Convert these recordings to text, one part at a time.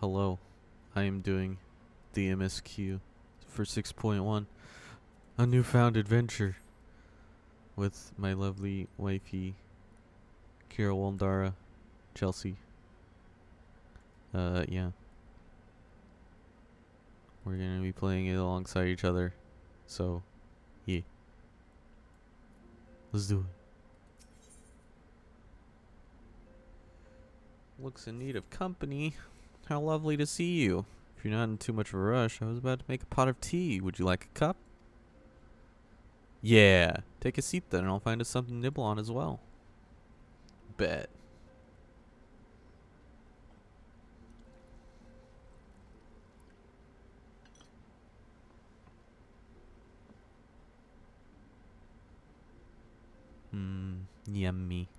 Hello, I am doing the MSQ for 6.1, a Newfound Adventure with my lovely wifey, Kira Waldara, Chelsea. Yeah, we're gonna be playing it alongside each other, so, yeah, let's do it. Looks in need of company. How lovely to see you. If you're not in too much of a rush, I was about to make a pot of tea. Would you like a cup? Yeah. Take a seat then, and I'll find us something to nibble on as well. Bet. Yummy.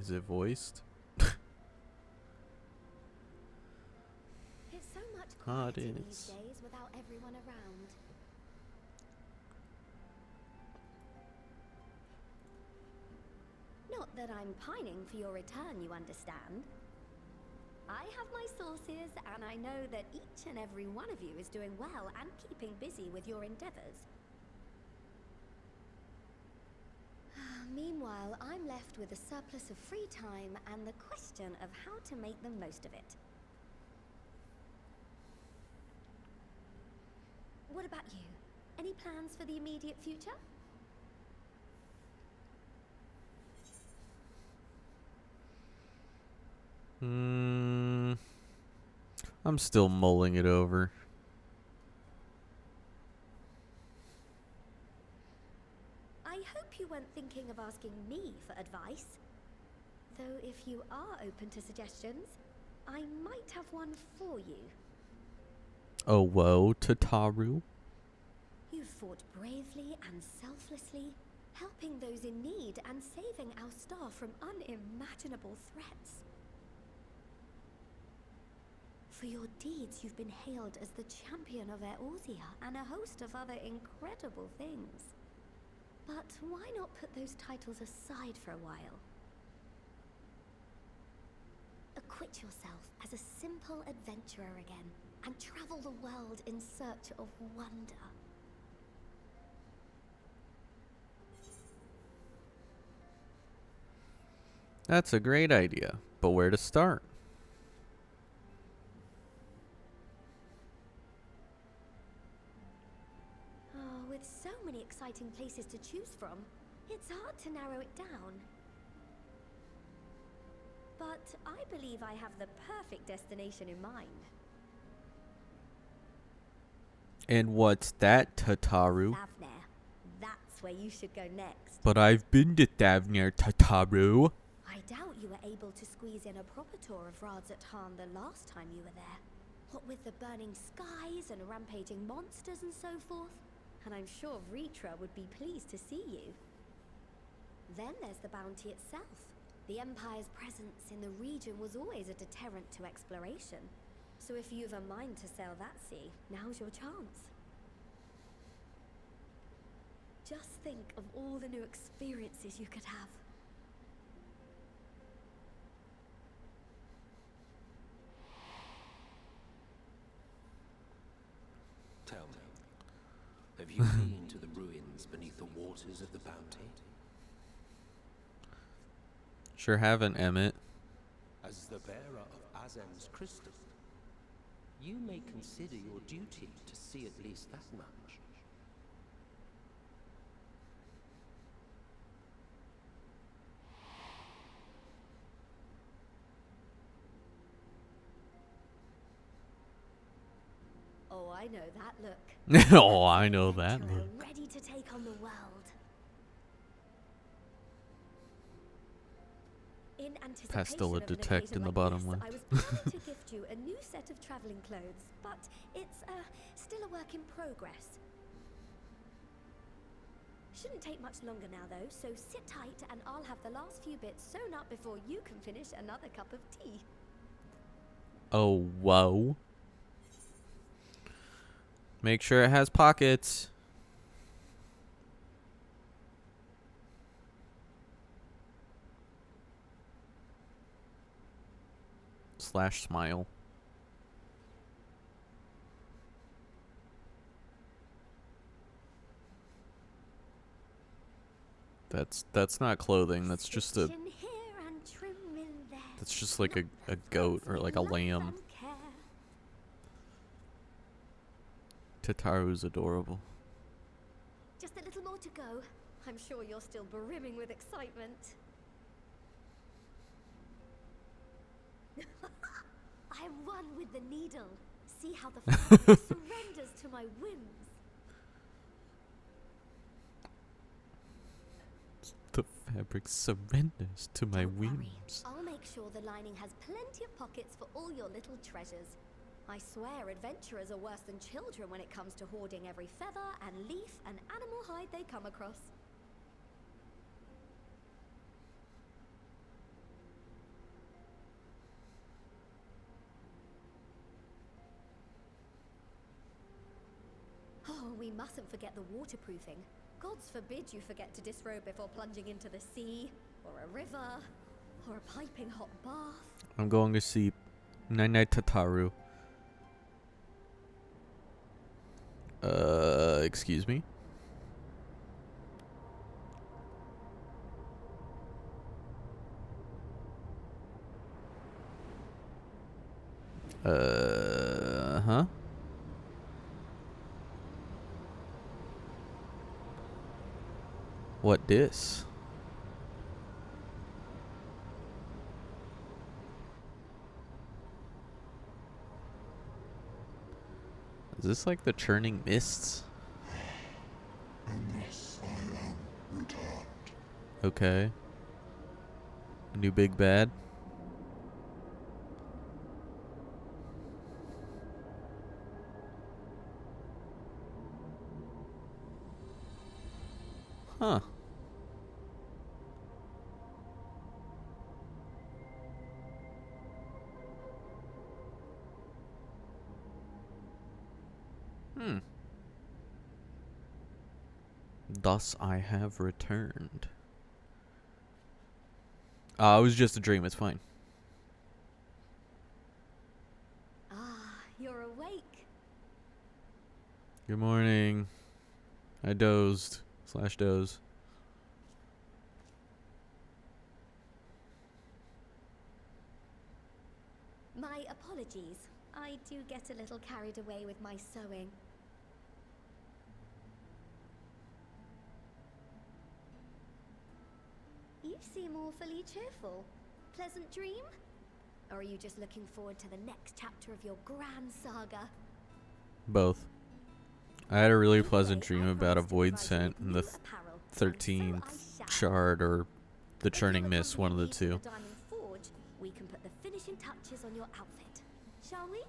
Is it voiced? It's so much Ah, it quieter these is. days without everyone around. Not that I'm pining for your return, you understand. I have my sources, and I know that each and every one of you is doing well and keeping busy with your endeavors. Meanwhile, I'm left with a surplus of free time and the question of how to make the most of it. What about you? Any plans for the immediate future? I'm still mulling it over. I hope you weren't thinking of asking me for advice. Though if you are open to suggestions, I might have one for you. Oh, whoa, Tataru. You fought bravely and selflessly, helping those in need and saving our star from unimaginable threats. For your deeds, you've been hailed as the champion of Eorzea and a host of other incredible things. But why not put those titles aside for a while? Acquit yourself as a simple adventurer again, and travel the world in search of wonder. That's a great idea, but where to start? Oh, with so many exciting places to choose from, it's hard to narrow it down. But I believe I have the perfect destination in mind. And what's that, Tataru? Thavner. That's where you should go next. But I've been to Thavner, Tataru. I doubt you were able to squeeze in a proper tour of Radzatan the last time you were there. What with the burning skies and rampaging monsters and so forth. And I'm sure Vritra would be pleased to see you. Then there's the bounty itself. The Empire's presence in the region was always a deterrent to exploration. So if you've a mind to sail that sea, now's your chance. Just think of all the new experiences you could have. Tell me, have you been to the ruins beneath the waters of the bounty? Sure haven't, Emmett. As the bearer of Azem's crystal, you may consider your duty to see at least that much. Oh, I know that look. Oh, I know that Adventurer look. ready to take on the world. In anticipation Pastilla of an detect occasion in the like bottom this, left. I was planning to gift you a new set of traveling clothes, but it's still a work in progress. Shouldn't take much longer now though, so sit tight and I'll have the last few bits sewn up before you can finish another cup of tea. Oh, whoa. Make sure it has pockets. slash smile. That's not clothing. That's just a. Stitch in here and trim in there. That's just like a goat or like a lamb. Tataru's adorable. Just a little more to go. I'm sure you're still brimming with excitement. I run with the needle. See how the fabric surrenders to my whims. The fabric surrenders to my Don't worry. whims. I'll make sure the lining has plenty of pockets for all your little treasures. I swear adventurers are worse than children when it comes to hoarding every feather and leaf and animal hide they come across. Oh, we mustn't forget the waterproofing. Gods forbid you forget to disrobe before plunging into the sea, or a river, or a piping hot bath. I'm going to sleep. Night night, Tataru. Excuse me? Huh? What dis? Is this like the churning mists? Unless I am returned. Okay. A new big bad? Huh. Thus I have returned. It was just a dream, it's fine. Ah, you're awake. Good morning. I dozed. / doze. My apologies. I do get a little carried away with my sewing. You seem awfully cheerful. Pleasant dream? Or are you just looking forward to the next chapter of your grand saga? Both. I had a really Either pleasant way, dream I about a promise to void provide you scent with in new the apparel, and 13th so I shall. shard or the If churning you'll mist, one of the accompany me to two. the Diamond Forge, we can put the finishing touches on your outfit. Shall we?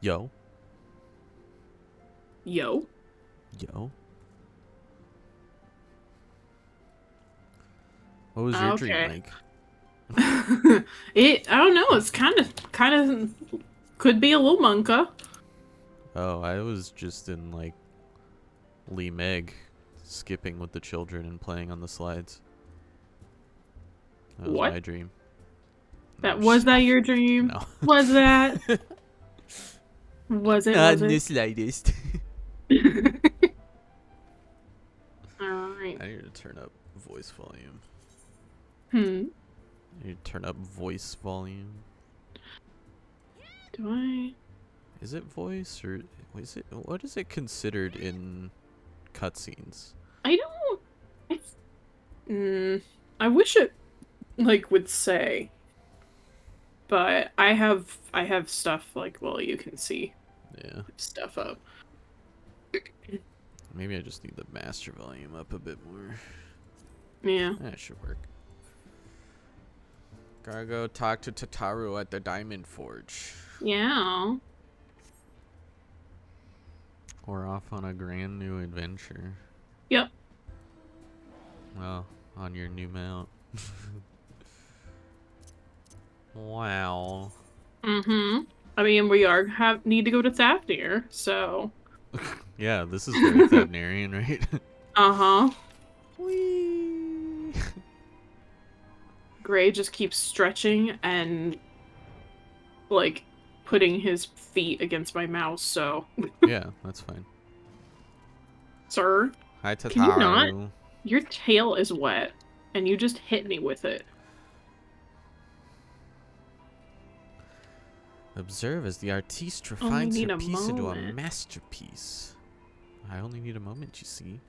Yo. Yo. Yo. What was your dream Okay. like? I don't know, it's kind of could be a little monka. Oh, I was just in like Lee Meg, skipping with the children and playing on the slides. That was What? my dream. That No, was that your dream? No. Was that? Was it? Not Was in the it? slightest. Alright. I need to turn up voice volume. Hmm. I need to turn up voice volume. Do I? Is it voice or is it? What is it considered in cutscenes? I don't. I wish it would say. But I have stuff you can see Yeah. stuff up. Maybe I just need the master volume up a bit more. Yeah. That should work. Gotta go talk to Tataru at the Diamond Forge. Yeah. We're off on a grand new adventure. Yep. Well, on your new mount. Wow. Mm-hmm. I mean, we need to go to Thafnir, so. Yeah, this is very Thavnarian, right? Uh-huh. Whee! Gray just keeps stretching and, like, putting his feet against my mouse, so. Yeah, that's fine. Sir, Hi, can you not? Tataru. Your tail is wet, and you just hit me with it. Observe as the artiste Only refines need her a piece into a moment. masterpiece. I only need a moment, you see.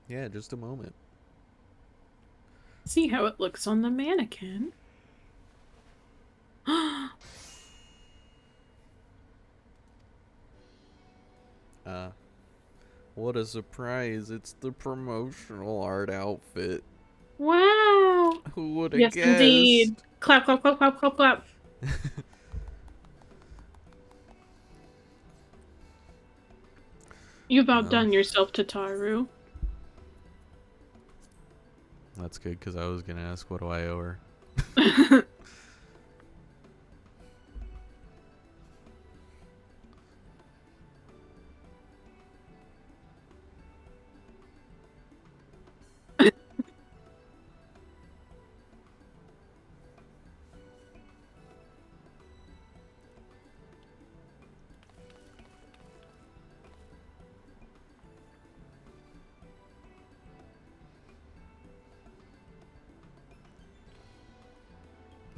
Yeah, just a moment. See how it looks on the mannequin. What a surprise. It's the promotional art outfit. Wow! Who would have Yes, guessed? indeed. Clap, clap, clap, clap, clap, clap. You've outdone yourself, Tataru. That's good, because I was going to ask, what do I owe her?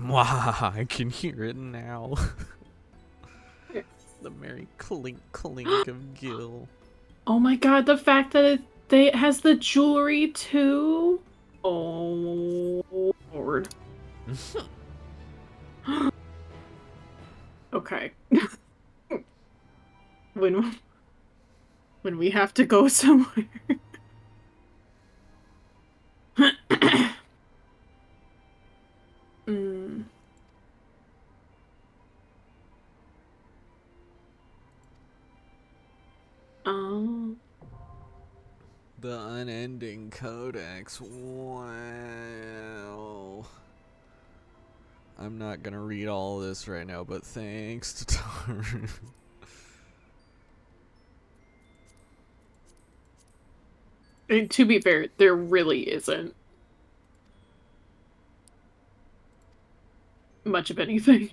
Mwah, I can hear it now. The merry clink clink of Gil. Oh my god, the fact that it has the jewelry too. Oh Lord. Okay. when we have to go somewhere. mm. Oh. The unending codex. Wow. I'm not gonna read all this right now, but thanks to Taru. And to be fair, there really isn't much of anything.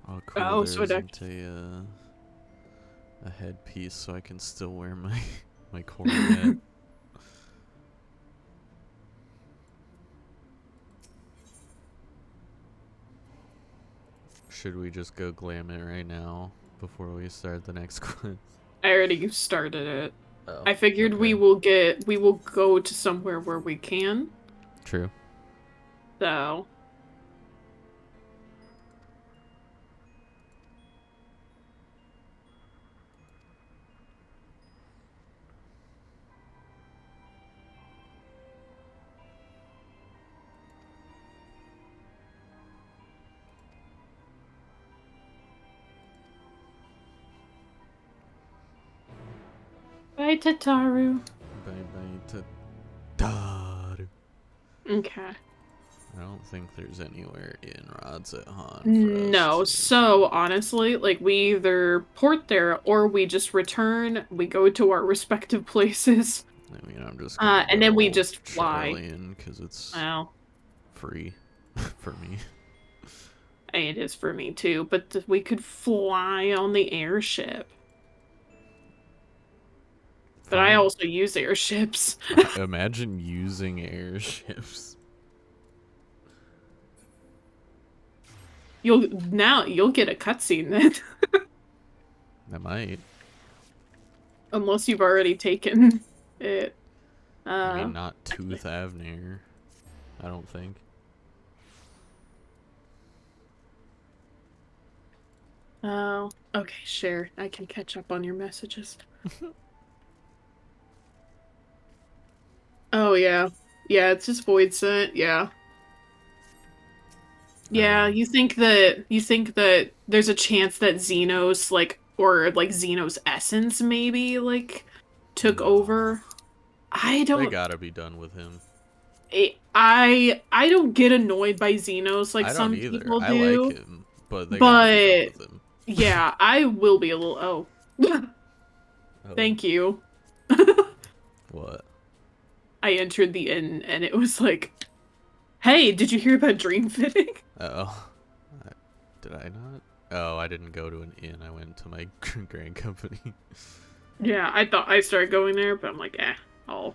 Oh, cool. Oh, There so isn't a headpiece, so I can still wear my my coronet. Should we just go glam it right now before we start the next quiz? I already started it. Oh, I figured okay. we will go to somewhere where we can. True. So. Bye, Tataru. Bye Tataru. Okay. I don't think there's anywhere in Rods at Han. No, so honestly, like we either port there or we just return. We go to our respective places. I mean, I'm just gonna and then we go just fly. Charlian, because it's Well, free for me. it is for me too, but we could fly on the airship. But I also use airships. Imagine using airships. You'll get a cutscene then. I might. Unless you've already taken it. I mean, not to Thavnir. I don't think. Oh, okay, sure. I can catch up on your messages. Oh, yeah. Yeah, it's just void sent, yeah. Yeah, Um, you think that there's a chance that Xenos, like, or like Xenos essence maybe, like, took no. over? I They don't gotta be done with him. I don't get annoyed by Xenos like I don't some either. people I like do, him, but they gotta be done but with him. yeah, I will be a little Oh, thank you. what? I entered the inn and it was like, "Hey, did you hear about dream fitting?" Oh, did I not? Oh, I didn't go to an inn. I went to my grand company. Yeah, I thought I started going there, but I'm like, oh.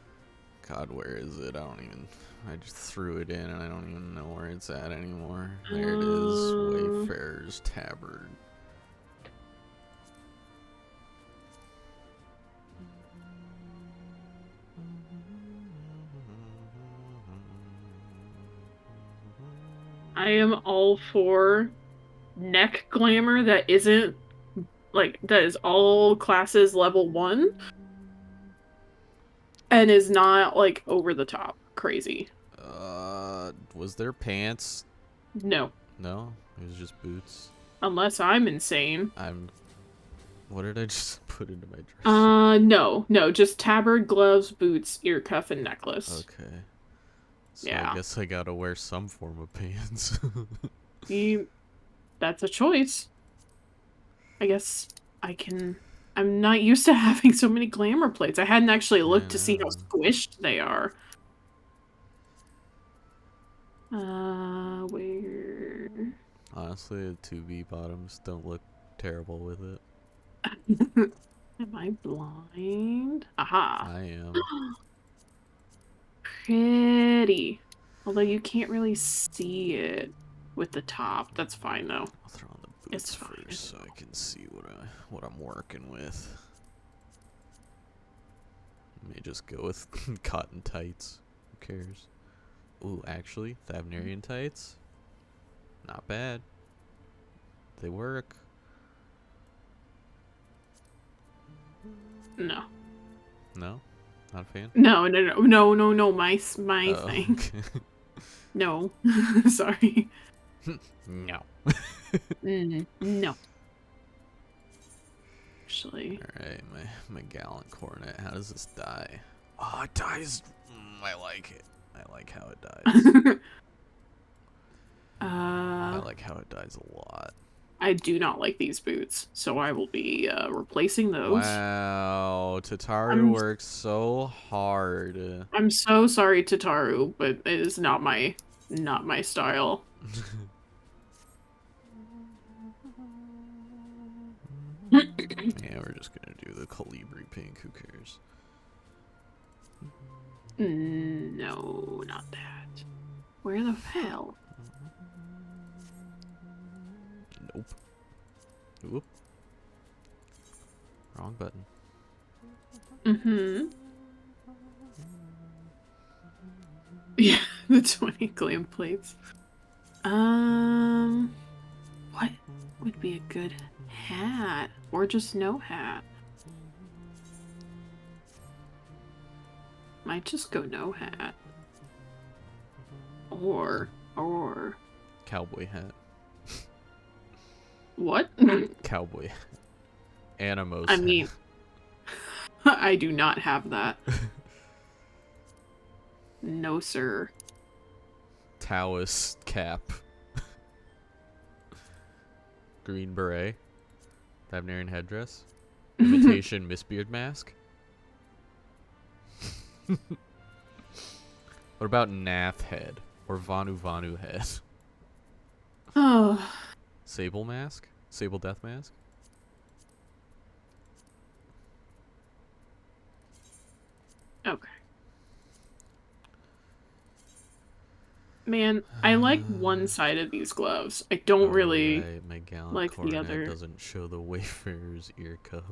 God, where is it? I don't even. I just threw it in, and I don't even know where it's at anymore. There it is, Wayfarer's Tabard. I am all for neck glamour that isn't like that is all classes level 1 and is not like over the top crazy. Was there pants? No, No, it was just boots. unless I'm insane. What did I just put into my dress? No, just tabard, gloves, boots, ear cuff, and necklace. Okay. So I Yeah. guess I gotta wear some form of pants. That's a choice. I guess I can. I'm not used to having so many glamour plates. I hadn't actually I looked to see how know. squished they are. Where? Honestly, the 2B bottoms don't look terrible with it. Am I blind? Aha. I am. Pretty. Although you can't really see it with the top. That's fine though. I'll throw on the It's boots fine. first so I can see what I'm working with. I may just go with cotton tights. Who cares? Ooh, actually, Thavnarian tights. Not bad. They work. No. No? Not a fan? No. My Oh, thing. okay. No. Sorry. No. No. Actually. Alright, my gallant cornet. How does this die? Oh, it dies. I like it. I like how it dies. I like how it dies a lot. I do not like these boots, so I will be replacing those. Wow, Tataru works so hard. I'm so sorry, Tataru, but it is not my style. Yeah, we're just gonna do the Colibri pink. Who cares? No, not that. Where the hell? Nope. Oop. Wrong button. Yeah, the 20 glam plates. What would be a good hat? Or just no hat? Might just go no hat. Or Cowboy hat. what? Cowboy. Animos I hat. mean, I do not have that. No, sir. Taoist cap. Green beret. Thavnarian headdress. Imitation Mistbeard mask. What about Nath head? Or Vanu head? Oh. Sable mask? Sable death mask? Okay. Man, I like one side of these gloves. I don't really my gallant like the coronet other. doesn't show the Wayfarer's ear cuff.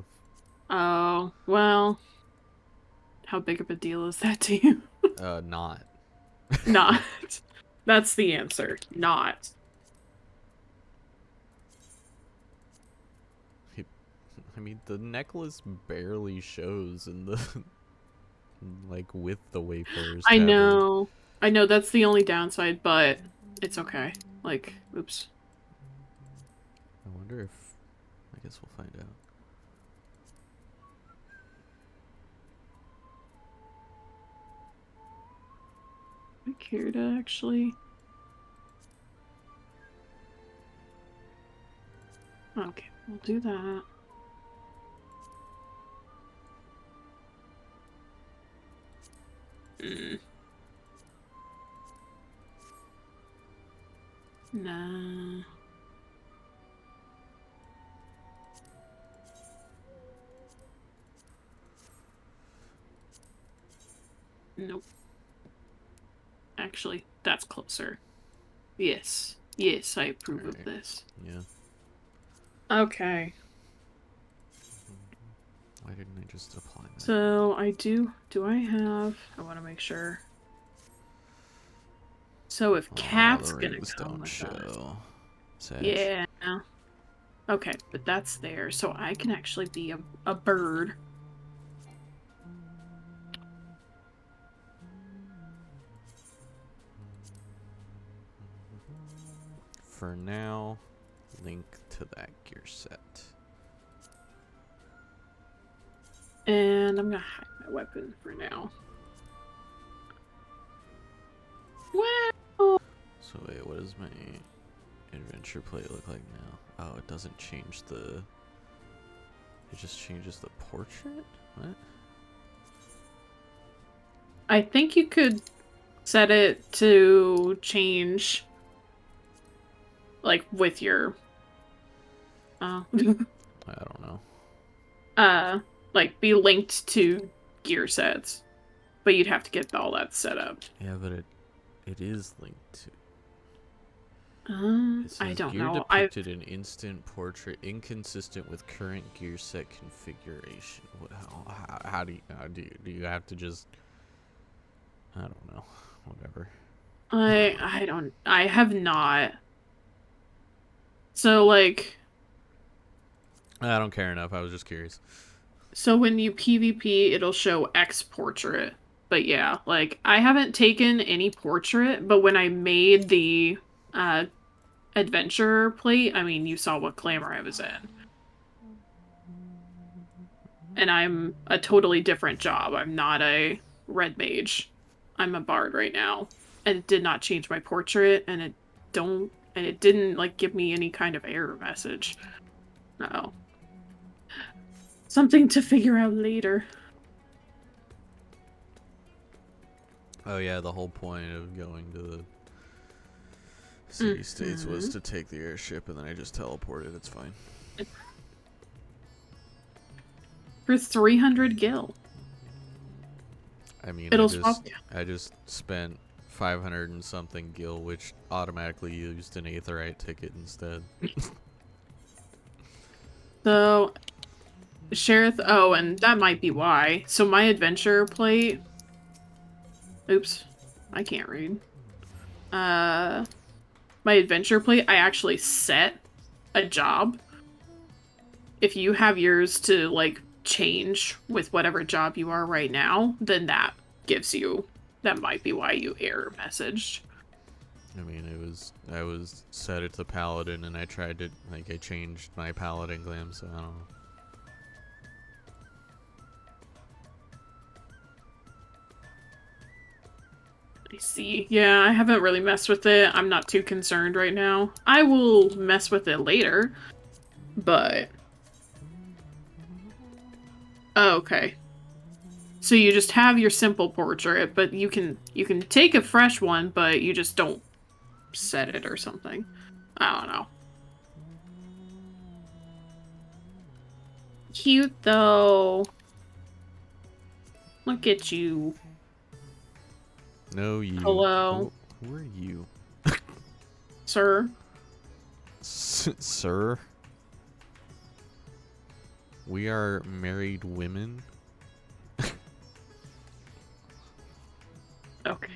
Oh, well. How big of a deal is that to you? Not. Not. That's the answer. Not. I mean, the necklace barely shows in the like with the Wayfarer's I Tavern. know. I know that's the only downside, but it's okay. Like, oops. I wonder if... I guess we'll find out. I care to actually... Okay, we'll do that. Nah. Nope. Actually, that's closer. Yes. Yes, I approve of this. Yeah. Okay. Why didn't I just apply that? So, I do I have... I want to make sure. So if Cat's the gonna rings come don't with show. us... Sad. Yeah. Okay, but that's there, so I can actually be a bird. For now, link to that gear set. And I'm gonna hide my weapon for now. Wow! So wait, what does my adventure plate look like now? Oh, it doesn't change the... It just changes the portrait? What? I think you could set it to change, like, with your... I don't know. like, be linked to gear sets. But you'd have to get all that set up. Yeah, but it is linked to... It says I don't gear know. depicted in instant portrait inconsistent with current gear set configuration. How do you have to just... I don't know. Whatever. I have not. So, like... I don't care enough. I was just curious. So when you PvP, it'll show X portrait. But yeah, like, I haven't taken any portrait, but when I made the adventure plate, I mean, you saw what glamour I was in. And I'm a totally different job. I'm not a red mage. I'm a bard right now. And it did not change my portrait, and it didn't, like, give me any kind of error message. No. Something to figure out later. Oh yeah, the whole point of going to the city-states was to take the airship, and then I just teleported. It's fine. For 300 gil. I mean, It'll I just spent 500 and something gil, which automatically used an Aetherite ticket instead. So, Sheriff... Oh, and that might be why. So my adventure plate... Oops. I can't read. My adventure plate, I actually set a job. If you have yours to, like, change with whatever job you are right now, then that gives you... That might be why you error messaged. I mean, I was set it to Paladin, and I tried to, like, I changed my Paladin glam, so I don't know. I see. Yeah, I haven't really messed with it. I'm not too concerned right now. I will mess with it later, but... Oh, okay. So you just have your simple portrait, but you can take a fresh one, but you just don't set it or something. I don't know. Cute, though. Look at you. No, you. Hello. Who are you? Sir? Sir? We are married women? Okay.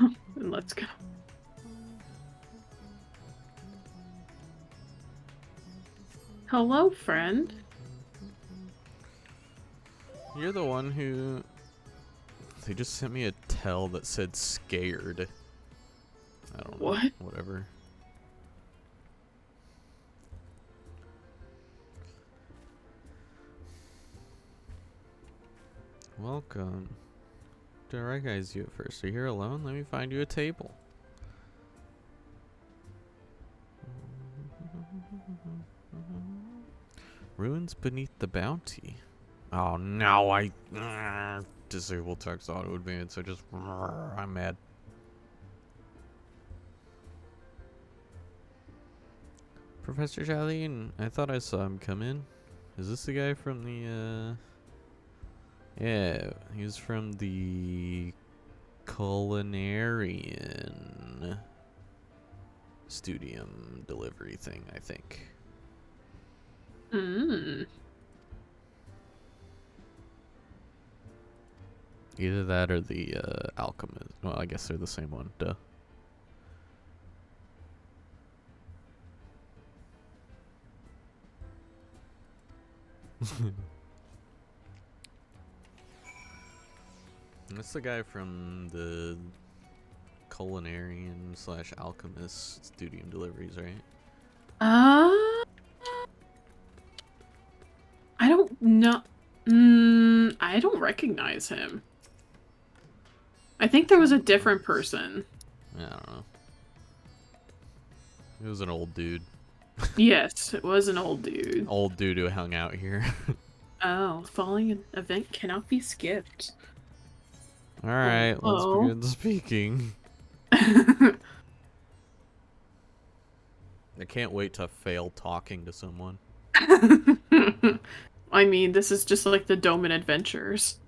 Then let's go. Hello, friend. You're the one who... They just sent me a tell that said scared. I don't know. What? Whatever. Welcome. Didn't recognize you at first. Are you here alone? Let me find you a table. Ruins beneath the bounty. Oh no, I disable text auto advance. I just I'm mad. Professor Jolene, I thought I saw him come in. Is this the guy from the yeah, he was from the culinarian studium delivery thing, I think. Either that or the alchemist. Well, I guess they're the same one. Duh. That's the guy from the culinarian / alchemist studium deliveries, right? I don't know. I don't recognize him. I think there was a different person. I don't know. It was an old dude. Yes, it was an old dude. Old dude who hung out here. Oh, following event cannot be skipped. Alright, let's begin speaking. I I can't wait to fail talking to someone. mean, this is just like the Doman Adventures.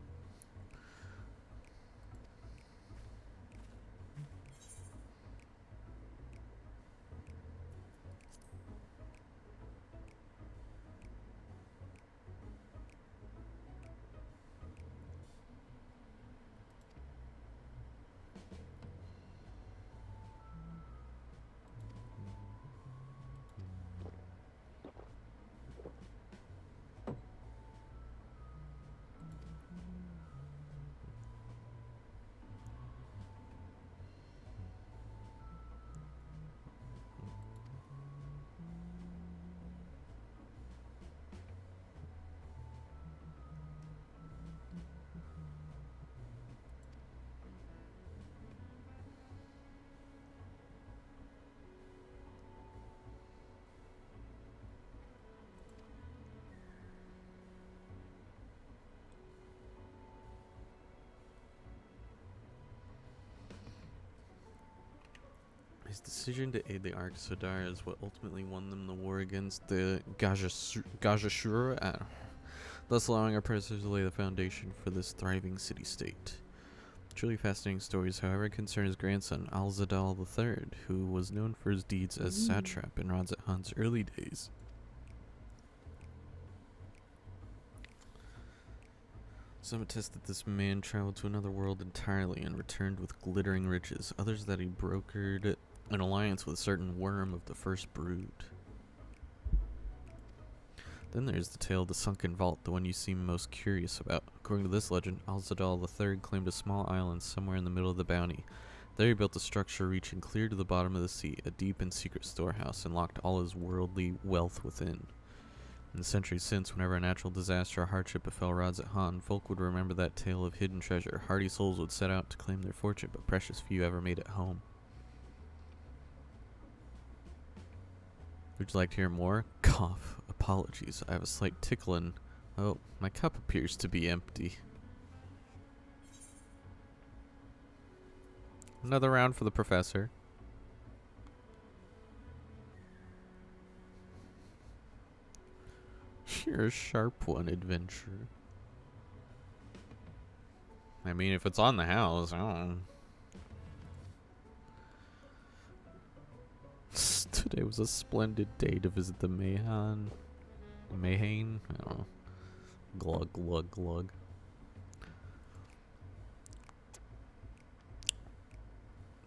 His decision to aid the Arksodar is what ultimately won them the war against the Gajashura, thus allowing our predecessors to lay the foundation for this thriving city-state. Truly fascinating stories, however, concern his grandson, Alzadal III, who was known for his deeds as satrap in Radzat Han's early days. Some attest that this man traveled to another world entirely and returned with glittering riches, others that he brokered an alliance with a certain worm of the first brood. Then there's the tale of the sunken vault, the one you seem most curious about. According to this legend, Alzadal III claimed a small island somewhere in the middle of the bounty. There he built a structure reaching clear to the bottom of the sea, a deep and secret storehouse, and locked all his worldly wealth within. In the centuries since, whenever a natural disaster or hardship befell Radzat Han, folk would remember that tale of hidden treasure. Hardy souls would set out to claim their fortune, but precious few ever made it home. Would you like to hear more? Cough. Apologies. I have a slight tickle and... Oh, my cup appears to be empty. Another round for the professor. You're a sharp one, adventurer. I mean, if it's on the house, I don't know. Today was a splendid day to visit the Mayhane. I don't know. Glug, glug, glug.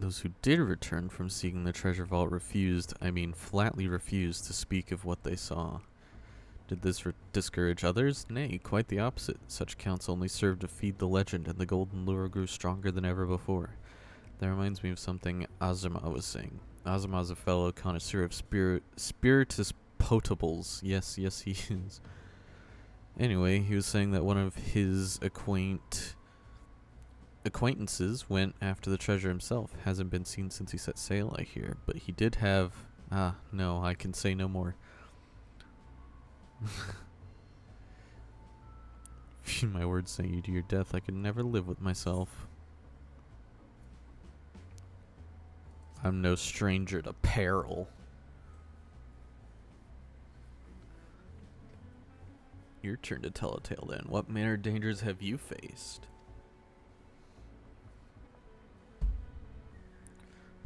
Those who did return from seeking the treasure vault flatly refused to speak of what they saw. Did this discourage others? Nay, quite the opposite. Such counts only served to feed the legend, and the golden lure grew stronger than ever before. That reminds me of something Azuma was saying. Azuma's a fellow connoisseur of spiritus potables. Yes, he is. Anyway, he was saying that one of his acquaintances went after the treasure himself. Hasn't been seen since he set sail, I hear. But he did have... no, I can say no more. My words sent you to your death. I could never live with myself. I'm no stranger to peril. Your turn to tell a tale then. What manner of dangers have you faced?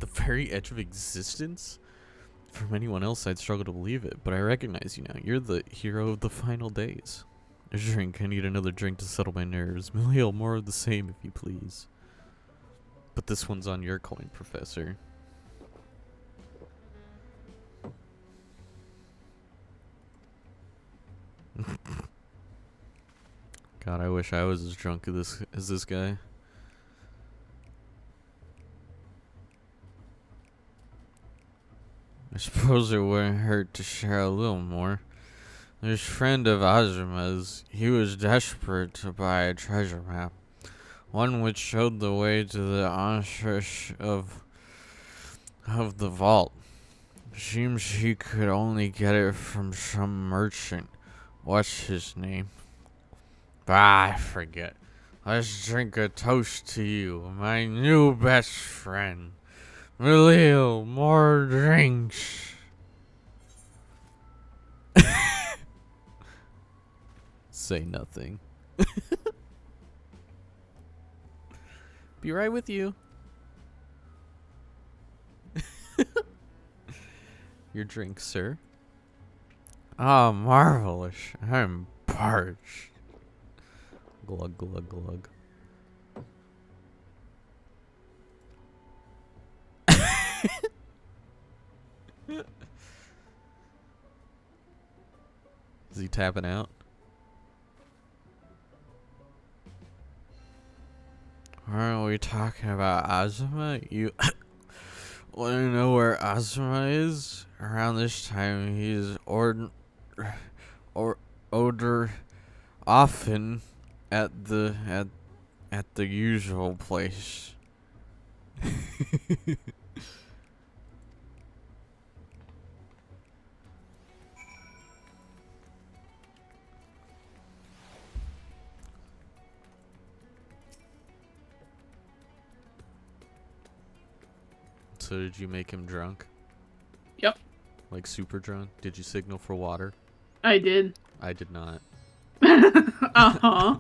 The very edge of existence? From anyone else, I'd struggle to believe it, but I recognize you now. You're the hero of the final days. A drink. I need another drink to settle my nerves. Milil, more of the same, if you please. But this one's on your coin, Professor. God, I wish I was as drunk as this guy. I suppose it wouldn't hurt to share a little more. This friend of Azuma's, he was desperate to buy a treasure map. One which showed the way to the entrance of the vault. Seems he could only get it from some merchant. What's his name? I forget. Let's drink a toast to you, my new best friend. Milil, more drinks. Say nothing. Be right with you. Your drink, sir. Ah, marvelous. I'm parched. Glug, glug, glug. Is he tapping out? Aren't we talking about Azuma? You want to know where Azuma is? Around this time, he's odor often at the usual place. So did you make him drunk? Yep. Like super drunk? Did you signal for water? I did. I did not. Uh-huh.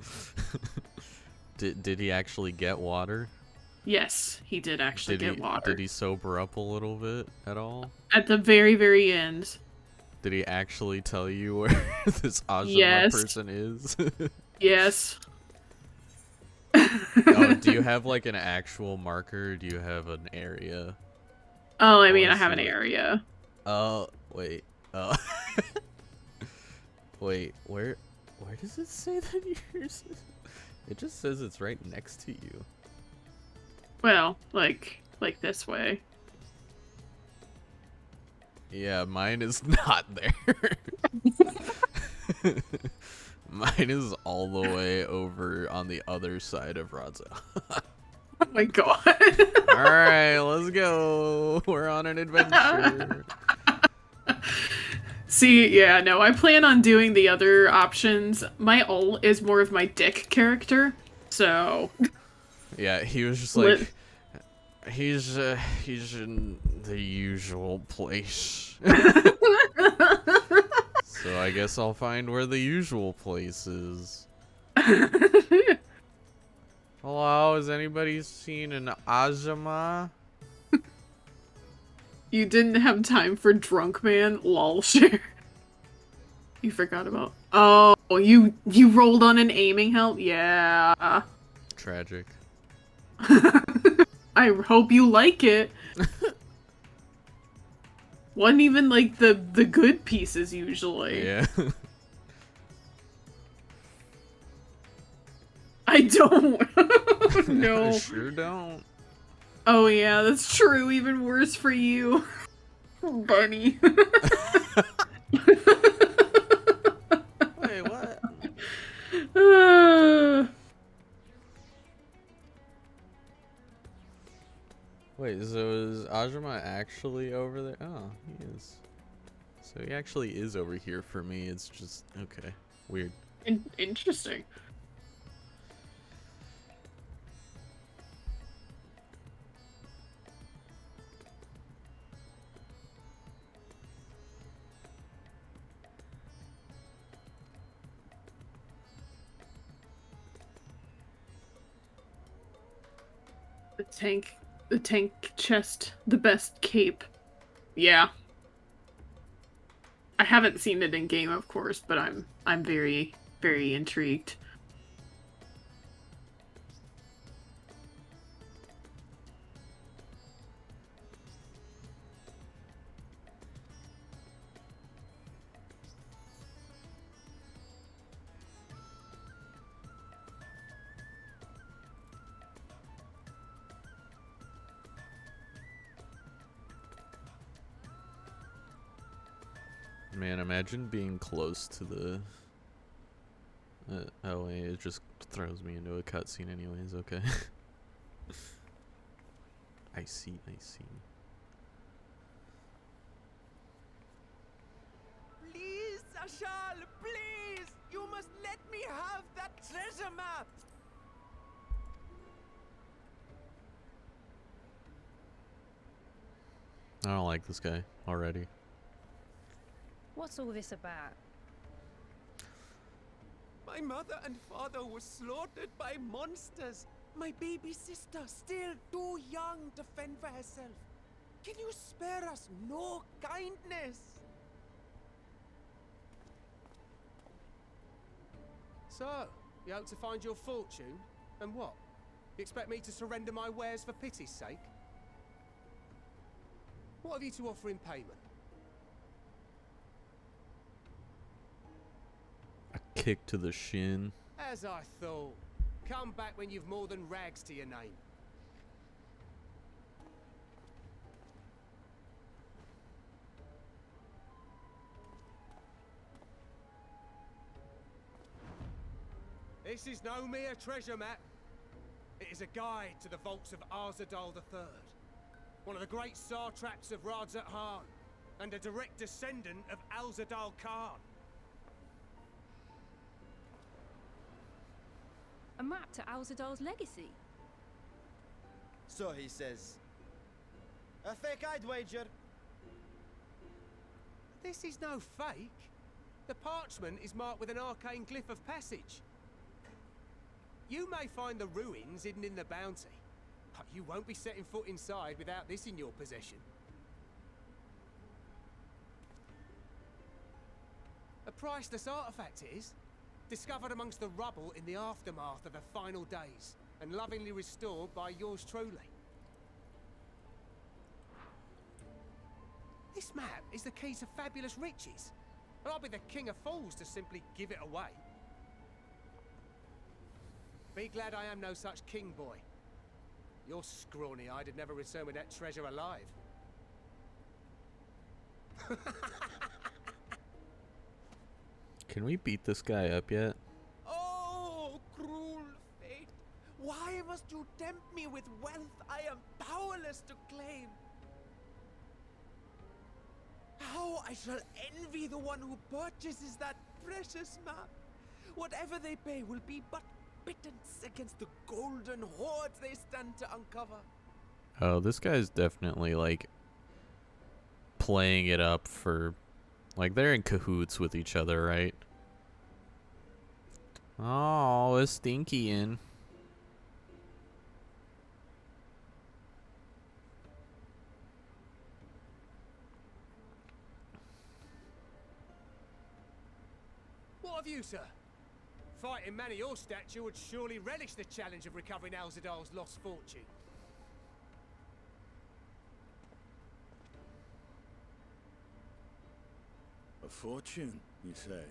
Did he actually get water? Yes, he did actually get water. Did he sober up a little bit at all? At the very, very end. Did he actually tell you where this Azuma person is? Yes. Oh, do you have like an actual marker? Or do you have an area? Oh, I mean, I have an area. Oh, wait. Oh. Wait, where does it say that yours is? It just says it's right next to you. Well, like this way. Yeah, mine is not there. Mine is all the way over on the other side of Raza. Oh my god. Alright, let's go. We're on an adventure. See, yeah, no, I plan on doing the other options. My ult is more of my dick character, so... Yeah, he was just like... He's in the usual place. So I guess I'll find where the usual place is. Hello, has anybody seen an Azuma? You didn't have time for drunk man? Lol, share. You forgot about... Oh, you rolled on an aiming help? Yeah. Tragic. I hope you like it. Wasn't even like the good pieces usually. Yeah. don't. I No. sure don't. Oh yeah, that's true. Even worse for you, Bunny. Wait, what? Wait, so is Ajima actually over there? Oh, he is. So he actually is over here for me. It's just okay. Weird. Interesting. The tank chest, the best cape. Yeah. I haven't seen it in game, of course, but I'm very, very intrigued. Man, imagine being close to the. Oh wait, it just throws me into a cutscene, anyways. Okay. I see. I see. Please, Ashal, please! You must let me have that treasure map! I don't like this guy already. What's all this about? My mother and father were slaughtered by monsters. My baby sister, still too young to fend for herself. Can you spare us no kindness? So, you hope to find your fortune? And what? You expect me to surrender my wares for pity's sake? What have you to offer in payment? A kick to the shin. As I thought. Come back when you've more than rags to your name. This is no mere treasure map. It is a guide to the vaults of Arzadal III, one of the great satraps of Radzat Han, and a direct descendant of Alzadal Khan. A map to Alzadal's legacy? So he says. A fake, I'd wager. This is no fake. The parchment is marked with an arcane glyph of passage. You may find the ruins hidden in the bounty, but you won't be setting foot inside without this in your possession. A priceless artifact it is, discovered amongst the rubble in the aftermath of the final days, and lovingly restored by yours truly. This map is the key to fabulous riches, and I'll be the king of fools to simply give it away. Be glad I am no such king, boy. Your scrawny-eyed would never return with that treasure alive. Can we beat this guy up yet? Oh, cruel fate! Why must you tempt me with wealth I am powerless to claim? How I shall envy the one who purchases that precious map! Whatever they pay will be but pittance against the golden hoards they stand to uncover. Oh, this guy's definitely like playing it up for, like, they're in cahoots with each other, right? Oh, it's Stinky in. What of you, sir? Fighting man of your stature would surely relish the challenge of recovering Alzadal's lost fortune. A fortune, you say?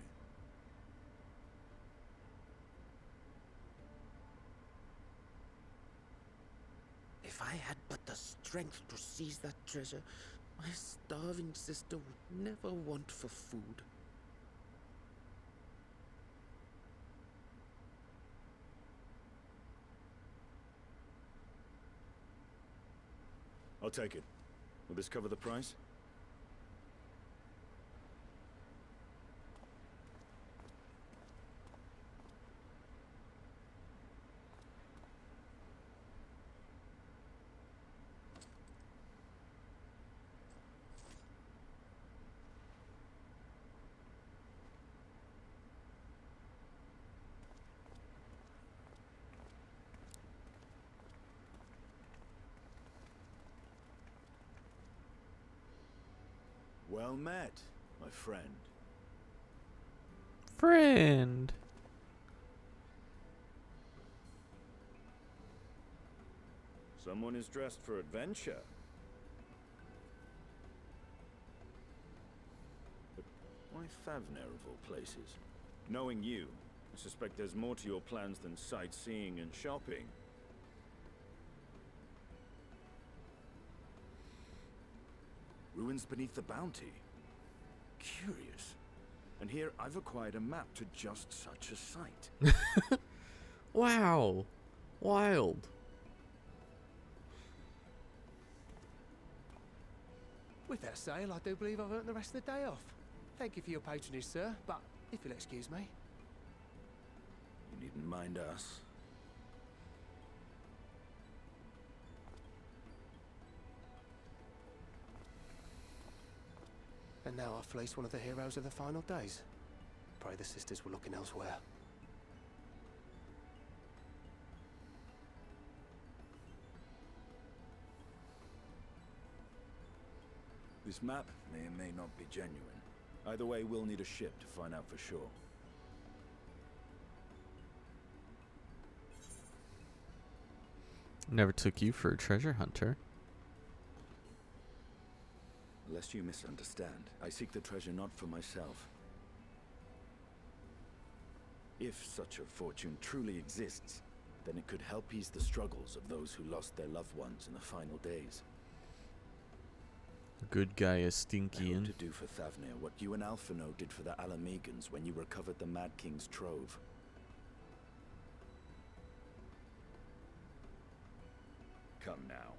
I had but the strength to seize that treasure, my starving sister would never want for food. I'll take it. Will this cover the price? Well met, my friend. Friend. Someone is dressed for adventure. But why Favner of all places? Knowing you, I suspect there's more to your plans than sightseeing and shopping. Ruins beneath the Bounty. Curious. And here I've acquired a map to just such a site. Wow. Wild. With that sale, I do believe I've earned the rest of the day off. Thank you for your patronage, sir, but if you'll excuse me. You needn't mind us. And now I fleece one of the heroes of the final days. Pray the sisters were looking elsewhere. This map may or may not be genuine. Either way, we'll need a ship to find out for sure. Never took you for a treasure hunter. Lest you misunderstand, I seek the treasure not for myself. If such a fortune truly exists, then it could help ease the struggles of those who lost their loved ones in the final days. Good guy is I Stinky hope to and do for Thavnir what you and Alphino did for the Alamegans when you recovered the Mad King's trove. Come now.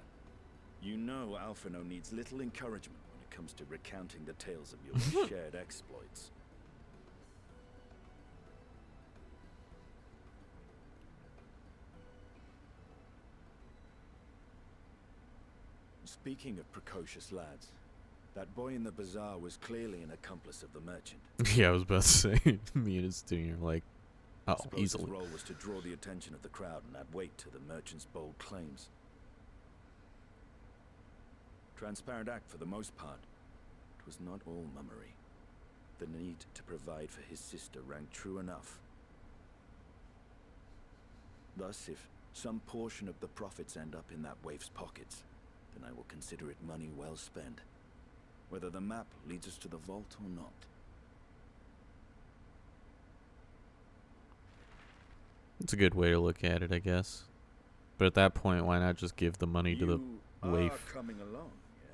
You know Alphino needs little encouragement when it comes to recounting the tales of your shared exploits. Speaking of precocious lads, that boy in the bazaar was clearly an accomplice of the merchant. yeah, I was about to say me and his student are like, oh, Suppose easily. his role was to draw the attention of the crowd and add weight to the merchant's bold claims. Transparent act for the most part. It was not all mummery. The need to provide for his sister rang true enough. Thus, if some portion of the profits end up in that waif's pockets, then I will consider it money well spent, whether the map leads us to the vault or not. It's a good way to look at it, I guess. But at that point, why not just give the money to the waif? Coming along,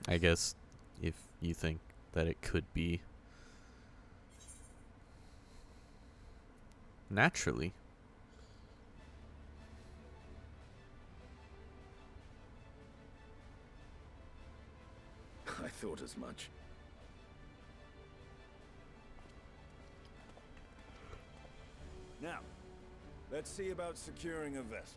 I guess if you think that it could be naturally. I thought as much. Now, let's see about securing a vessel.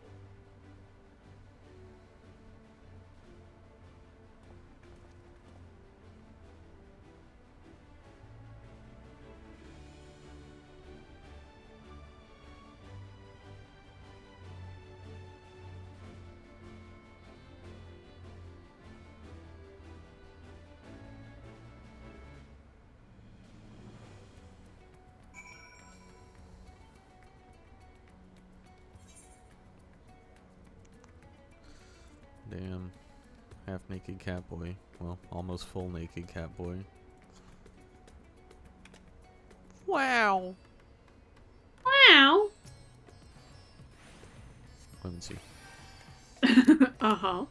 Damn. Half naked cat boy. Well, almost full naked cat boy. Wow. Wow. Let me see. Uh-huh.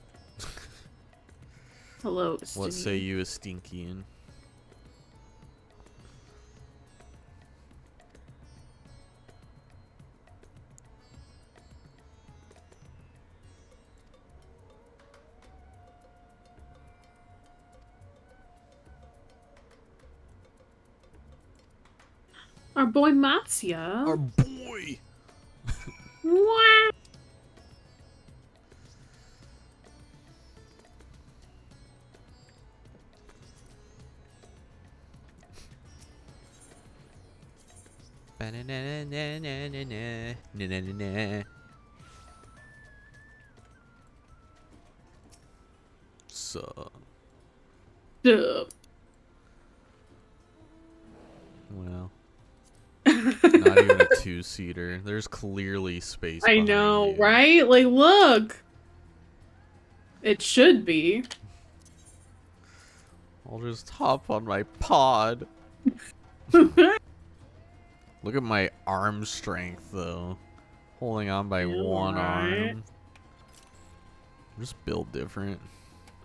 Hello, What say Stinian. you, a Stinkian? Our boy Matsuya. Our boy! Wow. So, Duh. well, not even a two-seater. There's clearly space I behind know, you. right? Like, look. It should be. I'll just hop on my pod. Look at my arm strength, though. Holding on by Yeah, one right. arm. Just build different.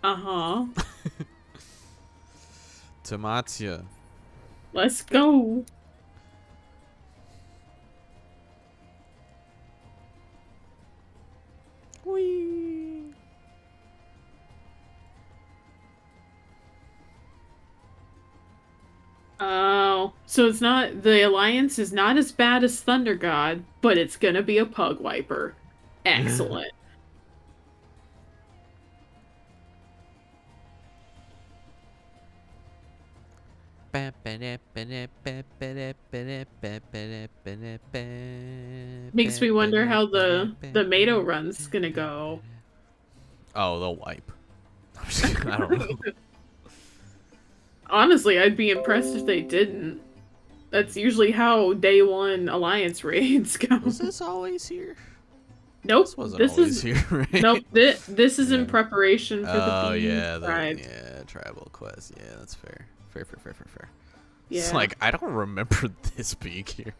Uh-huh. Tamatia. Let's go. Whee! Oh, so it's not, the Alliance is not as bad as Thunder God, but it's gonna be a pug wiper. Excellent. Makes me wonder how the Mato run's gonna go. Oh, they'll wipe. I don't know. Honestly, I'd be impressed if they didn't. That's usually how day one Alliance raids go. Was this always here? Nope. This wasn't This always is here, right? nope. This is in Yeah. preparation for the Oh Bean yeah, tribes. yeah, tribal quest. Yeah, that's fair. Fair. Yeah. It's like I don't remember this being here.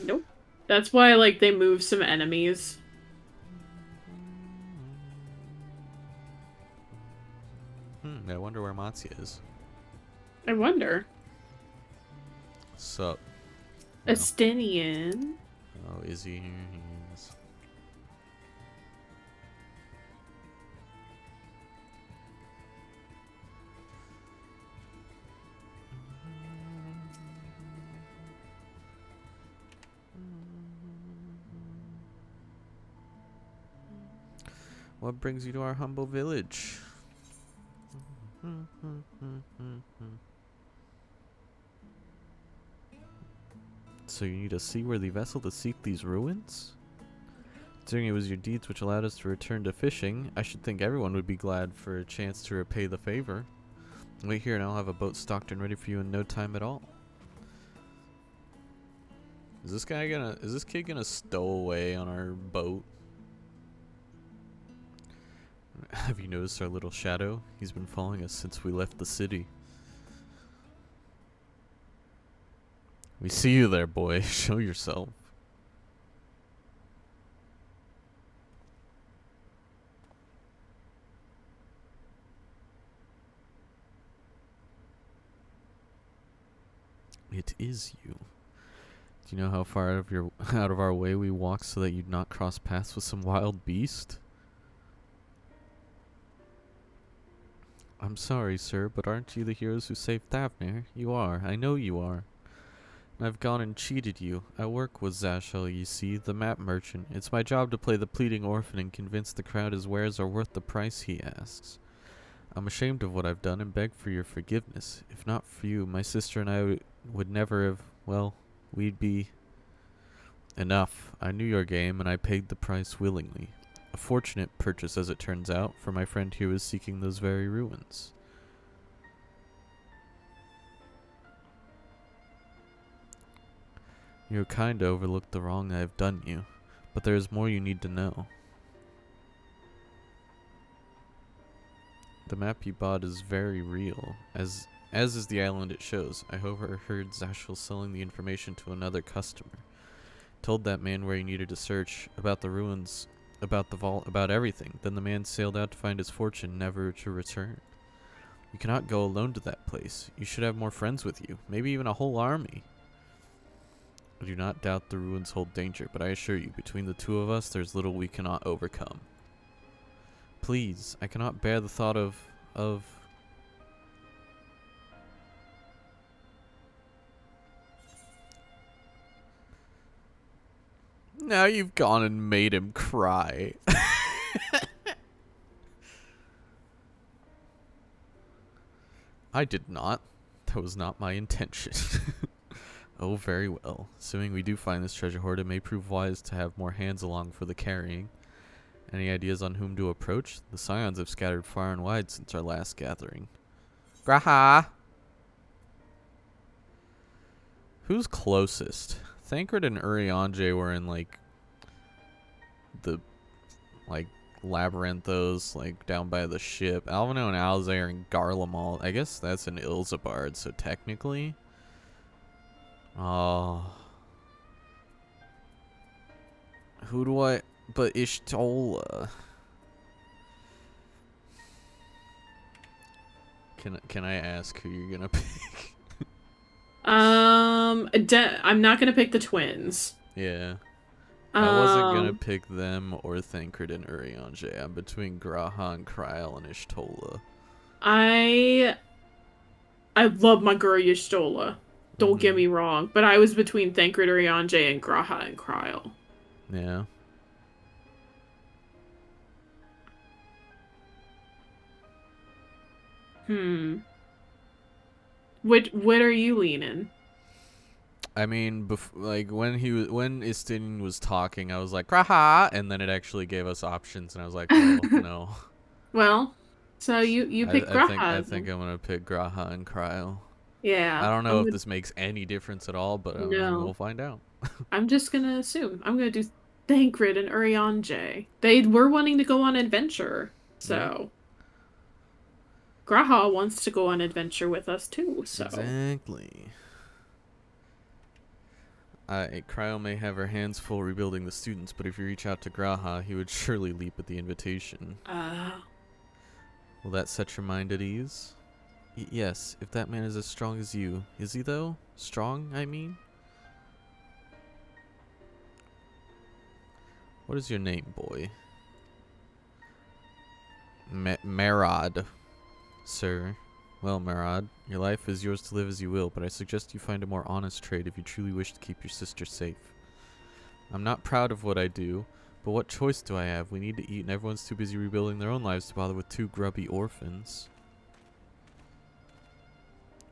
Nope. That's why like they move some enemies. I wonder where Matsuya is. I wonder. Sup? Estinian. Oh, is he here? He is. What brings you to our humble village? So you need a seaworthy vessel to seek these ruins? Considering it was your deeds which allowed us to return to fishing, I should think everyone would be glad for a chance to repay the favor. Wait here and I'll have a boat stocked and ready for you in no time at all. Is this kid gonna stow away on our boat? Have you noticed our little shadow? He's been following us since we left the city. We see you there, boy. Show yourself. It is you. Do you know how far out of our way we walked so that you'd not cross paths with some wild beast? I'm sorry, sir, but aren't you the heroes who saved Thavner? You are. I know you are. And I've gone and cheated you. I work with Zashel, you see, the map merchant. It's my job to play the pleading orphan and convince the crowd his wares are worth the price he asks. I'm ashamed of what I've done and beg for your forgiveness. If not for you, my sister and I would never have, well, we'd be... Enough. I knew your game, and I paid the price willingly. A fortunate purchase, as it turns out, for my friend here was seeking those very ruins. You kinda overlooked the wrong I have done you, but there is more you need to know. The map you bought is very real, as is the island it shows. I overheard Zashel selling the information to another customer. Told that man where he needed to search, about the ruins, about the vault, about everything. Then the man sailed out to find his fortune, never to return. You cannot go alone to that place. You should have more friends with you, maybe even a whole army. I do not doubt the ruins hold danger, but I assure you, between the two of us, there's little we cannot overcome. Please, I cannot bear the thought of... Now you've gone and made him cry. I did not. That was not my intention. Oh, very well. Assuming we do find this treasure hoard, it may prove wise to have more hands along for the carrying. Any ideas on whom to approach? The scions have scattered far and wide since our last gathering. Graha! Who's closest? Thancred and Urianger were in, like, the, like, Labyrinthos, like, down by the ship. Alvino and Alzair and Garlemald. I guess that's an Ilzabard, so technically... Oh. Who do I... But Ishtola. Can I ask who you're gonna pick? I'm not gonna pick the twins. Yeah. I wasn't gonna pick them or Thancred and Urianger. I'm between Graha and Kryl and Ishtola. I love my girl Y'shtola. Don't get me wrong, but I was between Thancred, Urianger, and Graha and Kryl. Yeah. What are you leaning? I mean, like when Istinian was talking, I was like Graha, and then it actually gave us options, and I was like, oh, no. Well, so you pick Graha. I think I'm gonna pick Graha and Kryl. Yeah. I don't know if this makes any difference at all, but we'll find out. I'm just gonna assume. I'm gonna do Thancred and Urianger. They were wanting to go on adventure, so yeah. Graha wants to go on adventure with us too. So exactly. Cryo may have her hands full rebuilding the students, but if you reach out to Graha, he would surely leap at the invitation. Will that set your mind at ease? Yes, if that man is as strong as you. Is he, though? Strong, I mean? What is your name, boy? Marad. Sir. Well, Marad, your life is yours to live as you will, but I suggest you find a more honest trade if you truly wish to keep your sister safe. I'm not proud of what I do, but what choice do I have? We need to eat, and everyone's too busy rebuilding their own lives to bother with two grubby orphans.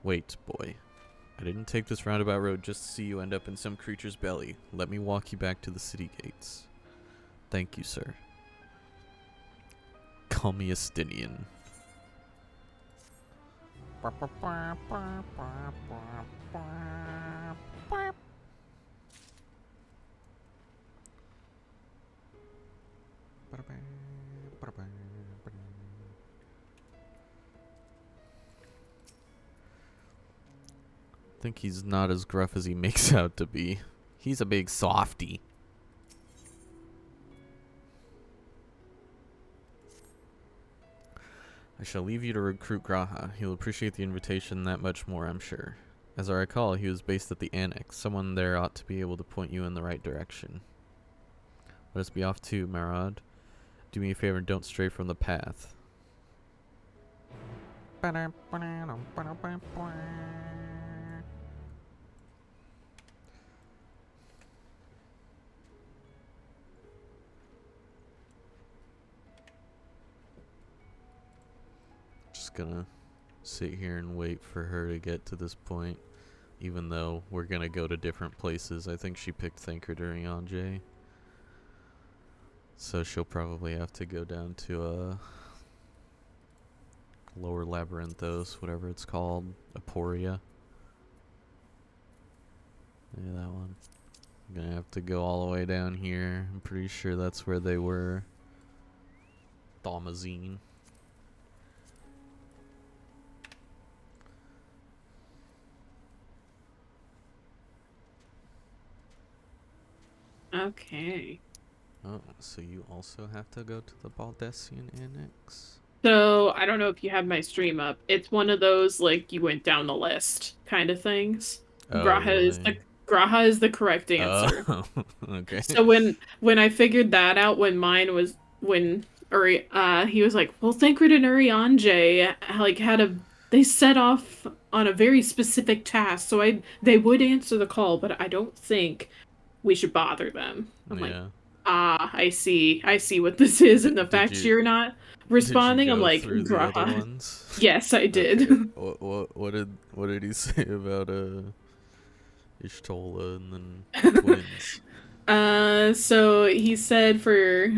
Wait, boy. I didn't take this roundabout road just to see you end up in some creature's belly. Let me walk you back to the city gates. Thank you, sir. Call me Estinian. I think he's not as gruff as he makes out to be. He's a big softy. I shall leave you to recruit Graha. He'll appreciate the invitation that much more, I'm sure. As I recall, he was based at the Annex. Someone there ought to be able to point you in the right direction. Let us be off too, Marad. Do me a favor and don't stray from the path. Just gonna sit here and wait for her to get to this point, even though we're gonna go to different places. I think she picked Thancred or Urianger, so she'll probably have to go down to Lower Labyrinthos, whatever it's called, Aporia. Yeah, that one. I'm gonna have to go all the way down here. I'm pretty sure that's where they were. Thomazine. Okay. Oh, so you also have to go to the Baldessian Annex? So I don't know if you have my stream up. It's one of those like you went down the list kind of things. Oh, really? Graha is the correct answer. Oh, okay. So when I figured that out, when mine was when Uri he was like, well, Thancred and Urianger like had a they set off on a very specific task, so they would answer the call, but I don't think we should bother them. I'm like, Yeah. I see what this is, and the Did fact you you're not did you responding, I'm go like, through the other Graha. ones? Yes, I did. Okay. What did he say about Ishtola and then twins? So he said for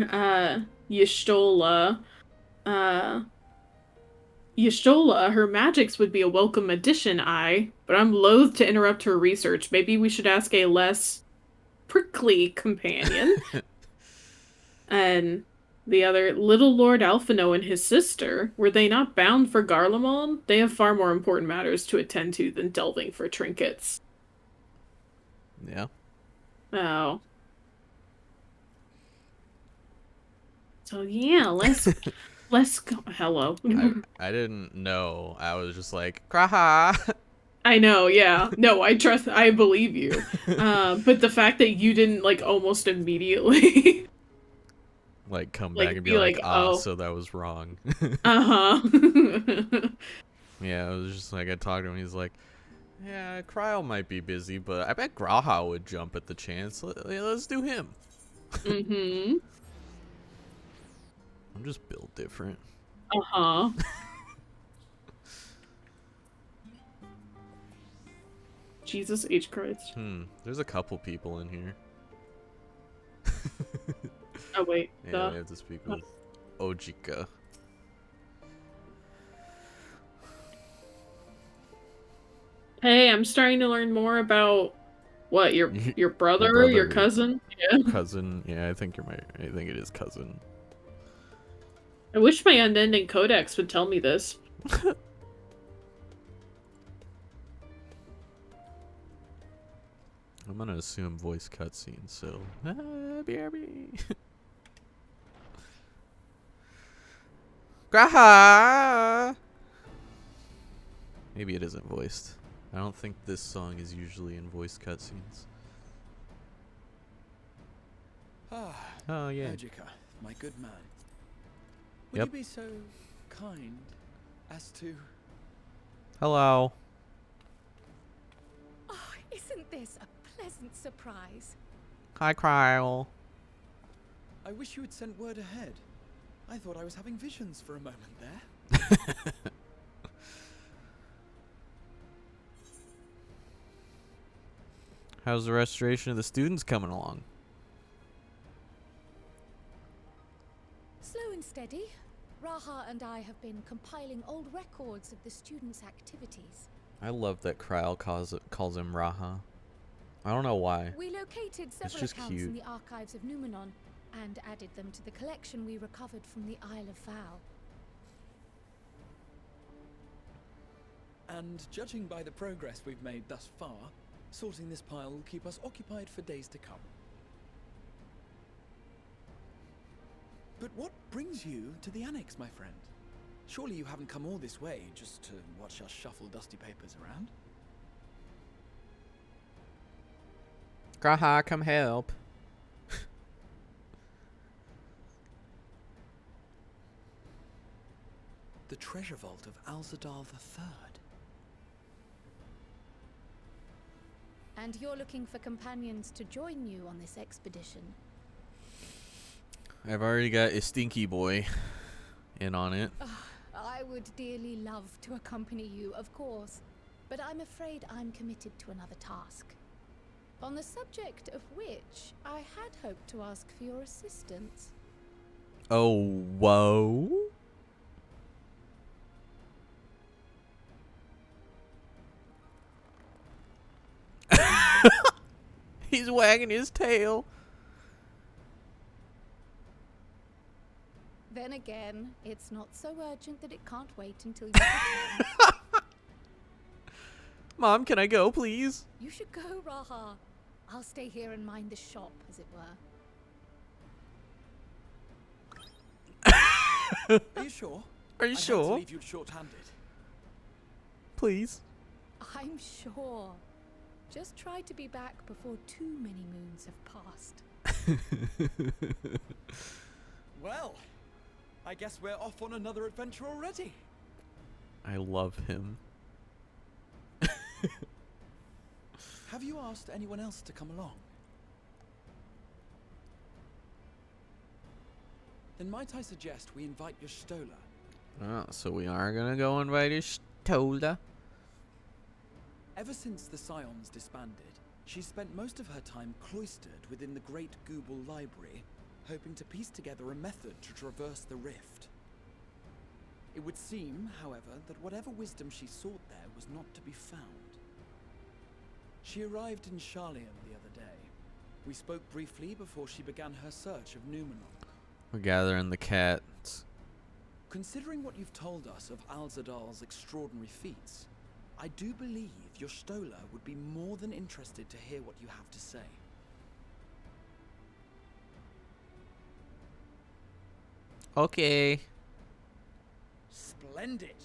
Y'shtola, uh Y'shtola, her magics would be a welcome addition, but I'm loath to interrupt her research. Maybe we should ask a less prickly companion. And the other, Little Lord Alphino and his sister, were they not bound for Garlemald? They have far more important matters to attend to than delving for trinkets. Yeah. Oh. So yeah, let's go. Hello. I didn't know. I was just like, Kraha. I know, yeah. No, I believe you. But the fact that you didn't like almost immediately Like come back like and be be like, like, oh, so that was wrong. uh-huh. Yeah, it was just like I talked to him. He's like, yeah, Cryo might be busy, but I bet Graha would jump at the chance. Let's do him. Mm-hmm. I'm just built different. Uh-huh. Jesus H. Christ. There's a couple people in here. Oh wait. Yeah, we have to speak with Ojika. Hey, I'm starting to learn more about what your brother, brother, your cousin. Yeah. Cousin, yeah, I think it is cousin. I wish my unending codex would tell me this. I'm gonna assume voice cutscene, so BRB. Graha! Maybe it isn't voiced. I don't think this song is usually in voice cutscenes. Oh yeah. Ojika, my good man. Would Yep. you be so kind as to... Hello. Oh, isn't this a pleasant surprise? Hi, Cryle. I wish you had sent word ahead. I thought I was having visions for a moment there. How's the restoration of the students coming along? Slow and steady. Raha and I have been compiling old records of the students' activities. I love that Cryle calls him Raha. I don't know why. We located several just accounts cute. in the archives of Numenon and added them to the collection we recovered from the Isle of Vow. And judging by the progress we've made thus far, sorting this pile will keep us occupied for days to come. But what brings you to the Annex, my friend? Surely you haven't come all this way just to watch us shuffle dusty papers around? Graha, come help. The treasure vault of Alzadal III. And you're looking for companions to join you on this expedition. I've already got a stinky boy in on it. I would dearly love to accompany you, of course, but I'm afraid I'm committed to another task. On the subject of which, I had hoped to ask for your assistance. Oh, whoa. He's wagging his tail. Then again, it's not so urgent that it can't wait until you return. Mom, can I go, please? You should go, Raha. I'll stay here and mind the shop, as it were. Are you sure? Are you I hate to sure? leave you short-handed. Please. I'm sure. Just try to be back before too many moons have passed. Well, I guess we're off on another adventure already. I love him. Have you asked anyone else to come along? Then might I suggest we invite your Stola? Oh, so we are gonna go invite his Stola. Ever since the Scions disbanded, she's spent most of her time cloistered within the Great Google Library, hoping to piece together a method to traverse the rift. It would seem, however, that whatever wisdom she sought there was not to be found. She arrived in Charlium the other day. We spoke briefly before she began her search of Numenor. We're gathering the cats. Considering what you've told us of Alzadal's extraordinary feats, I do believe your Stola would be more than interested to hear what you have to say. Okay. Splendid!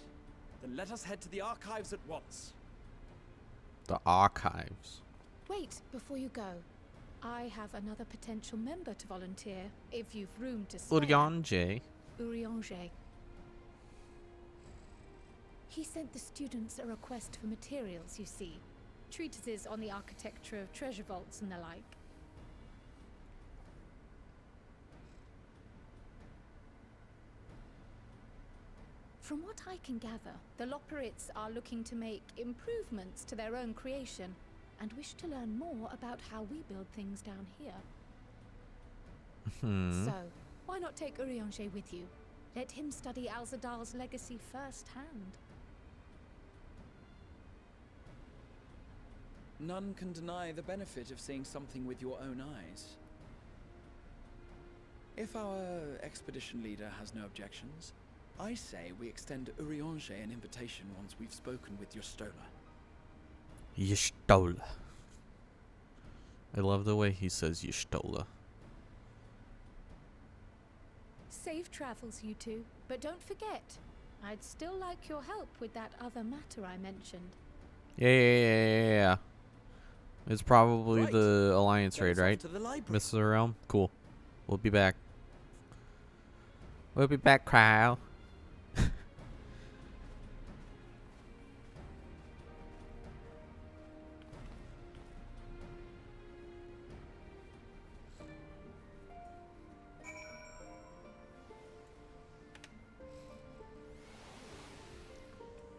Then let us head to the archives at once. The archives. Wait, before you go. I have another potential member to volunteer, if you've room to spare. Urianger. Urianger. He sent the students a request for materials, you see. Treatises on the architecture of treasure vaults and the like. From what I can gather, the Loperites are looking to make improvements to their own creation and wish to learn more about how we build things down here. So, why not take Urianger with you? Let him study Alzadal's legacy firsthand. None can deny the benefit of seeing something with your own eyes. If our expedition leader has no objections, I say we extend Urianger an invitation once we've spoken with your Stola. Ystola. I love the way he says Ystola. Safe travels, you two. But don't forget, I'd still like your help with that other matter I mentioned. Yeah. It's probably Right. the Alliance Get raid, us off right? to the library. Mists of the Realm? Cool. We'll be back. We'll be back, Kyle.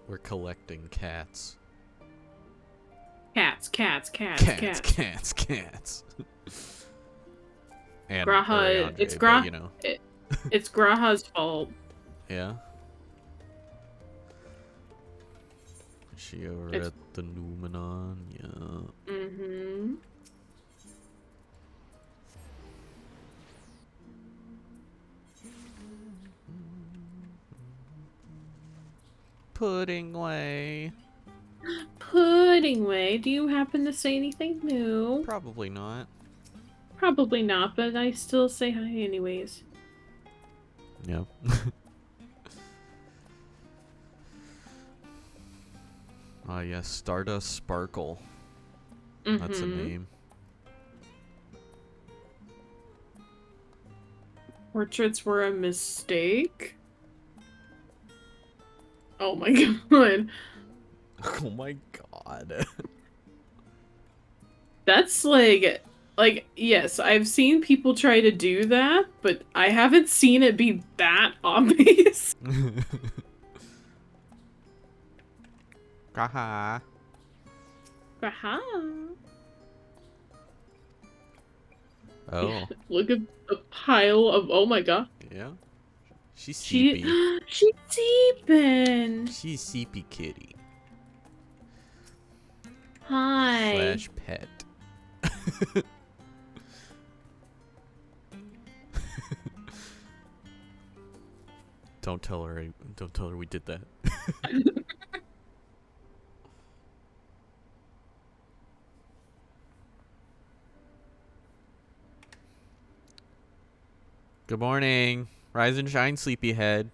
We're collecting cats. Cats. And Graha, Urianger, it's but, you know. It's Graha's fault. Yeah. Is she over It's- at the Numenon? Yeah. Mm-hmm. Puddingway. Puddingway, do you happen to say anything new? Probably not. Probably not, but I still say hi anyways. Yeah. Yes, Stardust Sparkle. That's a Mhm. name. Portraits were a mistake? Oh my god. Oh my god. That's like, yes, I've seen people try to do that, but I haven't seen it be that obvious. Gaha. Aha. Oh, Look at the pile of, oh my god. yeah. She's She, seepy. she's seeping. She's seepy kitty. Hi. Slash pet. Don't tell her we did that. Good morning. Rise and shine, sleepyhead.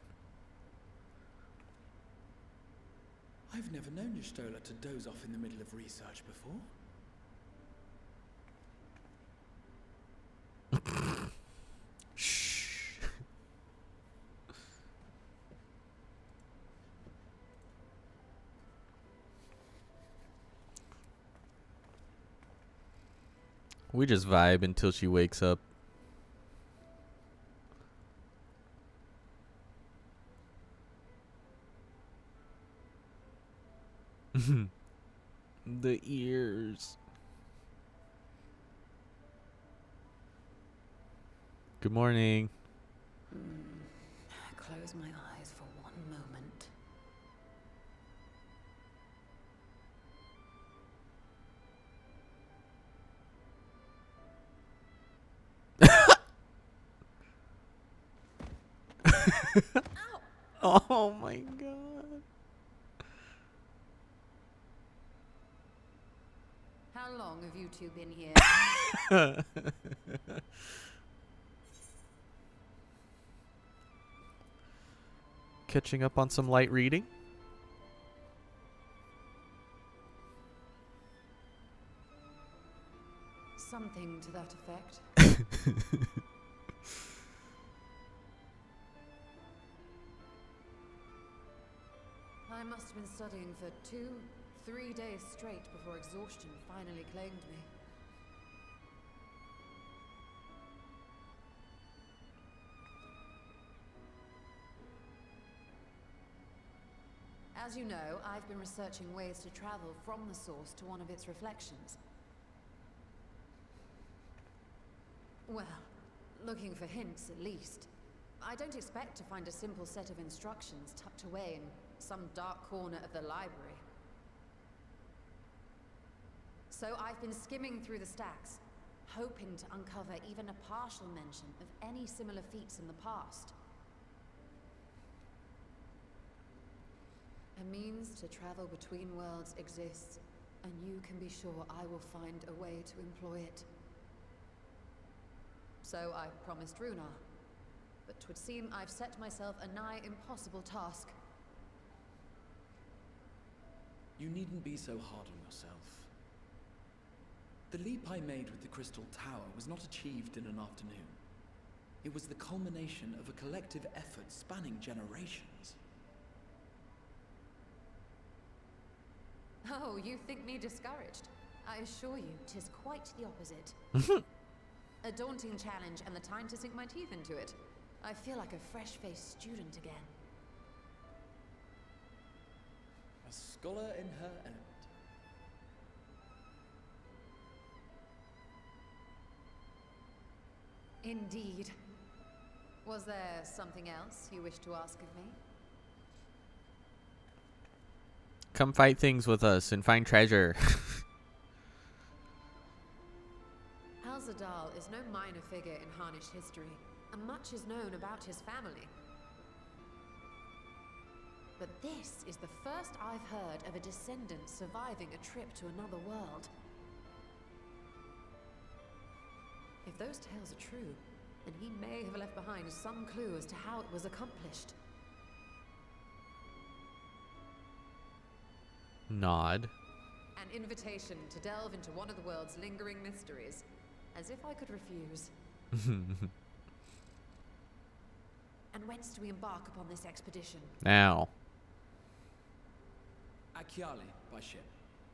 I've never known your Stola to doze off in the middle of research before. Shh. We just vibe until she wakes up. The ears. Good morning. Close my eyes for one moment. Oh my god. How long have you two been here? Catching up on some light reading. Something to that effect. I must have been studying for 2-3 days straight before exhaustion finally claimed me. As you know, I've been researching ways to travel from the source to one of its reflections. Well, looking for hints at least. I don't expect to find a simple set of instructions tucked away in some dark corner of the library. So I've been skimming through the stacks, hoping to uncover even a partial mention of any similar feats in the past. A means to travel between worlds exists, and you can be sure I will find a way to employ it. So I promised Runar, but 'twould seem I've set myself a nigh impossible task. You needn't be so hard on yourself. The leap I made with the Crystal Tower was not achieved in an afternoon. It was the culmination of a collective effort spanning generations. Oh, you think me discouraged? I assure you, 'tis quite the opposite. A daunting challenge and the time to sink my teeth into it. I feel like a fresh-faced student again. A scholar in her element. Indeed. Was there something else you wish to ask of me? Come fight things with us and find treasure. Alzadal is no minor figure in Harnish history, and much is known about his family. But this is the first I've heard of a descendant surviving a trip to another world. If those tales are true, then he may have left behind some clue as to how it was accomplished. Nod. An invitation to delve into one of the world's lingering mysteries. As if I could refuse. And whence do we embark upon this expedition? Now. Achiali, by ship.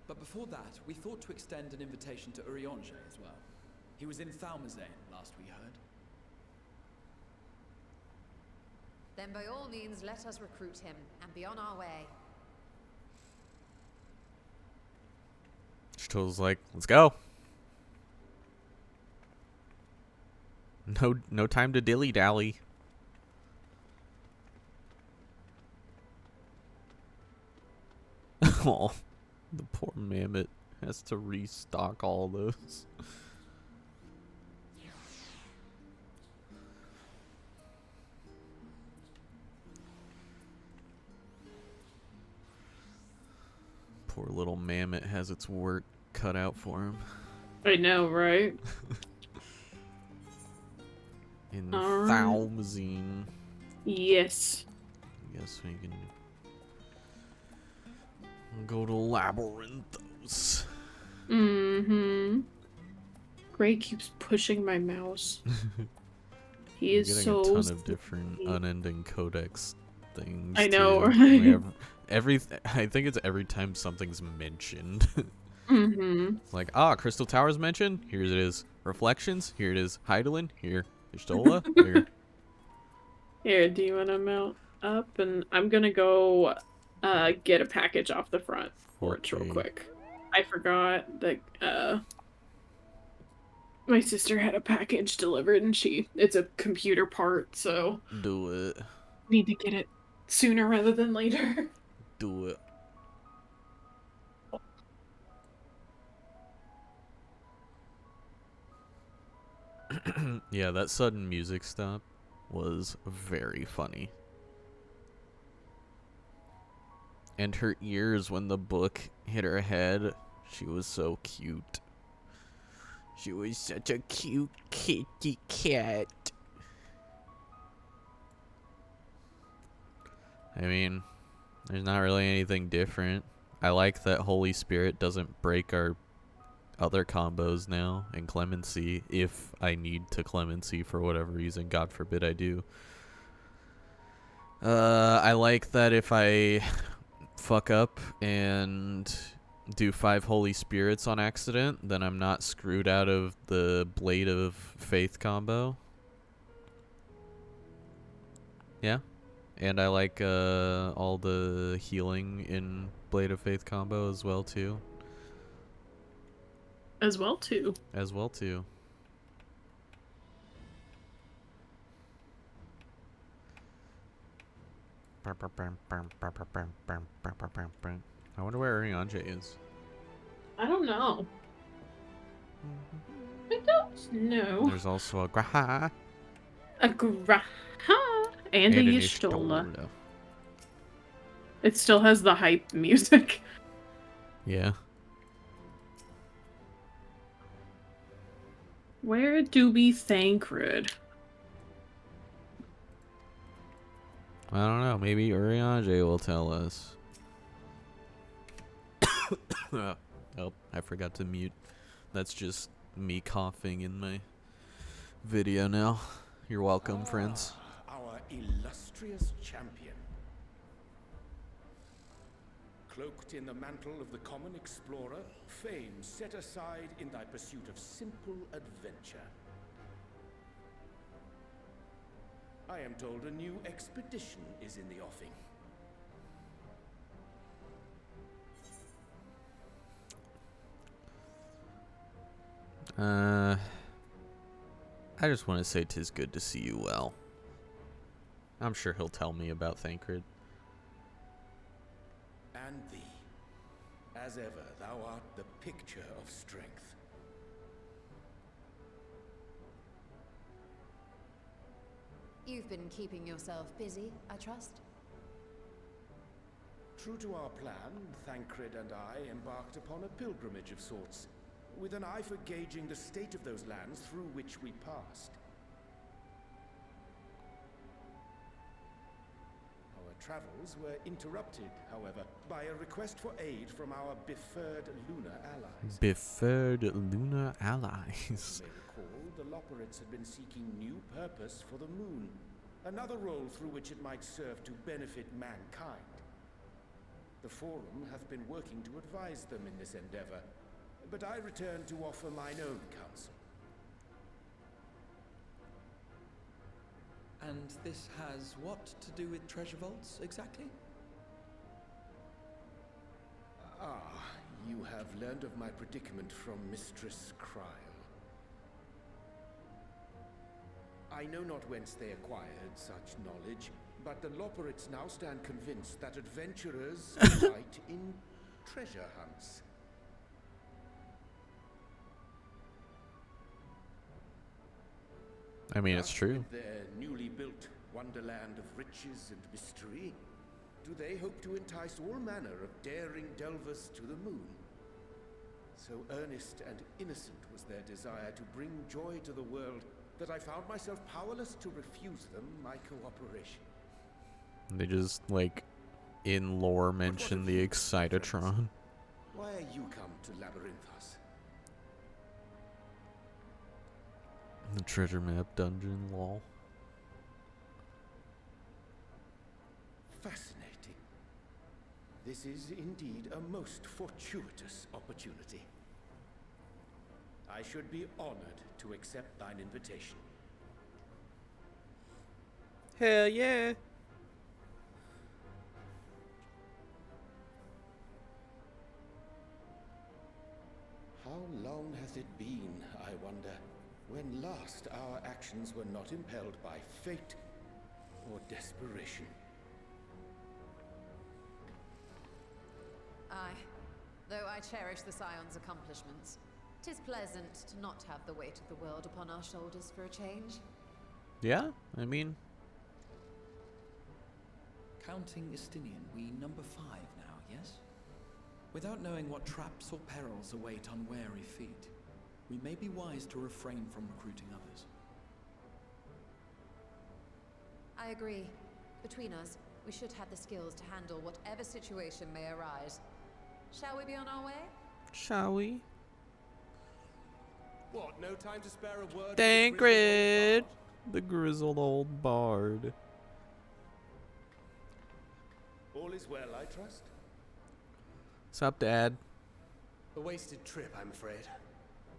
But before that, we thought to extend an invitation to Urianger as well. He was in Thalmazane, last we heard. Then by all means, let us recruit him, and be on our way. Chito's like, let's go. No time to dilly-dally. Oh, the poor mammoth has to restock all those. Poor little mammoth has its work cut out for him. I know, right? In Thalmazine. Yes. I guess we can Go to Labyrinthos. Mm-hmm. Gray keeps pushing my mouse. He I'm is getting so a ton of different sneaky. unending codex things. I know, too. right? We have I think it's every time something's mentioned. Mm-hmm. Like, Crystal Towers mentioned? Here it is. Reflections? Here it is. Heidelin? Here. Ishtola? Here. Here, do you want to mount up? And I'm gonna go get a package off the front porch real Okay. quick. I forgot that my sister had a package delivered and it's a computer part, so Do it. need to get it sooner rather than later. Do it. Yeah, that sudden music stop was very funny. And her ears when the book hit her head, she was so cute. She was such a cute kitty cat. I mean, there's not really anything different. I like that Holy Spirit doesn't break our other combos now in Clemency if I need to Clemency for whatever reason. God forbid I do. I like that if I fuck up and do 5 Holy Spirits on accident, then I'm not screwed out of the Blade of Faith combo. Yeah. And I like all the healing in Blade of Faith combo as well too. As well too. As well too. I wonder where Arianje is. I don't know. I don't know. There's also a Graha. A Graha and a Y'shtola. It still has the hype music. Yeah. Where do we Thancred? I don't know. Maybe Urianger will tell us. Oh, I forgot to mute. That's just me coughing in my video now. You're welcome, friends. Our illustrious champion. Cloaked in the mantle of the common explorer, fame set aside in thy pursuit of simple adventure. I am told a new expedition is in the offing. I just want to say 'tis good to see you well. I'm sure he'll tell me about Thancred. And thee. As ever, thou art the picture of strength. You've been keeping yourself busy, I trust? True to our plan, Thancred and I embarked upon a pilgrimage of sorts, with an eye for gauging the state of those lands through which we passed. Our travels were interrupted, however, by a request for aid from our befurred lunar allies. Befurred lunar allies. You may recall, the Loperites had been seeking new purpose for the moon, another role through which it might serve to benefit mankind. The Forum hath been working to advise them in this endeavor, but I return to offer mine own counsel. And this has what to do with treasure vaults, exactly? You have learned of my predicament from Mistress Kryl. I know not whence they acquired such knowledge, but the Loperites now stand convinced that adventurers delight in treasure hunts. I mean, it's true. With their newly built wonderland of riches and mystery, do they hope to entice all manner of daring delvers to the moon? So earnest and innocent was their desire to bring joy to the world that I found myself powerless to refuse them my cooperation. They just, like, in lore mention the Excitatron. Why are you come to Labyrinthos? The treasure map dungeon, lol. Fascinating. This is indeed a most fortuitous opportunity. I should be honored to accept thine invitation. Hell yeah. How long has it been, I wonder, when last our actions were not impelled by fate or desperation? Aye. Though I cherish the Scion's accomplishments, 'tis pleasant to not have the weight of the world upon our shoulders for a change. Yeah, I mean, Counting Estinian, we number 5 now, yes? Without knowing what traps or perils await unwary feet, we may be wise to refrain from recruiting others. I agree. Between us, we should have the skills to handle whatever situation may arise. Shall we be on our way? shall we? What, no time to spare a word? Tancred, the grizzled old bard. All is well, I trust? Sup, Dad? A wasted trip, I'm afraid.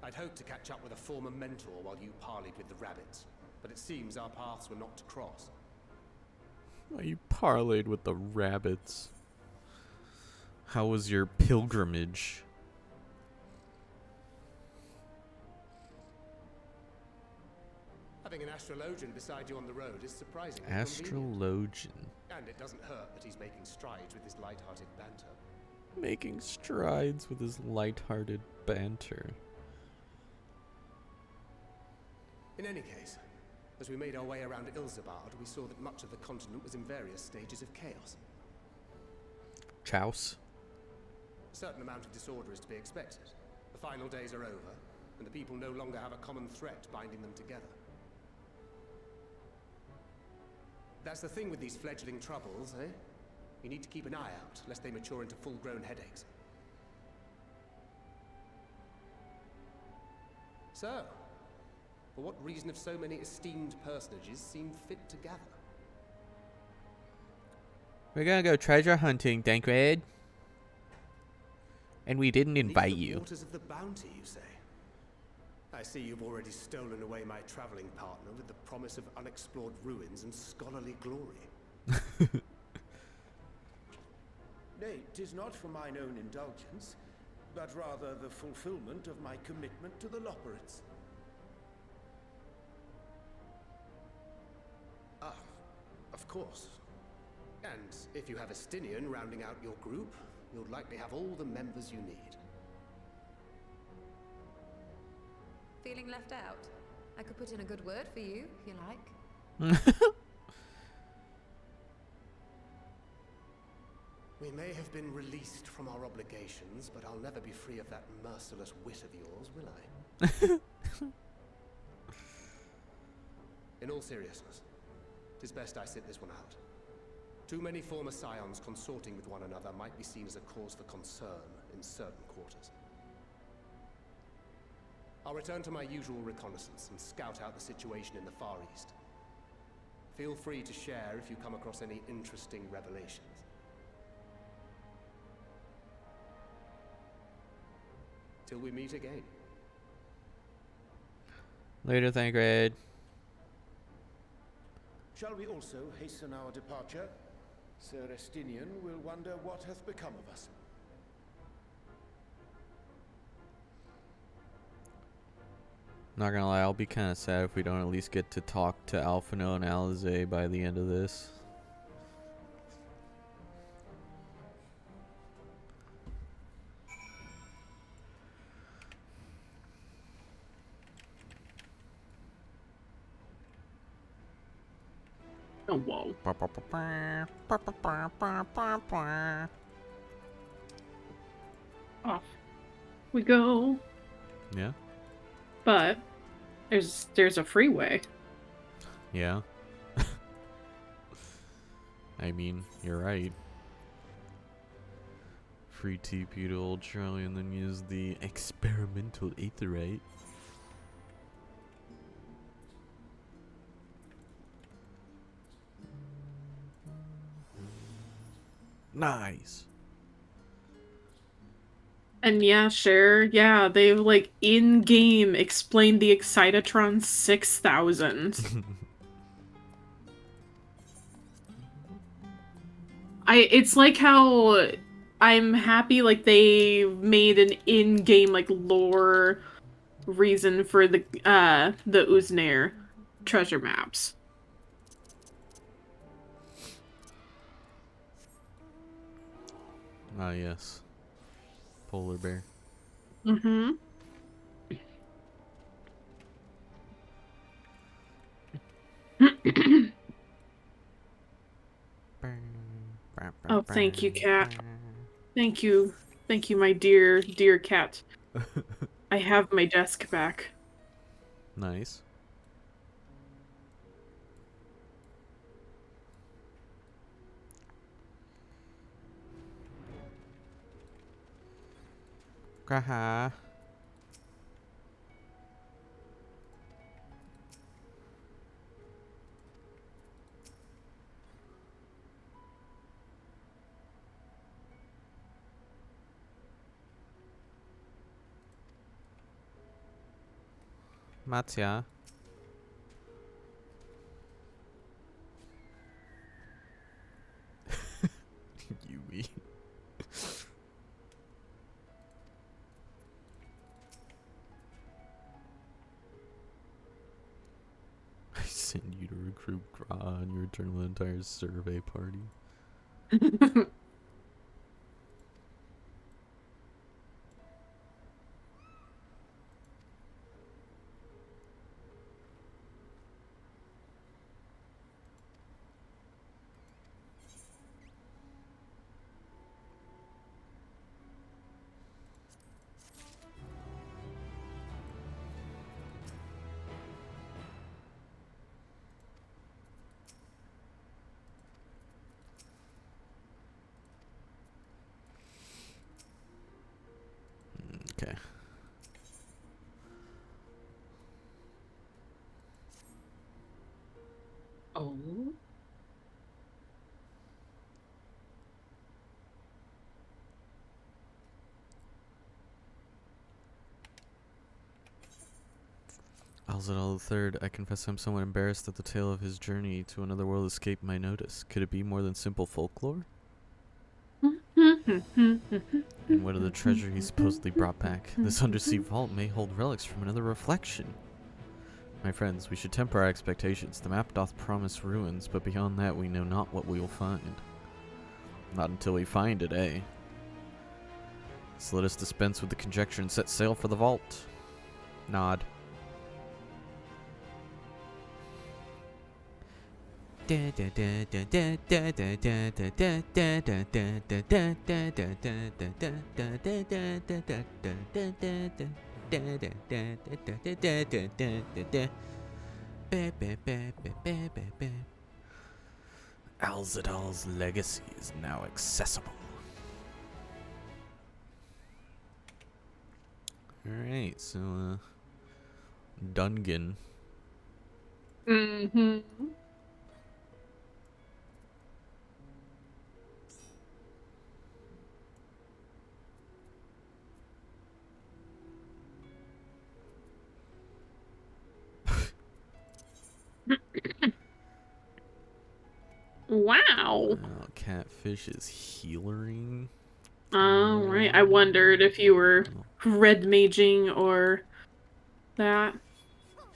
I'd hoped to catch up with a former mentor while you parleyed with the rabbits, but it seems our paths were not to cross. Oh, you parlayed with the rabbits. How was your pilgrimage? Having an astrologian beside you on the road is surprisingly convenient. Astrologian. And it doesn't hurt that he's making strides with his light-hearted banter. Making strides with his light-hearted banter. In any case, as we made our way around Ilzabard, we saw that much of the continent was in various stages of chaos. Chouse. A certain amount of disorder is to be expected. The final days are over, and the people no longer have a common threat binding them together. That's the thing with these fledgling troubles, eh? You need to keep an eye out, lest they mature into full-grown headaches. So, for what reason have so many esteemed personages seemed fit to gather? We're gonna go treasure hunting, Tancred. And we didn't invite Beneath the you. waters of the bounty, you say? I see you've already stolen away my traveling partner with the promise of unexplored ruins and scholarly glory. Nay, 'tis not for mine own indulgence, but rather the fulfillment of my commitment to the Loporrits. Ah, of course. And if you have Estinian rounding out your group, you'll likely have all the members you need. Feeling left out? I could put in a good word for you, if you like. We may have been released from our obligations, but I'll never be free of that merciless wit of yours, will I? In all seriousness, 'tis best I sit this one out. Too many former scions consorting with one another might be seen as a cause for concern in certain quarters. I'll return to my usual reconnaissance and scout out the situation in the Far East. Feel free to share if you come across any interesting revelations. Till we meet again. Later, Tancred. Shall we also hasten our departure? Sir Estinian will wonder what hath become of us. Not gonna lie, I'll be kind of sad if we don't at least get to talk to Alphino and Alizé by the end of this. Oh, whoa. Off we go. Yeah? But there's a freeway. Yeah. I mean, you're right. Free TP to old Charlie and then use the experimental aetherite. Nice. And yeah, Cher, yeah, they've like in-game explained the Excitatron 6000. It's like how I'm happy like they made an in-game like lore reason for the Uznair treasure maps. Ah, yes. Polar bear. Mm-hmm. Oh, thank you, cat. Thank you. Thank you, my dear, dear cat. I have my desk back. Nice. Graha. Matya. Yui. I send you to recruit Gra and you return the entire survey party. Okay. Oh. Alzadal III, I confess I'm somewhat embarrassed that the tale of his journey to another world escaped my notice. Could it be more than simple folklore? And what of the treasure he supposedly brought back? This undersea vault may hold relics from another reflection. My friends, we should temper our expectations. The map doth promise ruins, but beyond that we know not what we will find. Not until we find it, eh? So let us dispense with the conjecture and set sail for the vault. Nod. Alzadal's legacy is now accessible. Alright, so, Dungan. Mm-hmm. Wow. Catfish is healering. Oh, right. I wondered if you were red maging or that.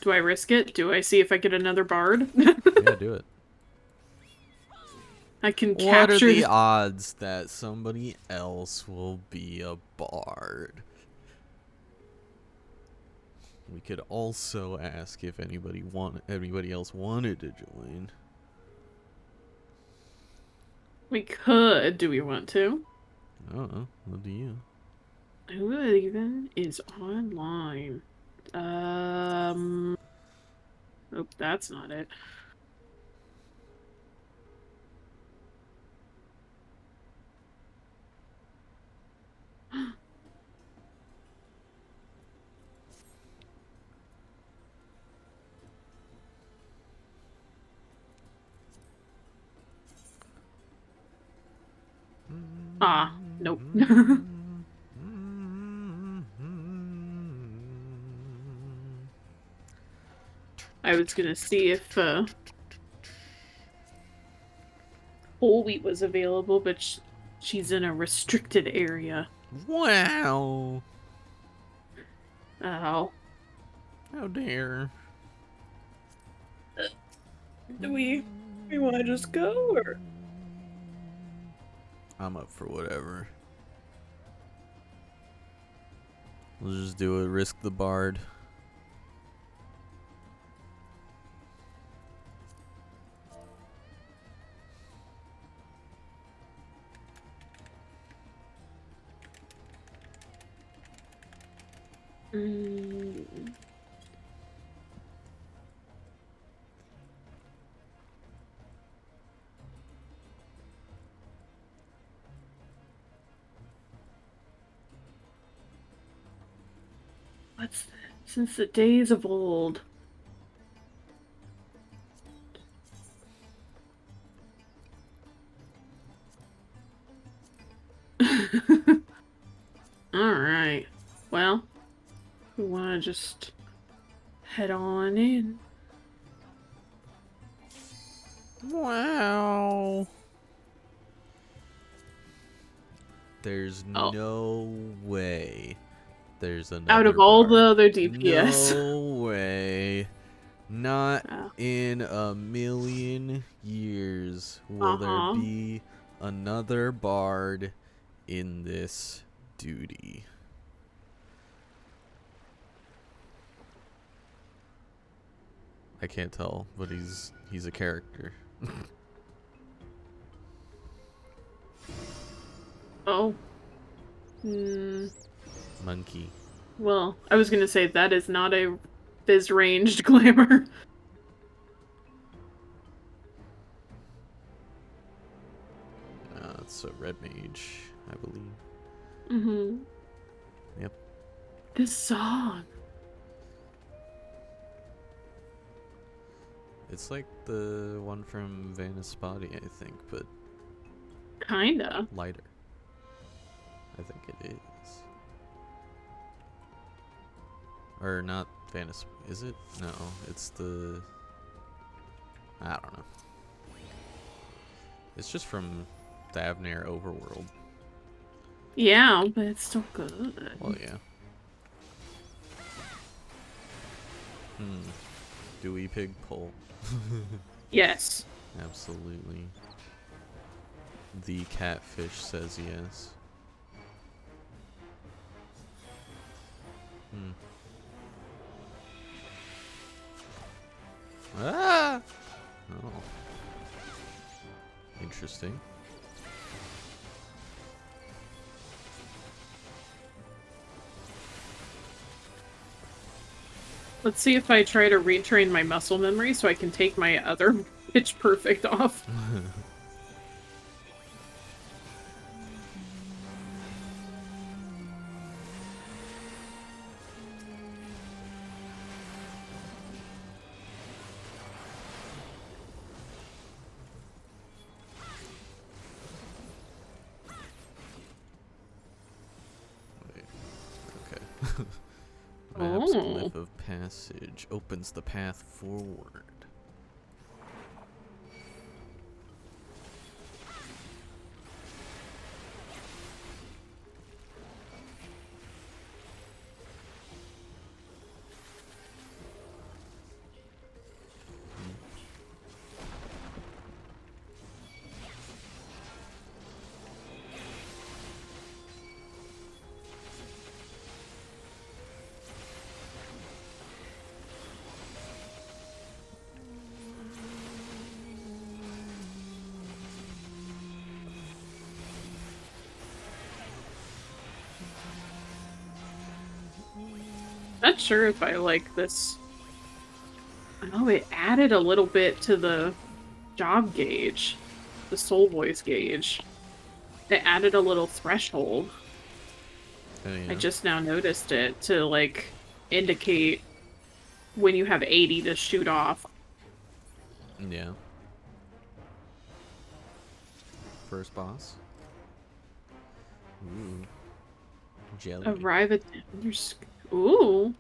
Do I risk it? Do I see if I get another bard? Yeah, do it. I can What capture are the odds that somebody else will be a bard? We could also ask if anybody else wanted to join. We could. Do we want to? I don't know. What do you? Who even is online? Oh, that's not it. Ah, nope. I was gonna see if whole wheat was available, but she's in a restricted area. Wow. Oh. How dare. Do we want to just go, or? I'm up for whatever. We'll just do it. Risk the bard. What's that? Since the days of old. Alright. Well, we want to just head on in. Wow. There's no way. There's another out of all bard. the other DPS. No way. Not in a million years will there be another bard in this duty. I can't tell, but he's a character. Oh. Monkey. Well, I was gonna say that is not a Fizz-ranged glamour. It's a red mage, I believe. Mm-hmm. Yep. This song. It's like the one from Vanispati, I think, but Kinda. lighter. I think it is. Or not Vanis. Is it? No, it's the... I don't know. It's just from the Avner overworld. Yeah, but it's still good. Well, yeah. Dewy pig pull. Yes. Absolutely. The catfish says yes. Ah! Oh. Interesting. Let's see if I try to retrain my muscle memory so I can take my other pitch perfect off. Map's glyph of passage opens the path forward. Not sure if I like this. Oh, it added a little bit to the job gauge, the soul voice gauge. It added a little threshold. Oh, yeah. I just now noticed it to like indicate when you have 80 to shoot off. Yeah. First boss. Ooh. Jelly. Arrive at Ooh.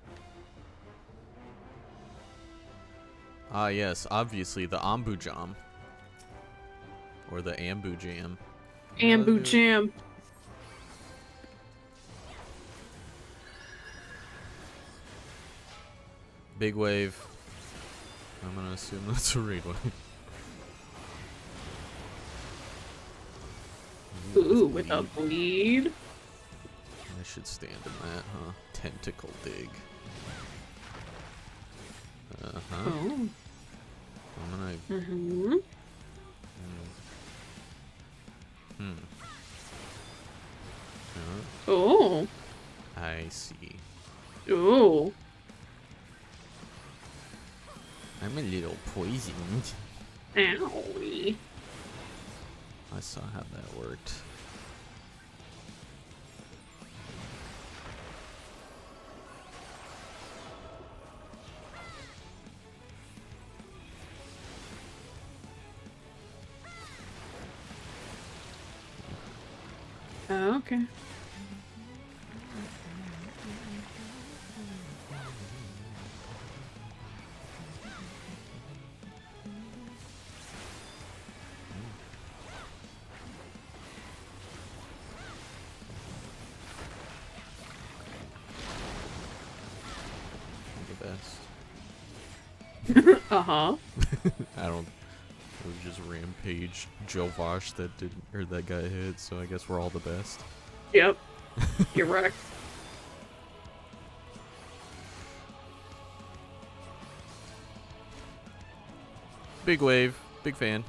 Ah, yes, obviously the Ambu Jam. Or the Ambu Jam. Ambu Jam. Big wave. I'm gonna assume that's a raid wave. Ooh, with a bleed. I should stand in that, huh? Tentacle dig. Uh-huh. Oh. I'm gonna... Mm-hmm. Oh. I see. Oh. I'm a little poisoned. Owie. I saw how that worked. Oh, okay. The best. Uh-huh. I don't... It was just Rampage Joe Vosh that did, or that got hit, so I guess we're all the best. Yep. You're right. Big wave. Big fan.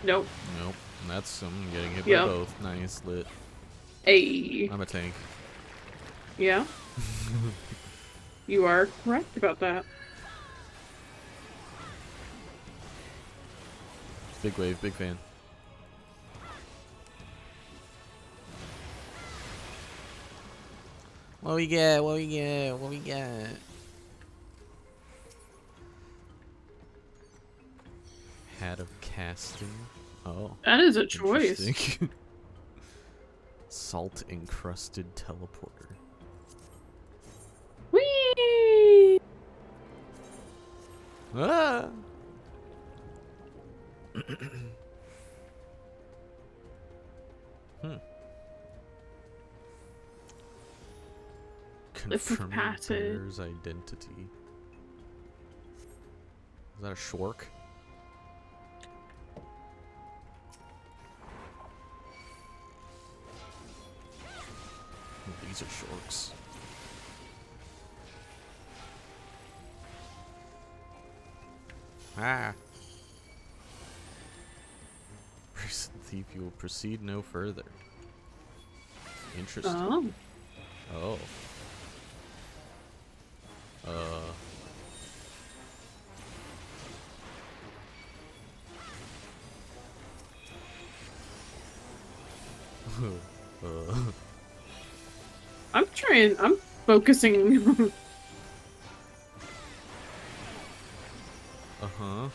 Nope. Nope. That's I'm getting hit Yep. by both. Nice lit. Hey. I'm a tank. Yeah. You are correct about that. Big wave, big fan. What we get? What we get? What we get? Hat of casting. Oh. That is a choice. Interesting. Salt encrusted teleporter. Whee! Ah! Confirming passage. bearer's identity. Is that a shork? Oh, these are shorks. Ah! Recent thief, you will proceed no further. Interesting. Oh. Oh. I'm focusing. Uh-huh.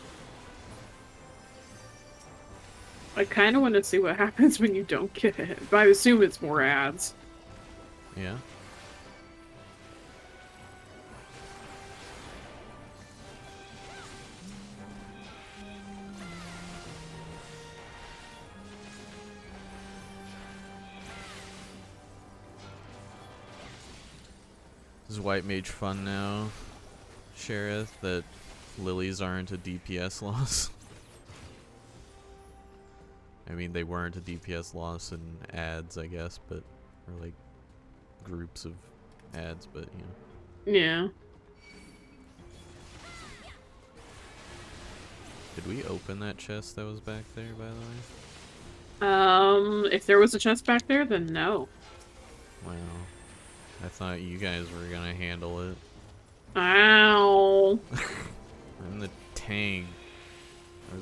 I kind of want to see what happens when you don't get it, but I assume it's more ads. Yeah. This is white mage fun now, Sheriff, that lilies aren't a DPS loss. I mean, they weren't a DPS loss in ads, I guess, but, or like groups of ads, but you know. Yeah. Did we open that chest that was back there, by the way? If there was a chest back there, then no. Wow. I thought you guys were gonna handle it. Ow. I'm the tank.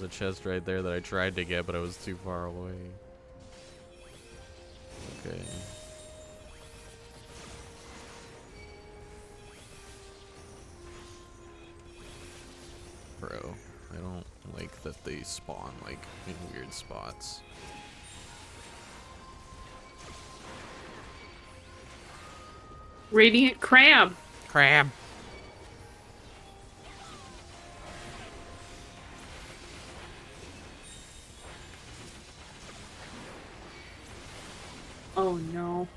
a chest right there that I tried to get, but I was too far away. Okay. Bro, I don't like that they spawn, like, in weird spots. Radiant crab. Crab. Oh no.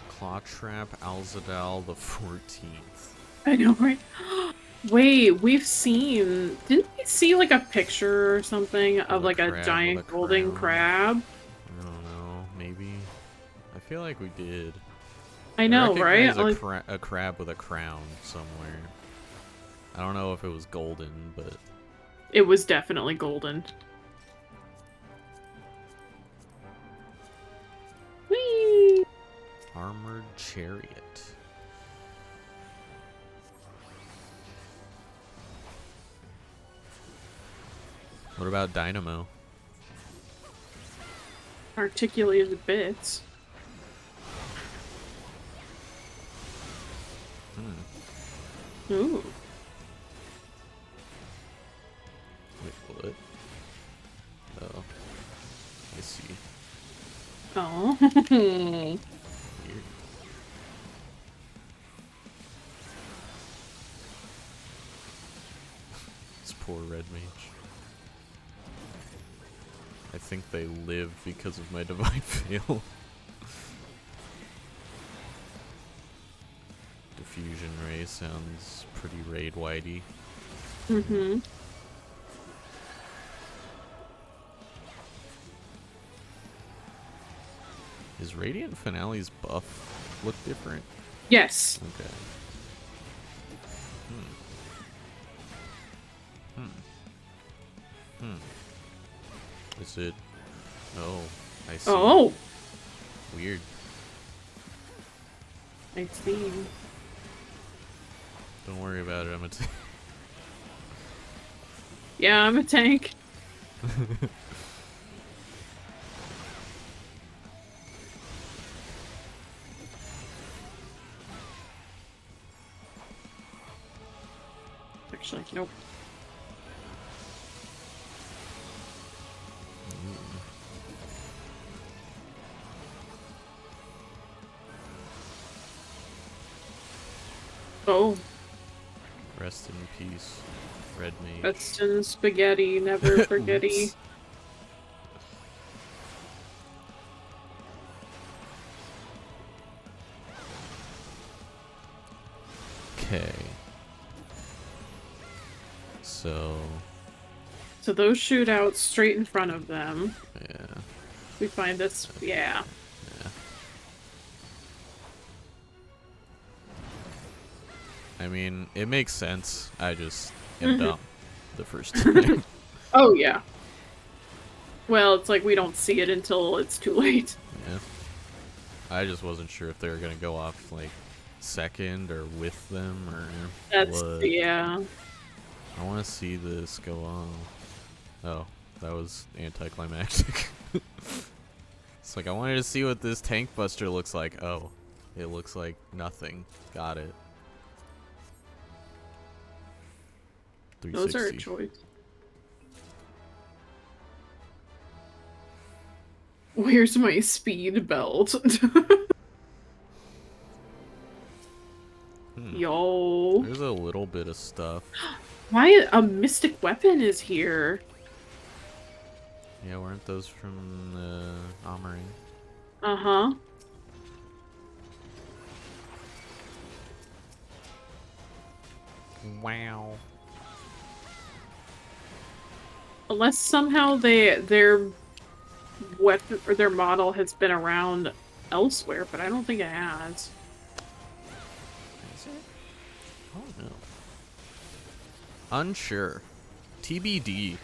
Clawtrap Alzadal the 14th. I know, right? Wait, we've seen... Didn't we see, like, a picture or something of, like, a giant golden crab? I don't know. Maybe. I feel like we did. I know, right? Recognize a crab with a crown somewhere. I don't know if it was golden, but... It was definitely golden. Whee! Armored chariot. What about Dynamo? Articulated bits. Ooh. Wait, what? Oh. I see. Oh. Weird. This poor red mage. I think they live because of my divine fail. Diffusion ray sounds pretty raid whitey. Mm-hmm. Is Radiant Finale's buff look different? Yes. Okay. Is it? Oh, I see. Oh. Weird. I see. Don't worry about it. I'm a tank. Yeah, I'm a tank. Actually, nope. Oh. Rest in peace, red mage. Rest in spaghetti, never forgetty. Okay. So those shoot out straight in front of them. Yeah. We find this, yeah. I mean, it makes sense. I just am dumb the first time. Oh, yeah. Well, it's like we don't see it until it's too late. Yeah. I just wasn't sure if they were going to go off, like, second or with them or That's, what. yeah. I want to see this go on. Oh, that was anticlimactic. It's like, I wanted to see what this tank buster looks like. Oh, it looks like nothing. Got it. Those are a choice. Where's my speed belt? Yo. There's a little bit of stuff. Why a mystic weapon is here? Yeah, weren't those from the armory? Uh-huh. Wow. Unless somehow their weapon or their model has been around elsewhere, but I don't think it has. Is it? Oh no. Unsure. TBD.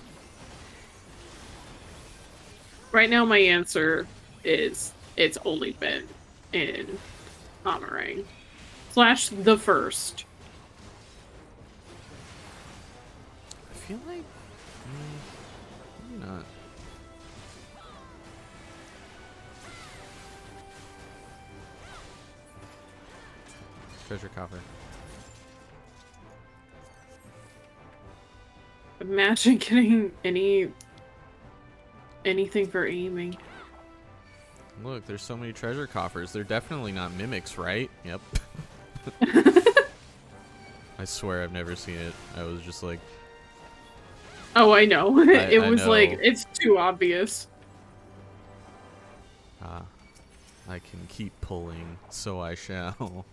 Right now my answer is it's only been in Pomerang. / the first. I feel like maybe not. Treasure coffer. Imagine getting anything for aiming. Look, there's so many treasure coffers. They're definitely not mimics, right? Yep. I swear I've never seen it. I was just like... Oh, I know. It I was know. like, it's too obvious. I can keep pulling, so I shall.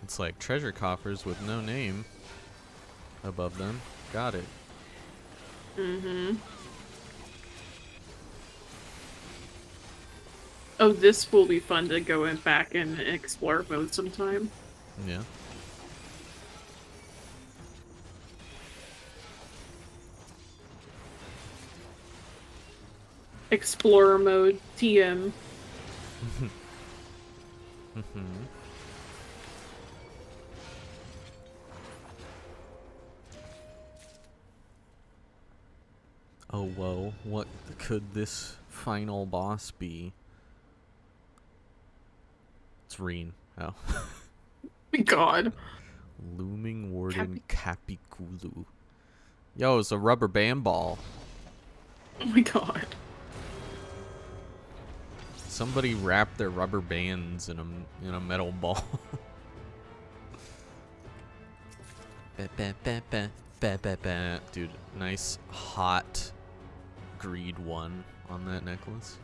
It's like treasure coffers with no name above them. Got it. Mm-hmm. Oh, this will be fun to go back in explore mode sometime. Yeah. Explorer mode, TM. Oh, whoa. What could this final boss be? It's Reen. Oh. God. Looming Warden Capiculu. Yo, it's a rubber band ball. Oh my god. Somebody wrapped their rubber bands in a metal ball. Dude, nice hot greed one on that necklace.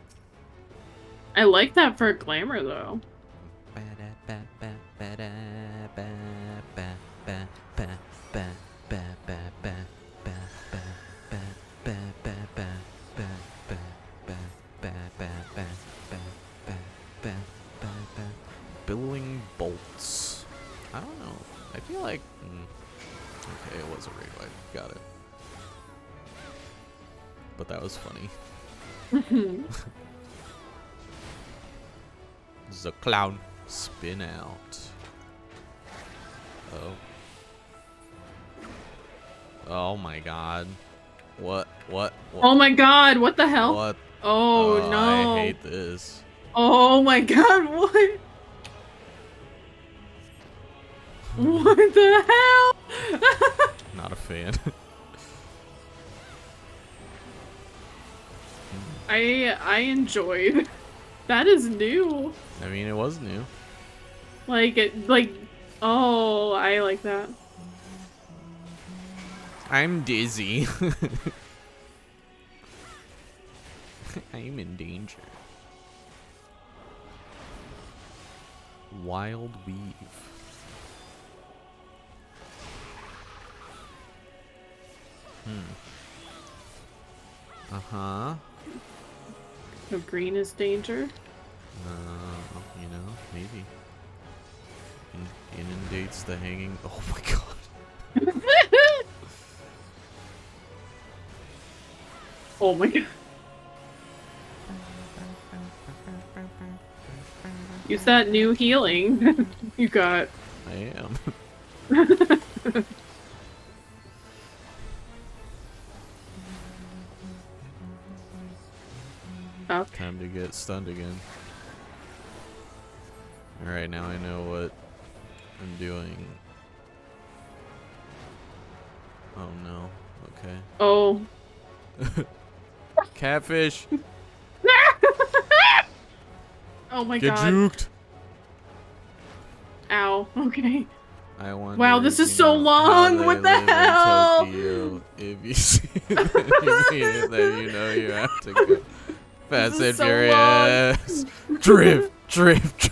I like that for glamour though. Billowing bolts. I don't know. I feel like... okay, it was a raid light. Got it. But that was funny. The clown. Spin out. Oh. Oh my god. What? Oh my god, what the hell? What? Oh no. I hate this. Oh my god, what? What the hell? Not a fan. I enjoyed. That is new. I mean, it was new. Oh, I like that. I'm dizzy. I'm in danger. Wild weave. Uh-huh. So green is danger? You know, maybe. Inundates the hanging... Oh my god. Oh my god. Use that new healing you got. I am. Okay. Time to get stunned again. Alright, now I know what I'm doing. Oh no. Okay. Oh. Catfish! Oh my Get god. juked! Ow. Okay. I wonder, wow, this is you so know, long. how What they the live in hell? Tokyo. If you see it, then you know you have to go. Fast and so furious. Drift, drift, drift.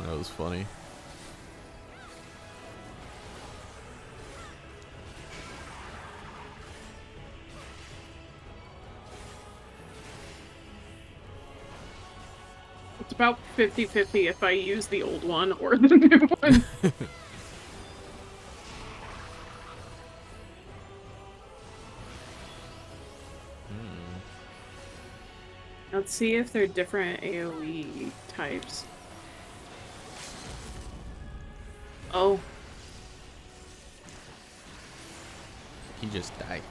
That was funny. It's about 50-50 if I use the old one or the new one. Let's see if they're different AoE types. Oh. He just died.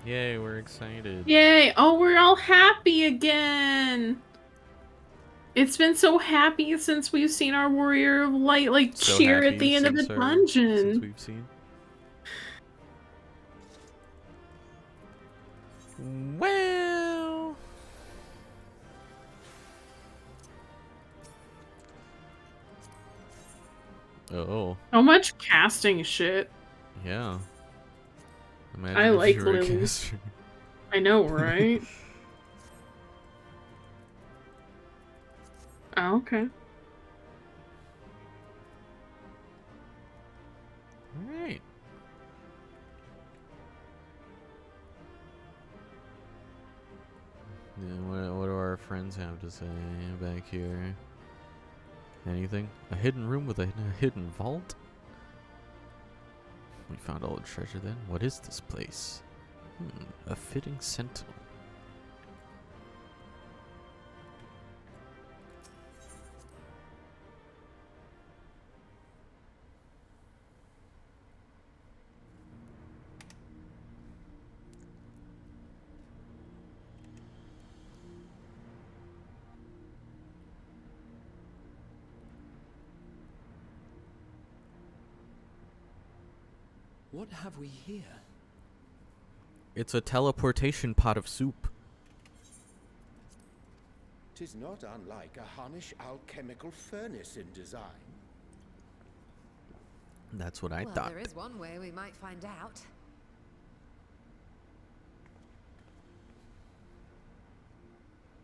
Yay, we're excited. Yay! Oh, we're all happy again! It's been so happy since we've seen our Warrior of Light, like, So cheer at the end of the since dungeon. we've seen. Well... Oh. So much casting shit. Yeah. Imagine I if like you were a Lily. caster. I know, right? Oh, okay. Alright. Yeah, what do our friends have to say back here? Anything? A hidden room with a hidden vault? We found all the treasure then? What is this place? A fitting sentinel. What have we here? It's a teleportation pot of soup. 'Tis not unlike a Hunnish alchemical furnace in design. That's what I Well, thought. there is one way we might find out.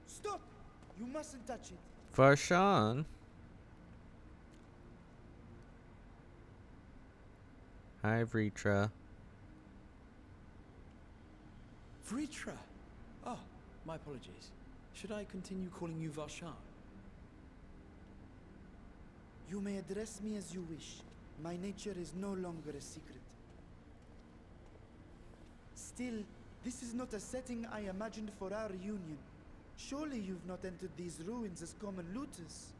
Stop! You mustn't touch it. Farshawn. Hi, Vritra. Vritra! Oh, my apologies. Should I continue calling you Varshan? You may address me as you wish. My nature is no longer a secret. Still, this is not a setting I imagined for our union. Surely you've not entered these ruins as common looters.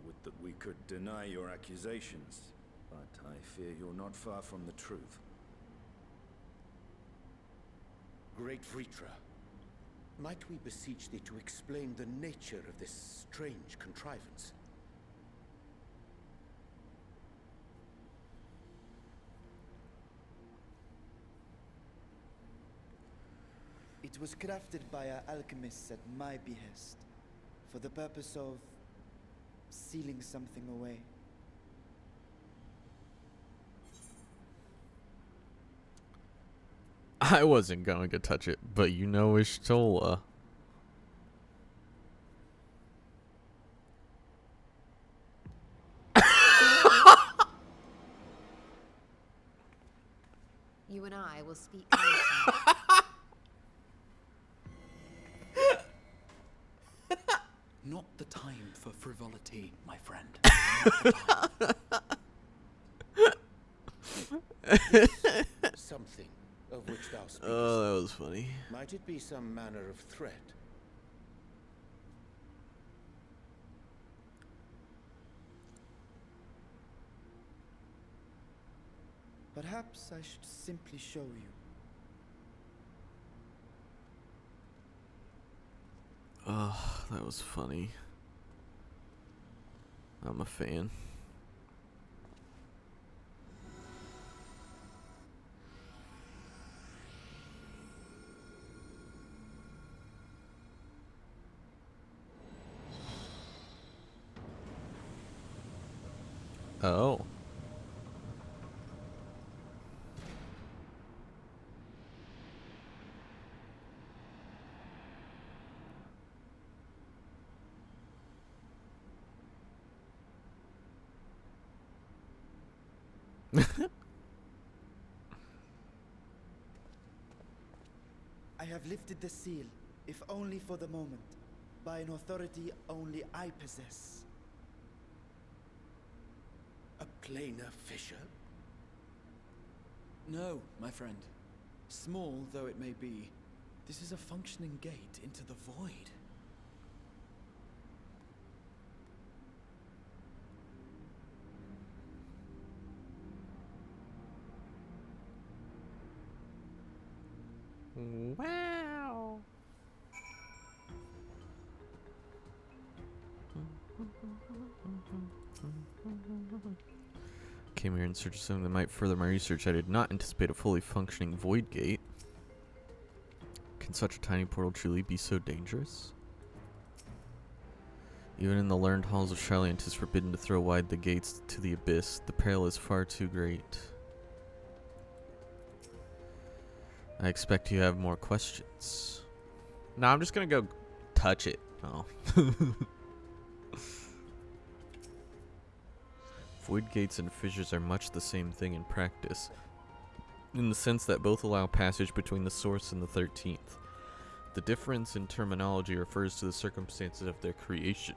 Would that we could deny your accusations, but I fear you're not far from the truth. Great Vritra, might we beseech thee to explain the nature of this strange contrivance? It was crafted by our alchemists at my behest, for the purpose of sealing something away. I wasn't going to touch it, but you know Ishtola. You and I will speak later. Not the time for frivolity, my friend. Something of which thou speakest. Oh, that was funny. Might it be some manner of threat? Perhaps I should simply show you. Oh, that was funny. I'm a fan. Oh. I have lifted the seal, if only for the moment, by an authority only I possess. A planar fissure? No, my friend. Small though it may be, this is a functioning gate into the void. Wow. Came here in search of something that might further my research. I did not anticipate a fully functioning void gate. Can such a tiny portal truly be so dangerous? Even in the learned halls of Shylian, 'tis forbidden to throw wide the gates to the abyss. The peril is far too great. I expect you have more questions. No, I'm just gonna go touch it. Oh. Void gates and fissures are much the same thing in practice, in the sense that both allow passage between the source and the 13th. The difference in terminology refers to the circumstances of their creation.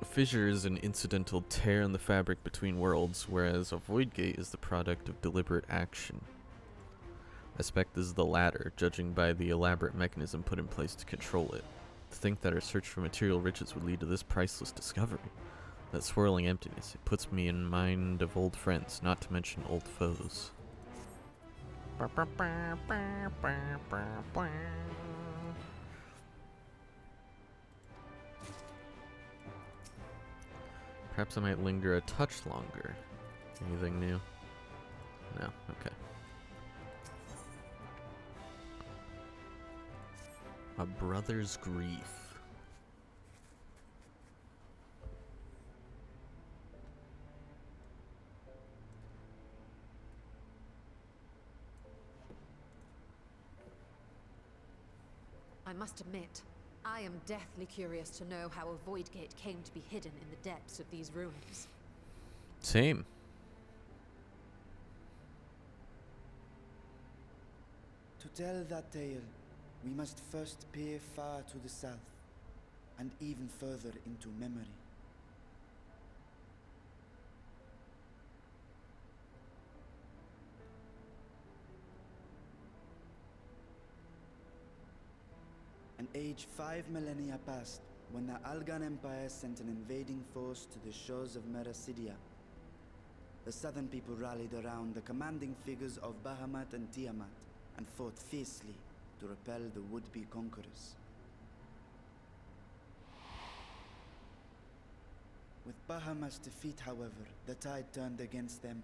A fissure is an incidental tear in the fabric between worlds, whereas a void gate is the product of deliberate action. I suspect this is the latter, judging by the elaborate mechanism put in place to control it. To think that our search for material riches would lead to this priceless discovery. That swirling emptiness, it puts me in mind of old friends, not to mention old foes. Perhaps I might linger a touch longer. Anything new? No, okay. A brother's grief. I must admit, I am deathly curious to know how a void gate came to be hidden in the depths of these ruins. Same. To tell that tale, we must first peer far to the south, and even further into memory. An age 5 millennia passed when the Algan Empire sent an invading force to the shores of Meracidia. The southern people rallied around the commanding figures of Bahamut and Tiamat and fought fiercely to repel the would-be conquerors. With Bahamut's defeat, however, the tide turned against them.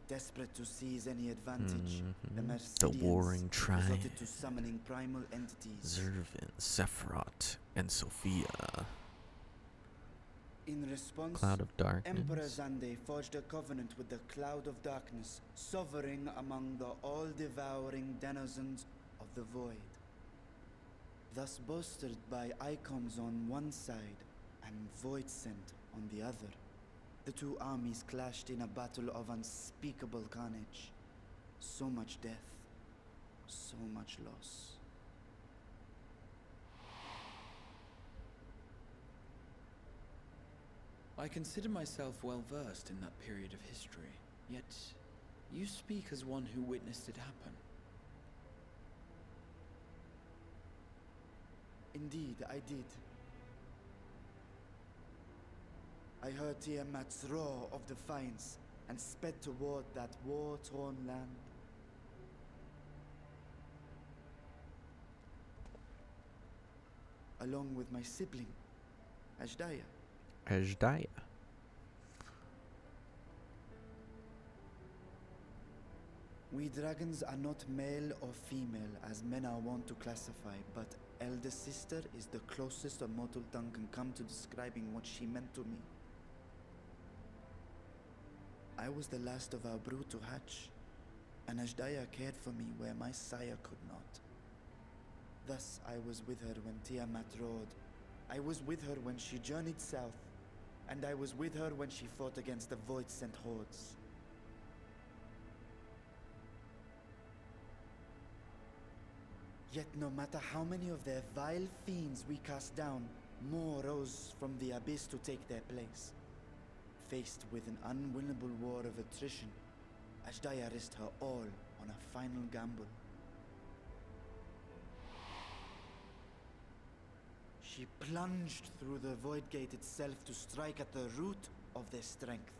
Desperate to seize any advantage, the Mercidians warring tribe. resorted to summoning primal entities. Zervin, Sephiroth, and Sophia. In response, Cloud of Darkness. Emperor Zande forged a covenant with the Cloud of Darkness, sovereign among the all-devouring denizens of the Void. Thus bolstered by icons on one side and Void Scent on the other, the two armies clashed in a battle of unspeakable carnage. So much death, so much loss. I consider myself well versed in that period of history, yet you speak as one who witnessed it happen. Indeed, I did. I heard Tiamat's roar of defiance and sped toward that war-torn land. Along with my sibling, Ajdaya. Ajdaya. We dragons are not male or female as men are wont to classify, but elder sister is the closest a mortal tongue can come to describing what she meant to me. I was the last of our brood to hatch, and Ajdaya cared for me where my sire could not. Thus I was with her when Tiamat roared. I was with her when she journeyed south, and I was with her when she fought against the Void-sent hordes. Yet no matter how many of their vile fiends we cast down, more rose from the abyss to take their place. Faced with an unwinnable war of attrition, Ashdaya risked her all on a final gamble. She plunged through the Void Gate itself to strike at the root of their strength.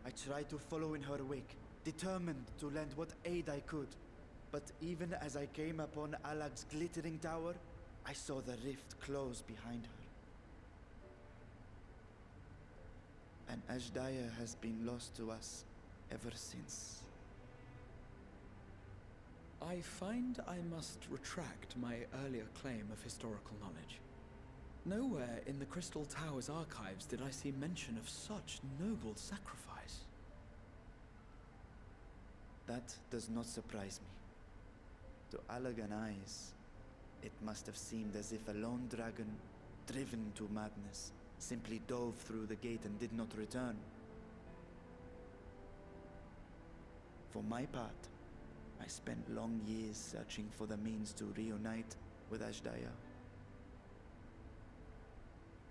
I tried to follow in her wake, determined to lend what aid I could. But even as I came upon Alag's glittering tower, I saw the rift close behind her. And Ashdaya has been lost to us ever since. I find I must retract my earlier claim of historical knowledge. Nowhere in the Crystal Tower's archives did I see mention of such noble sacrifice. That does not surprise me. To Allagan eyes, it must have seemed as if a lone dragon, driven to madness, simply dove through the gate and did not return. For my part, I spent long years searching for the means to reunite with Ashdaya.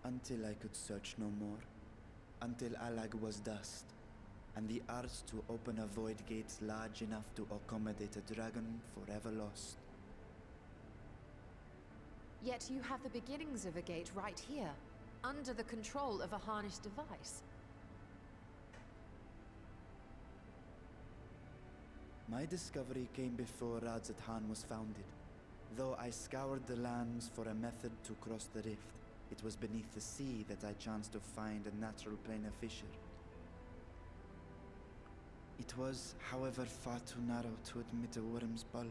Until I could search no more. Until Allag was dust, and the art to open a void gate large enough to accommodate a dragon forever lost. Yet you have the beginnings of a gate right here, under the control of a harnessed device. My discovery came before Radzat Han was founded. Though I scoured the lands for a method to cross the rift, it was beneath the sea that I chanced to find a natural planar fissure. It was, however, far too narrow to admit a worm's bulk.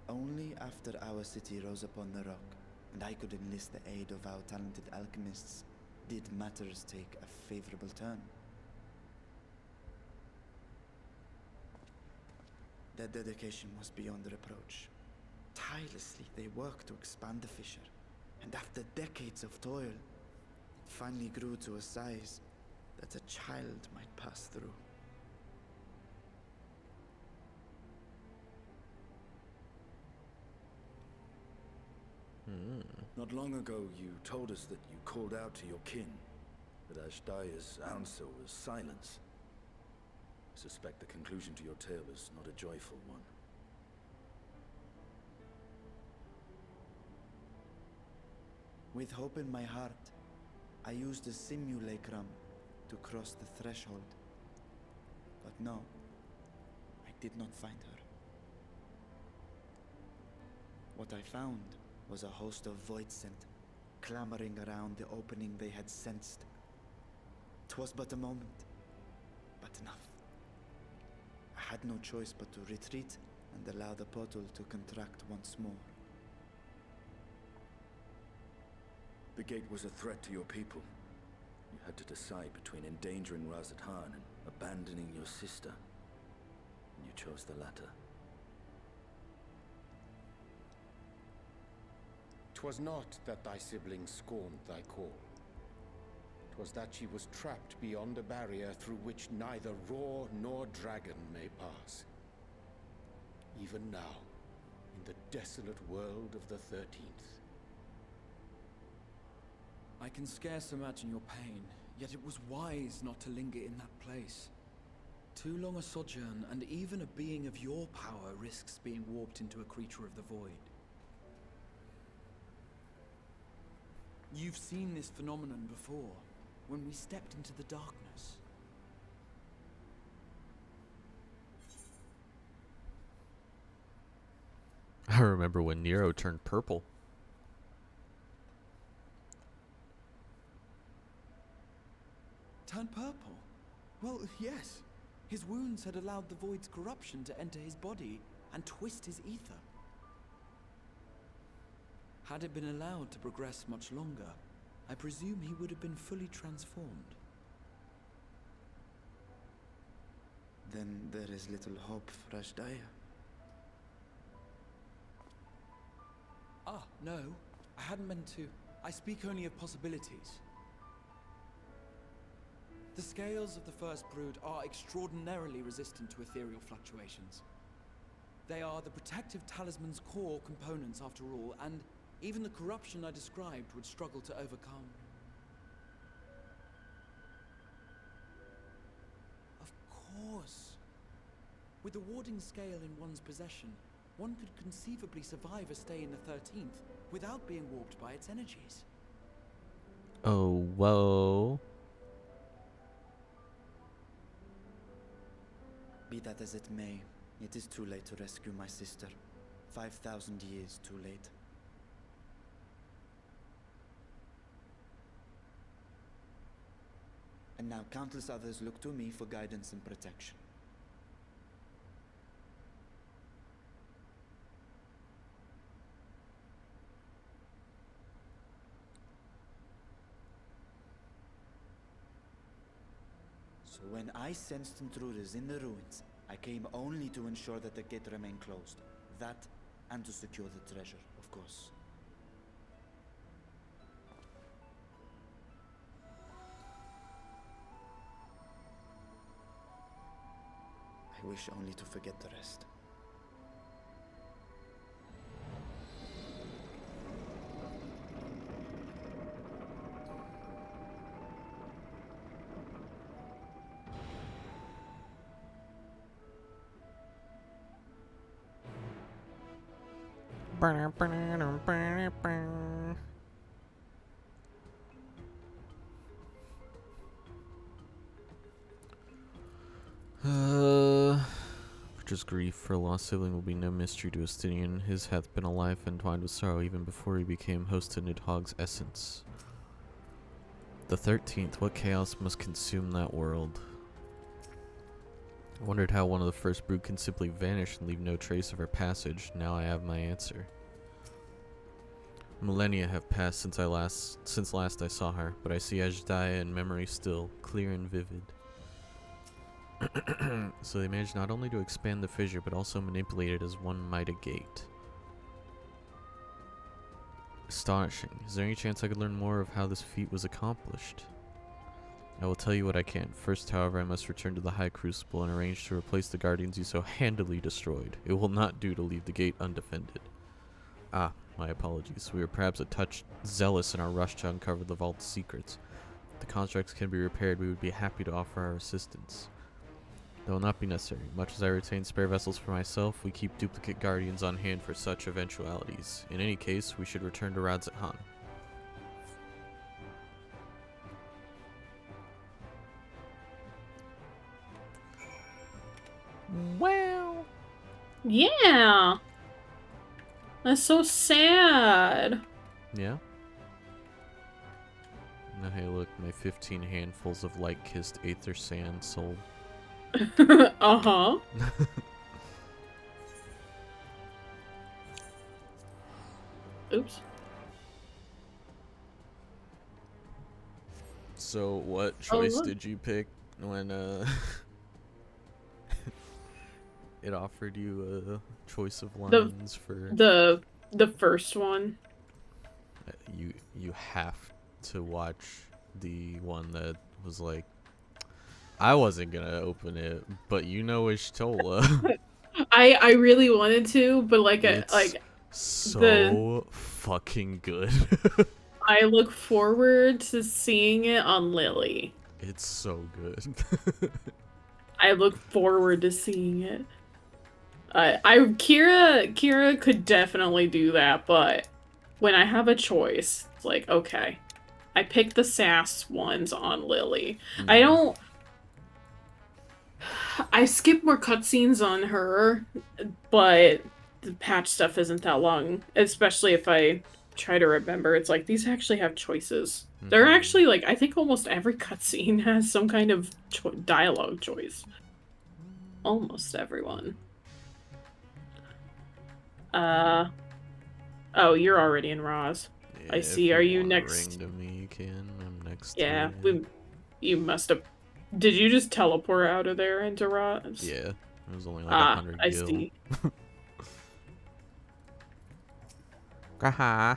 Only after our city rose upon the rock, and I could enlist the aid of our talented alchemists, did matters take a favorable turn. Their dedication was beyond reproach. Tirelessly they worked to expand the fissure, and after decades of toil, it finally grew to a size that a child might pass through. Not long ago, you told us that you called out to your kin, that Ashdaya's answer was silence. I suspect the conclusion to your tale is not a joyful one. With hope in my heart, I used a simulacrum to cross the threshold. But no, I did not find her. What I found was a host of Void-sent, clamoring around the opening they had sensed. 'Twas but a moment, but enough. I had no choice but to retreat and allow the portal to contract once more. The gate was a threat to your people. You had to decide between endangering Radzat Han and abandoning your sister. And you chose the latter. 'Twas not that thy sibling scorned thy call. 'Twas that she was trapped beyond a barrier through which neither roar nor dragon may pass. Even now, in the desolate world of the 13th. I can scarce imagine your pain, yet it was wise not to linger in that place. Too long a sojourn, and even a being of your power risks being warped into a creature of the void. You've seen this phenomenon before, when we stepped into the darkness. I remember when Nero turned purple. Turned purple? Well, yes. His wounds had allowed the void's corruption to enter his body and twist his ether. Had it been allowed to progress much longer, I presume he would have been fully transformed. Then there is little hope for Ashdaya. Ah, no. I hadn't meant to. I speak only of possibilities. The scales of the first brood are extraordinarily resistant to ethereal fluctuations. They are the protective talisman's core components after all, and even the corruption I described would struggle to overcome. Of course. With the warding scale in one's possession, one could conceivably survive a stay in the 13th without being warped by its energies. Oh, whoa. Be that as it may, it is too late to rescue my sister. 5,000 years too late. And now countless others look to me for guidance and protection. So when I sensed intruders in the ruins, I came only to ensure that the gate remained closed. That, and to secure the treasure, of course. I wish only to forget the rest. Just grief for a lost sibling will be no mystery to Estinian. His hath been a life entwined with sorrow even before he became host to Nidhogg's essence. The 13th, what chaos must consume that world? I wondered how one of the first brood can simply vanish and leave no trace of her passage. Now I have my answer. Millennia have passed since last I saw her, but I see Ajdaya in memory still, clear and vivid. So they managed not only to expand the fissure, but also manipulate it as one might a gate. Astonishing. Is there any chance I could learn more of how this feat was accomplished? I will tell you what I can. First, however, I must return to the High Crucible and arrange to replace the guardians you so handily destroyed. It will not do to leave the gate undefended. Ah, my apologies. We were perhaps a touch zealous in our rush to uncover the vault's secrets. If the constructs can be repaired, we would be happy to offer our assistance. That will not be necessary. Much as I retain spare vessels for myself, we keep duplicate guardians on hand for such eventualities. In any case, we should return to Radzat-Han. Wow. Yeah. That's so sad. Yeah? Now hey look, my 15 handfuls of light-kissed Aether Sand sold. Uh-huh. Oops. So what choice did you pick when it offered you a choice of lines for the first one? You have to watch the one that was like, I wasn't gonna open it, but you know Ishtola. I really wanted to, but It's so fucking good. I look forward to seeing it on Lily. It's so good. I look forward to seeing it. Kira could definitely do that, but when I have a choice, it's like, okay, I pick the sass ones on Lily. I skip more cutscenes on her, but the patch stuff isn't that long, especially if I try to remember. It's like, these actually have choices. They're actually, like, I think almost every cutscene has some kind of dialogue choice. Almost everyone. Oh, you're already in Roz. Yeah, I see. Are you next? Ring to me, you can. I'm next. Yeah, to you. You must have. Did you just teleport out of there into Roz? Yeah, it was only like 100 I gil. see. Haha.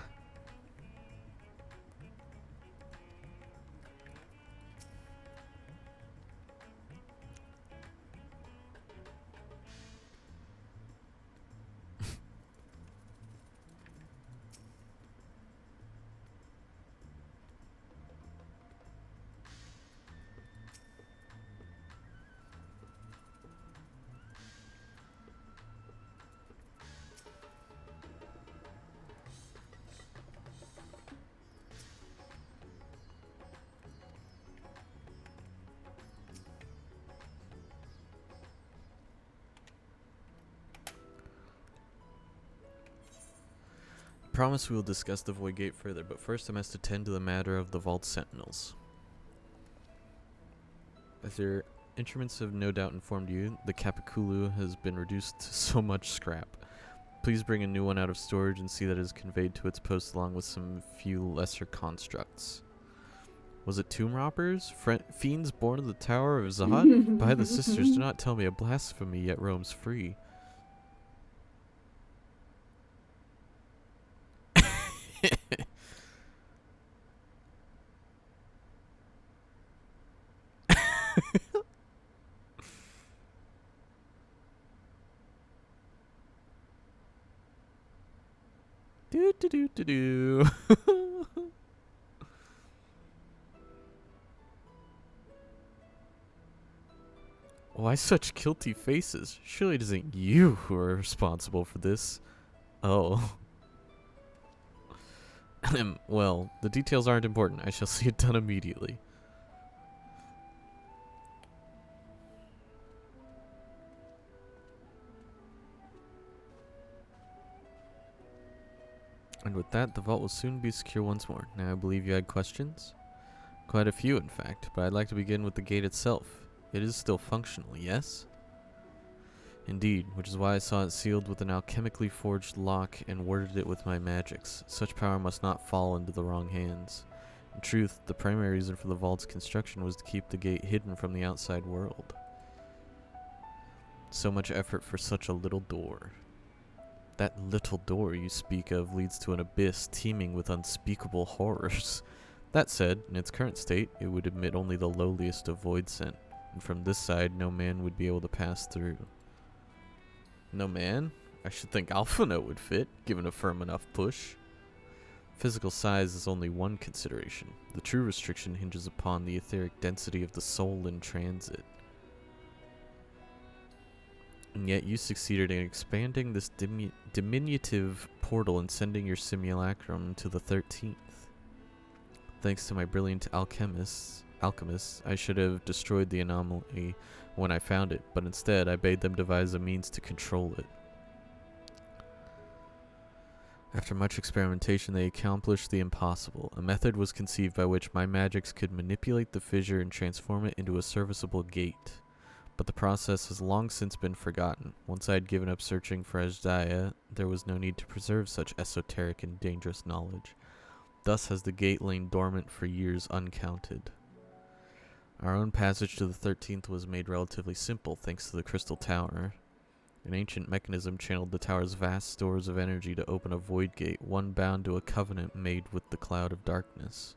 Promise we will discuss the Void Gate further, but first I must attend to the matter of the Vault Sentinels. As your instruments have no doubt informed you, the Capiculu has been reduced to so much scrap. Please bring a new one out of storage and see that it is conveyed to its post along with some few lesser constructs. Was it tomb robbers? Fiends born of the Tower of Zod? By the sisters, do not tell me a blasphemy yet roams free. Do do do do do. Why such guilty faces? Surely it isn't you who are responsible for this. Oh. Well, the details aren't important. I shall see it done immediately. And with that, the vault will soon be secure once more. Now I believe you had questions? Quite a few, in fact, but I'd like to begin with the gate itself. It is still functional, yes? Indeed, which is why I saw it sealed with an alchemically forged lock and warded it with my magics. Such power must not fall into the wrong hands. In truth, the primary reason for the vault's construction was to keep the gate hidden from the outside world. So much effort for such a little door. That little door you speak of leads to an abyss teeming with unspeakable horrors. That said, in its current state, it would admit only the lowliest of void scent, and from this side no man would be able to pass through. No man? I should think Alpha Note would fit, given a firm enough push. Physical size is only one consideration. The true restriction hinges upon the etheric density of the soul in transit. And yet you succeeded in expanding this diminutive portal and sending your simulacrum to the 13th. Thanks to my brilliant alchemists, I should have destroyed the anomaly when I found it, but instead I bade them devise a means to control it. After much experimentation, they accomplished the impossible. A method was conceived by which my magics could manipulate the fissure and transform it into a serviceable gate. But the process has long since been forgotten. Once I had given up searching for Ajdaya, there was no need to preserve such esoteric and dangerous knowledge. Thus has the gate lain dormant for years uncounted. Our own passage to the 13th was made relatively simple thanks to the Crystal Tower. An ancient mechanism channeled the tower's vast stores of energy to open a void gate, one bound to a covenant made with the Cloud of Darkness.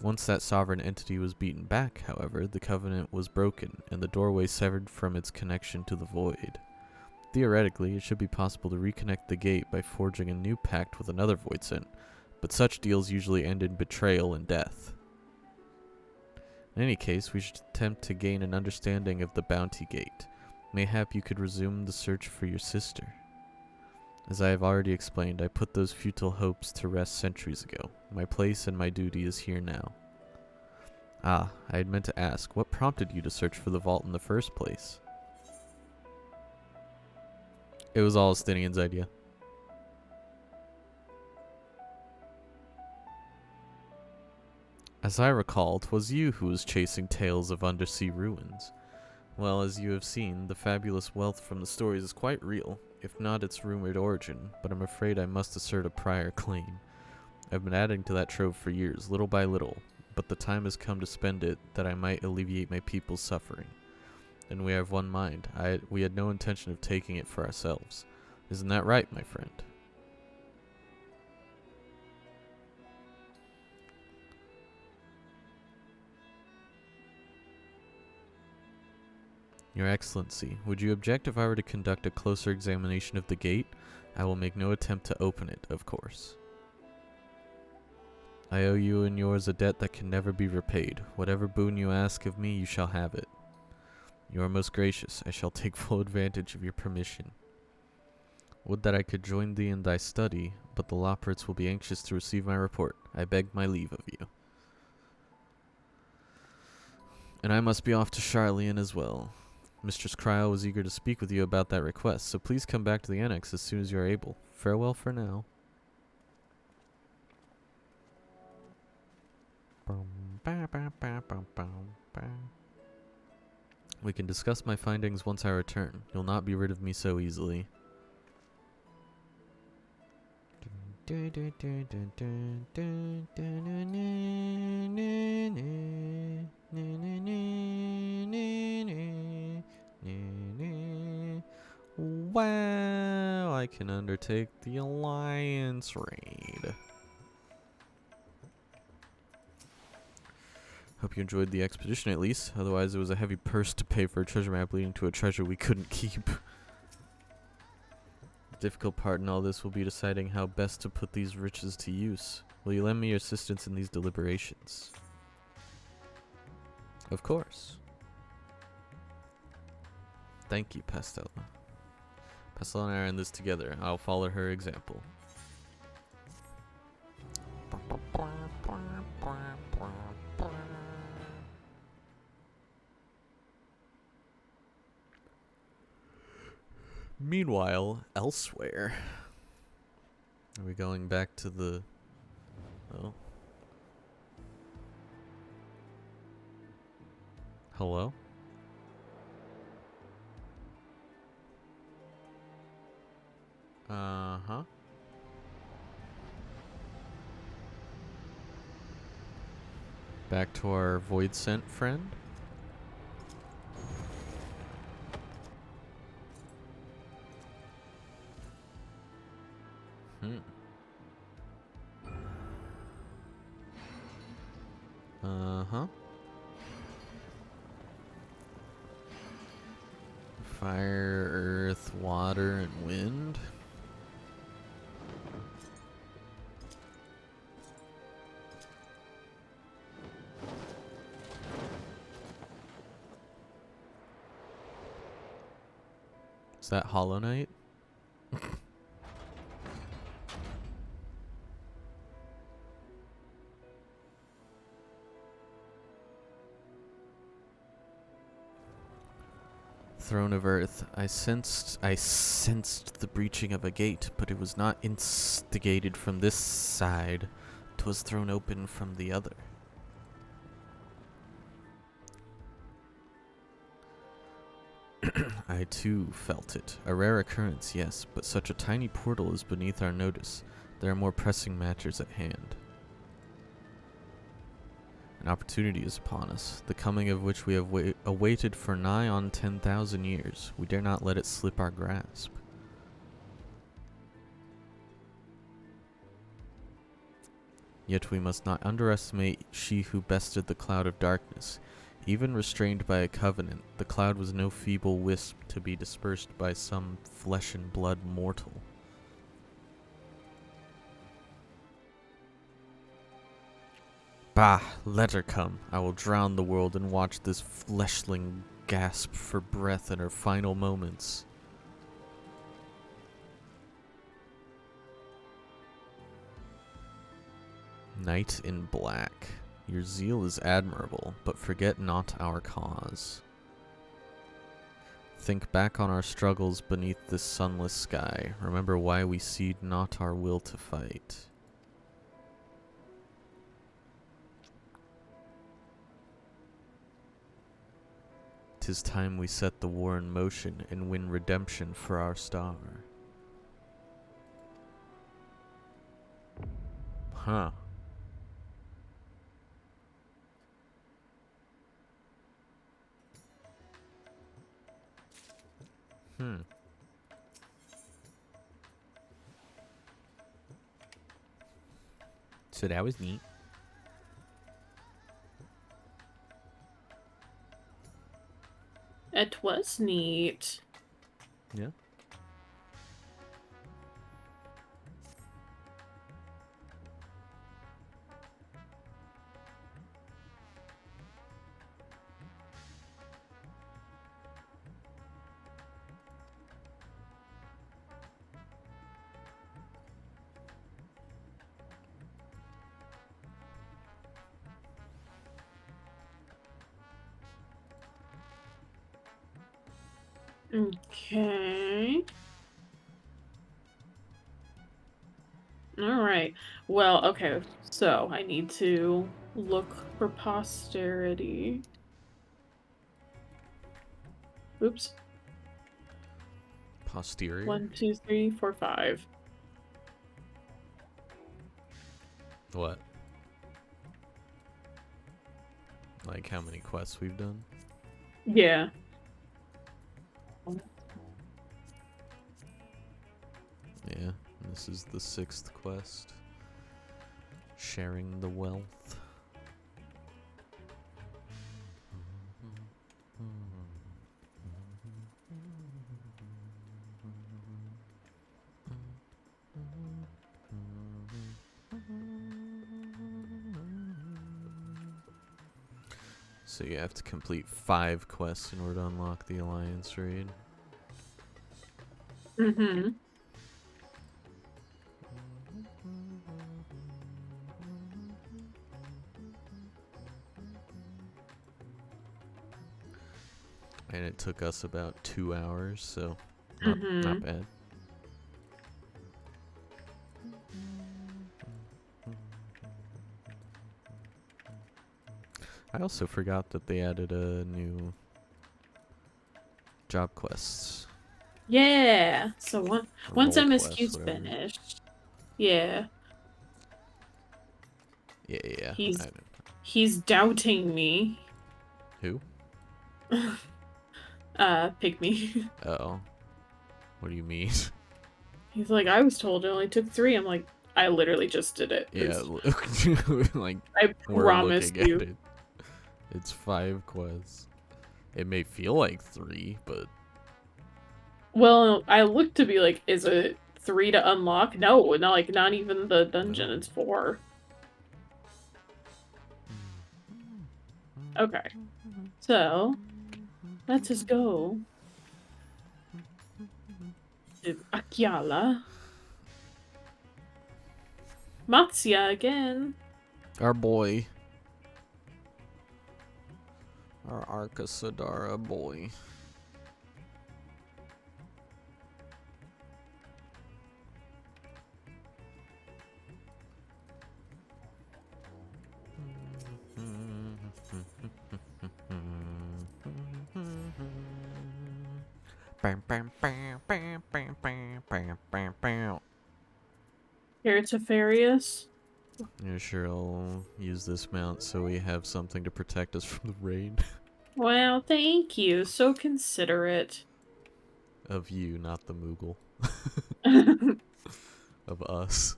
Once that sovereign entity was beaten back, however, the covenant was broken, and the doorway severed from its connection to the void. Theoretically, it should be possible to reconnect the gate by forging a new pact with another voidsent, but such deals usually end in betrayal and death. In any case, we should attempt to gain an understanding of the Bounty Gate. Mayhap you could resume the search for your sister. As I have already explained, I put those futile hopes to rest centuries ago. My place and my duty is here now. Ah, I had meant to ask, what prompted you to search for the vault in the first place? It was all Estinian's idea. As I recall, 'twas you who was chasing tales of undersea ruins. Well, as you have seen, the fabulous wealth from the stories is quite real, if not its rumored origin, but I'm afraid I must assert a prior claim. I've been adding to that trove for years, little by little, but the time has come to spend it that I might alleviate my people's suffering. And we have one mind. We had no intention of taking it for ourselves. Isn't that right, my friend? Your Excellency, would you object if I were to conduct a closer examination of the gate? I will make no attempt to open it, of course. I owe you and yours a debt that can never be repaid. Whatever boon you ask of me, you shall have it. You are most gracious. I shall take full advantage of your permission. Would that I could join thee in thy study, but the Loporrits will be anxious to receive my report. I beg my leave of you. And I must be off to Charlian as well. Mistress Cryle was eager to speak with you about that request, so please come back to the annex as soon as you are able. Farewell for now. We can discuss my findings once I return. You'll not be rid of me so easily. Wow, I can undertake the Alliance raid. Hope you enjoyed the expedition at least. Otherwise, it was a heavy purse to pay for a treasure map leading to a treasure we couldn't keep. The difficult part in all this will be deciding how best to put these riches to use. Will you lend me your assistance in these deliberations? Of course. Thank you, Pastella. Pastella and I are in this together. I'll follow her example. Meanwhile, elsewhere. Are we going back to the... Oh. Hello? Uh-huh. Back to our Void Scent friend? Uh-huh. Fire, earth, water, and wind. Is that Hollow Knight? Throne of Earth. I sensed the breaching of a gate, but it was not instigated from this side. 'Twas thrown open from the other. I too felt it. A rare occurrence, yes, but such a tiny portal is beneath our notice. There are more pressing matters at hand. An opportunity is upon us, the coming of which we have awaited for nigh on 10,000 years. We dare not let it slip our grasp. Yet we must not underestimate she who bested the cloud of darkness. Even restrained by a covenant, the cloud was no feeble wisp to be dispersed by some flesh and blood mortal. Bah, let her come. I will drown the world and watch this fleshling gasp for breath in her final moments. Knight in black. Your zeal is admirable, but forget not our cause. Think back on our struggles beneath this sunless sky. Remember why we cede not our will to fight. 'Tis time we set the war in motion and win redemption for our star. Huh. So that was neat. It was neat. Yeah. Okay. Alright. Well, okay, so I need to look for posterity. Oops. Posterior? 1, 2, 3, 4, 5. What? Like how many quests we've done? Yeah. Yeah, this is the 6th quest. Sharing the wealth. So you have to complete 5 quests in order to unlock the Alliance raid. Mm-hmm. And it took us about 2 hours, so not bad. I also forgot that they added a new job quests. Yeah. So once Role quests, MSQ's whatever. finished. Yeah. Yeah. He's doubting me. Who? Pygmy. Uh-oh. What do you mean? He's like, I was told it only took 3. I'm like, I literally just did it. Yeah, like, I we're promise looking you. at it. It's 5 quests. It may feel like 3, but... Well, I look to be like, is it 3 to unlock? No, not even the dungeon, No. it's 4. Okay. So, let's just go to Akyala. Matsya again. Our boy. Our Arkasadara boy. Here it's Teferius. Yeah, sure, I'll use this mount so we have something to protect us from the rain. Wow, thank you. So considerate. Of you, not the Moogle. Of us.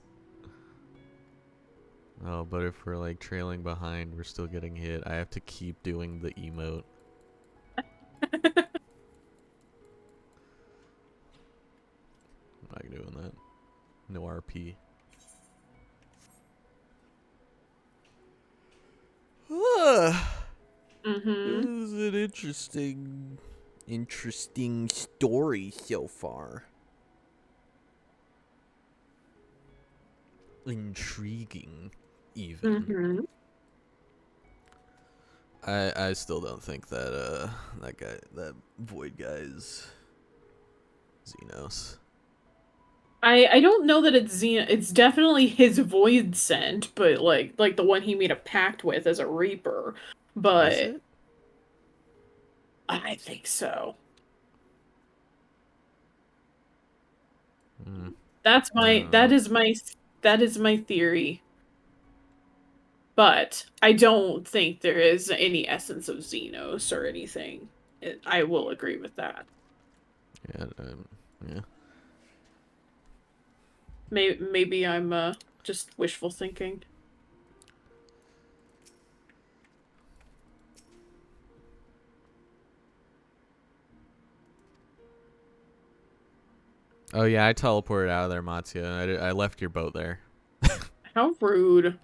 Oh, but if we're like trailing behind, we're still getting hit. I have to keep doing the emote. I'm not doing that. No RP. This is an interesting story so far. Intriguing, even. I still don't think that that Void guy is Xenos. I don't know that it's Xena. It's definitely his void scent, but like the one he made a pact with as a Reaper. But is it? I think so. That is my theory. But I don't think there is any essence of Xenos or anything. I will agree with that. Yeah, yeah. Maybe I'm just wishful thinking. Oh yeah, I teleported out of there, Mattia. I left your boat there. How rude.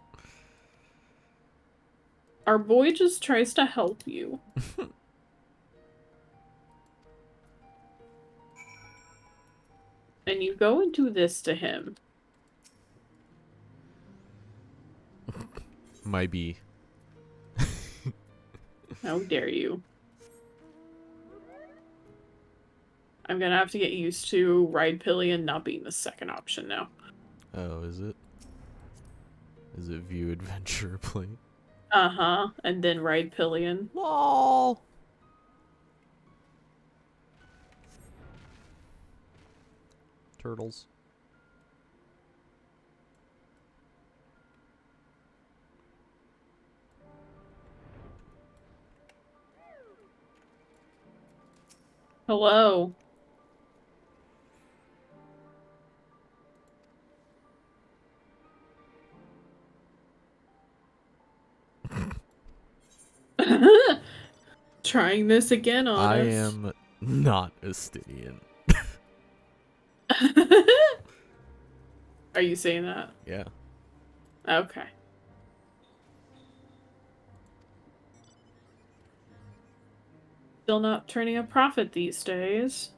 Our boy just tries to help you. And you go and do this to him. My bee. How dare you. I'm gonna have to get used to Ride Pillion not being the second option now. Oh, is it? Is it View Adventure Play? Uh-huh. And then Ride Pillion. LOL! Turtles. Hello. Trying this again on I us. am not a Stydian. Are you saying that? Yeah. Okay. Still not turning a profit these days.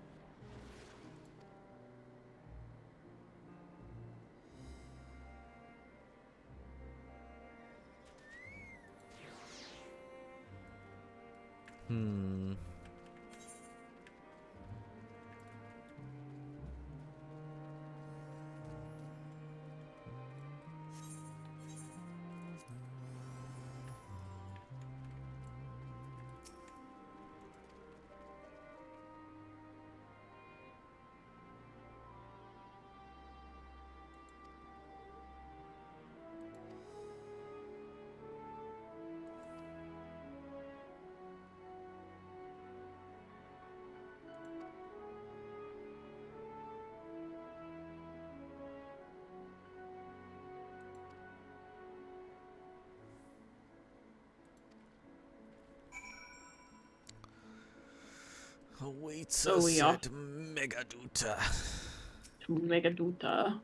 Hmm. Awaits Oh, us yeah. at Megaduta. Megaduta.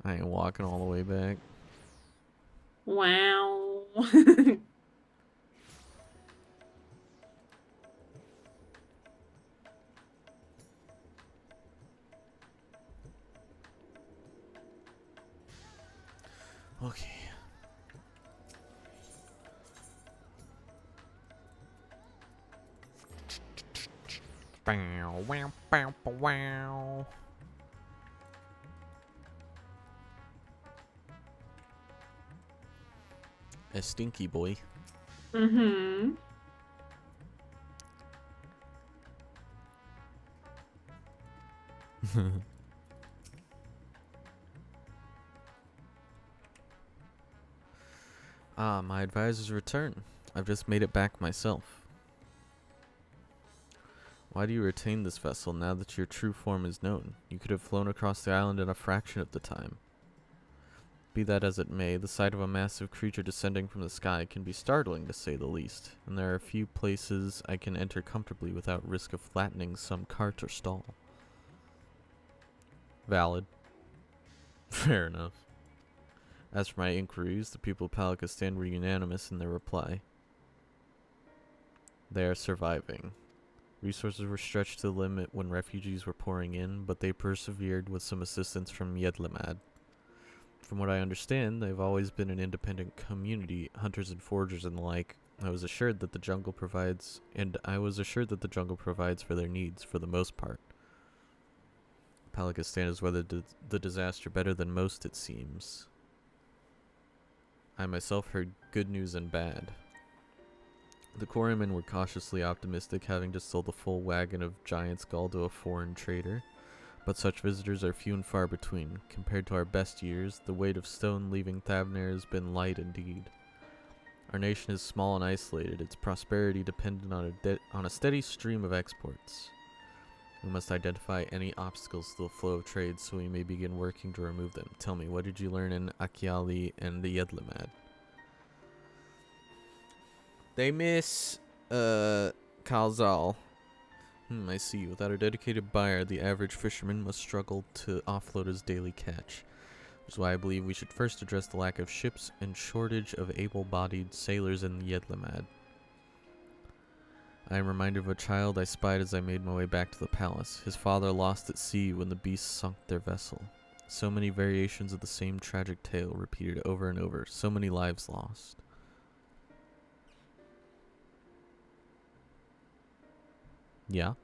I ain't walking all the way back. Wow. Okay. Bow, wow, bow, bow, wow. A stinky boy. Mm-hmm. Ah, my advisor's return. I've just made it back myself. Why do you retain this vessel now that your true form is known? You could have flown across the island in a fraction of the time. Be that as it may, the sight of a massive creature descending from the sky can be startling to say the least, and there are few places I can enter comfortably without risk of flattening some cart or stall. Valid. Fair enough. As for my inquiries, the people of Palakistan were unanimous in their reply. They are surviving. Resources were stretched to the limit when refugees were pouring in, but they persevered with some assistance from Yedlamad. From what I understand, they've always been an independent community, hunters and foragers and the like. I was assured that the jungle provides for their needs, for the most part. Palakistan has weathered the disaster better than most, it seems. I myself heard good news and bad. The quarrymen were cautiously optimistic, having just sold a full wagon of giant skull to a foreign trader. But such visitors are few and far between. Compared to our best years, the weight of stone leaving Thavner has been light indeed. Our nation is small and isolated, its prosperity dependent on a steady stream of exports. We must identify any obstacles to the flow of trade so we may begin working to remove them. Tell me, what did you learn in Akiali and the Yedlamad? They miss, Kalzal. I see. Without a dedicated buyer, the average fisherman must struggle to offload his daily catch. Which is why I believe we should first address the lack of ships and shortage of able-bodied sailors in Yedlamad. I am reminded of a child I spied as I made my way back to the palace. His father lost at sea when the beasts sunk their vessel. So many variations of the same tragic tale repeated over and over. So many lives lost. Yeah?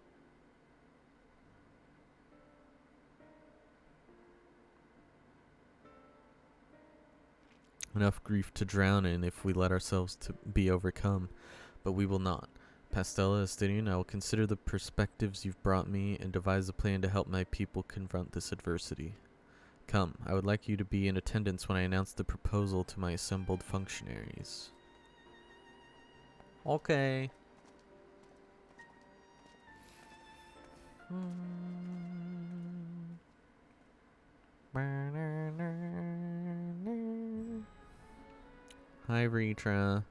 Enough grief to drown in if we let ourselves to be overcome, but we will not. Pastella, Estinian, I will consider the perspectives you've brought me and devise a plan to help my people confront this adversity. Come, I would like you to be in attendance when I announce the proposal to my assembled functionaries. Okay. Hi, Ritra.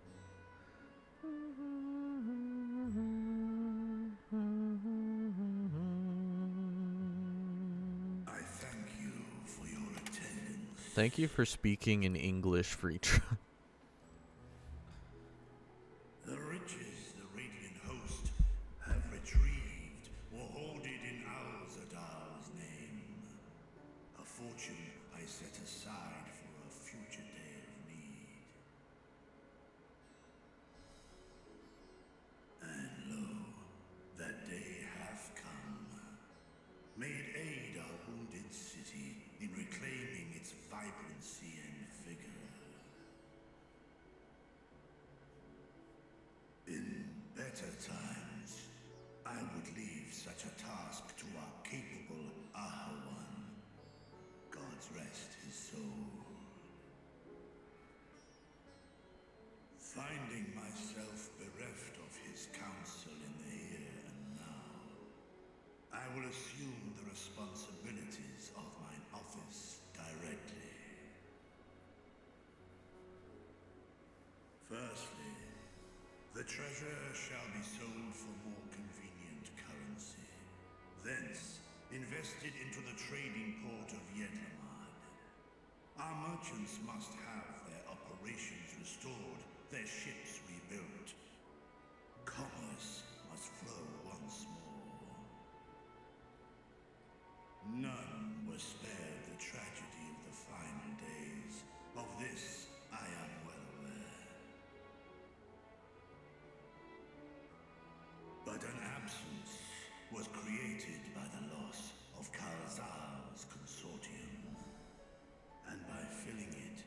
I thank you for your attendance. Thank you for speaking in English, Ritra. The riches the Radiant Host have retrieved were hoarded in Alzadal's name. A fortune I set aside for a future day of need. And lo, that day hath come. May it aid our wounded city in reclaiming its vibrancy and vigor. In better times, I would leave such a task to our capable Ahawan. God's rest his soul. Finding myself bereft of his counsel in the here and now, I will assume the responsibilities of mine office directly. Firstly, the treasure shall be sold for more convenient currency. Thence, invested into the trading port of Yedlamad. Our merchants must have their operations restored, their ships rebuilt. Commerce must flow once more. None were spared the tragedy of the final days. Of this, I am well aware. But an absence was created by the loss of Kalzal's consortium. And by filling it,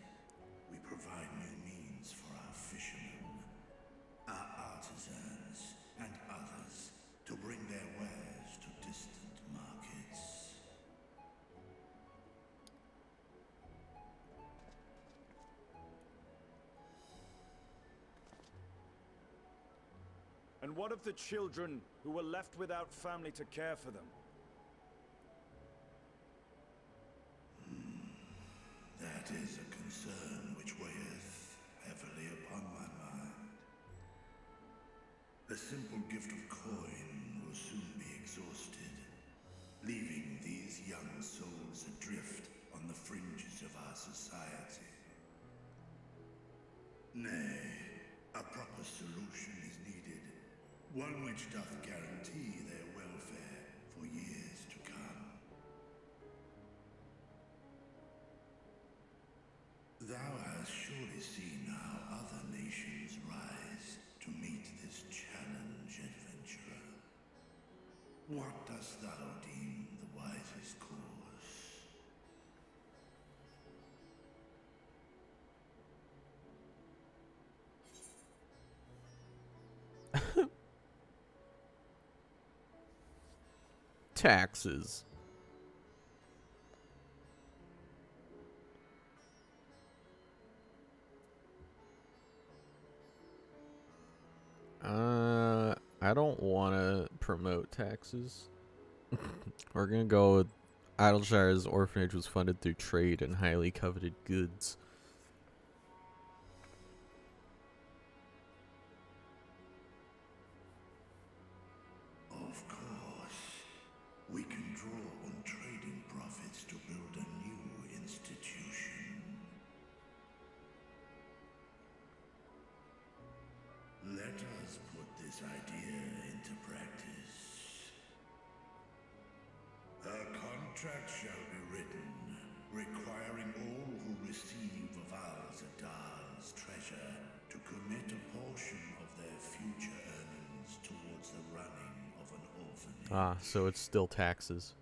we provide new means for our fishermen, our artisans, and others to bring their wares to distant markets. And what of the children who were left without family to care for them? That is a concern which weigheth heavily upon my mind. A simple gift of coin will soon be exhausted, leaving these young souls adrift on the fringes of our society. Nay, a proper solution is needed, one which doth guarantee their welfare for years to come. Thou hast surely seen how other nations rise to meet this challenge, adventurer. What dost thou deem the wisest course? Taxes. I don't want to promote taxes. We're gonna go with Idleshire's orphanage was funded through trade and highly coveted goods. Let us put this idea into practice. A contract shall be written, requiring all who receive of Al-Zadal's treasure to commit a portion of their future earnings towards the running of an orphanage. Ah, so it's still taxes.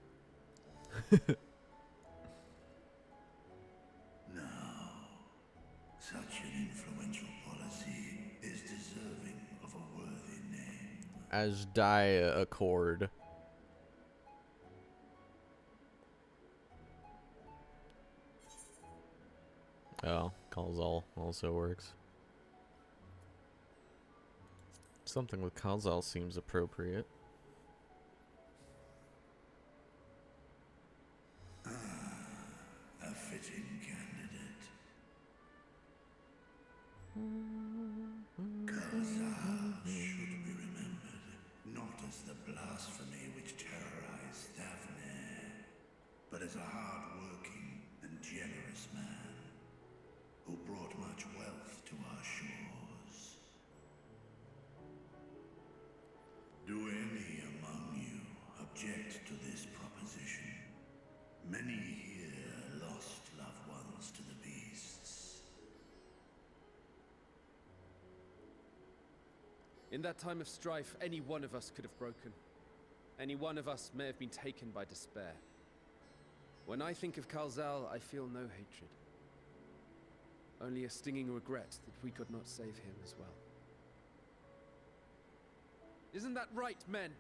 Now, such an influential policy is deserving of a worthy name. Ashdaya Accord. Oh, Khalzal also works. Something with Khalzal seems appropriate. A fitting candidate. Khalzal should be remembered, not as the blasphemy which terrorized Daphne, but as a hard-working and generous man who brought much wealth to our shores. Do any among you object to this proposition? Many here lost loved ones to the beasts. In that time of strife, any one of us could have broken. Any one of us may have been taken by despair. When I think of Khalzal, I feel no hatred. Only a stinging regret that we could not save him as well. Isn't that right, men?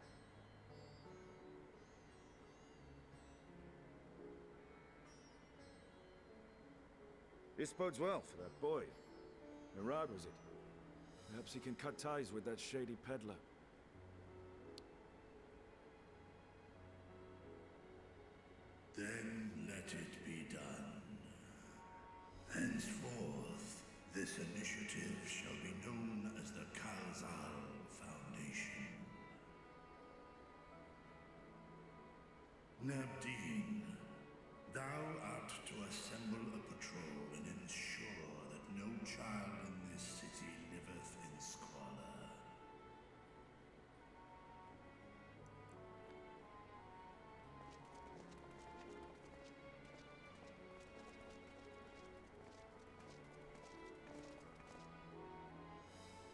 This bodes well for that boy. Murad, was it? Perhaps he can cut ties with that shady peddler. Then let it be done. Henceforth, this initiative shall be known as the Khalzal Foundation. Nabdeen, thou art to assemble a patrol and ensure that no child in this city liveth in squalor.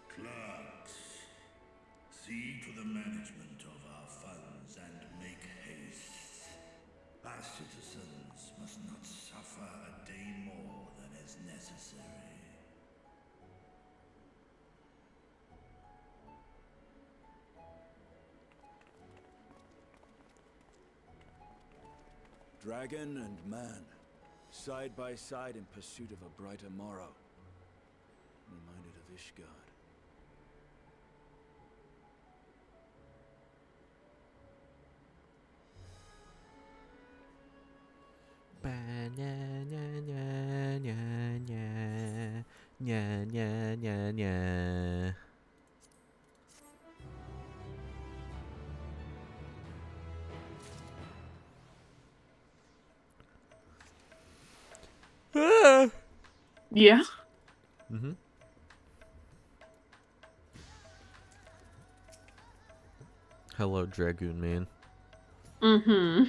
Clerks, see to the management of our funds and make haste. Our citizens must not suffer a day more than is necessary. Dragon and man, side by side in pursuit of a brighter morrow. Reminded of Ishgard. Yeah. Mm-hmm. Hello, Dragoon Man. Mm-hmm.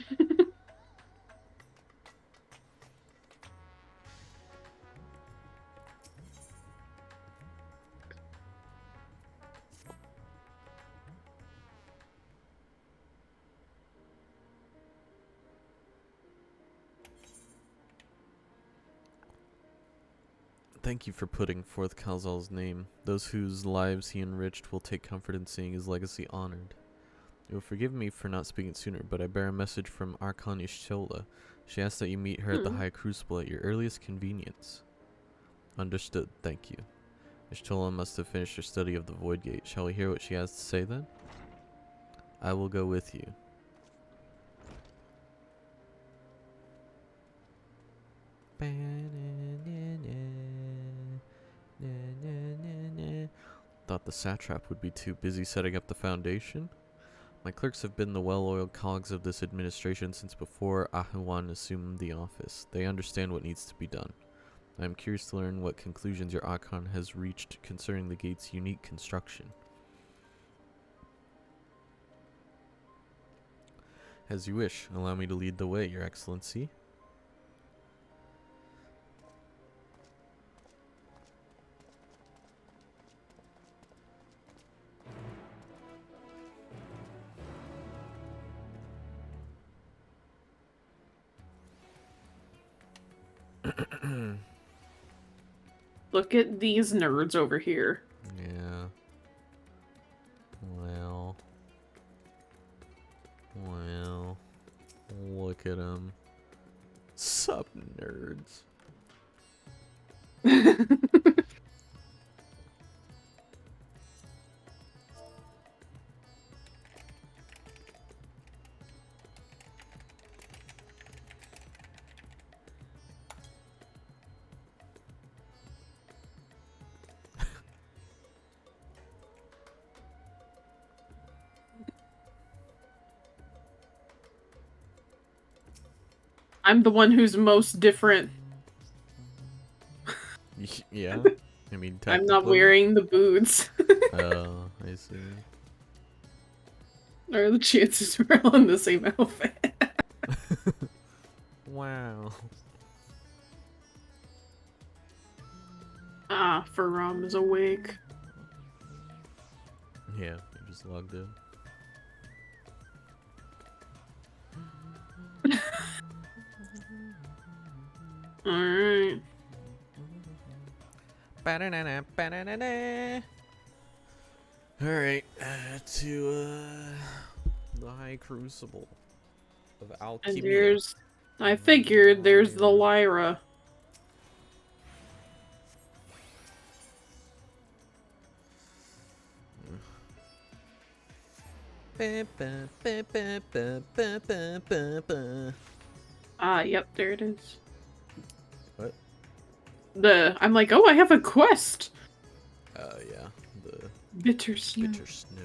Thank you for putting forth Khalzal's name. Those whose lives he enriched will take comfort in seeing his legacy honored. You will forgive me for not speaking sooner, but I bear a message from Archon Ishtola. She asks that you meet her at the High Crucible at your earliest convenience. Understood, thank you. Ishtola must have finished her study of the Void Gate. Shall we hear what she has to say then? I will go with you. Thought the satrap would be too busy setting up the foundation? My clerks have been the well-oiled cogs of this administration since before Ahuan assumed the office. They understand what needs to be done. I am curious to learn what conclusions your Archon has reached concerning the gate's unique construction. As you wish, allow me to lead the way, Your Excellency. Look at these nerds over here. Yeah. Well. Look at them. Sup, nerds. I'm the one who's most different. Yeah? I mean, I'm not technically. wearing the boots. Oh, I see. Or the chances we're all in the same outfit. Wow. Ah, Faram is awake. Yeah, you just logged in. Alright. Alright, to the High Crucible of Alchemy. And there's... I figured there's the Lyra. Ah, yep, there it is. What? I'm like, oh, I have a quest! Yeah, the... Bitter Snow. Bitter Snow.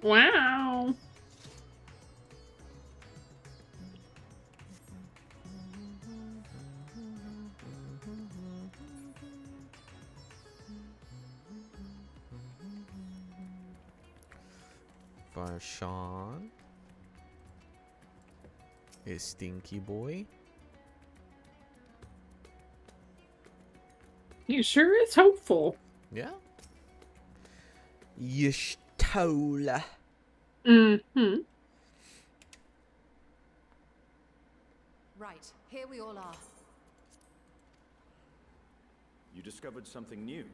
Wow! Varshawn. A stinky boy. You sure is hopeful. Yeah. Yishtola. Mm-hmm. Right, here we all are. You discovered something new.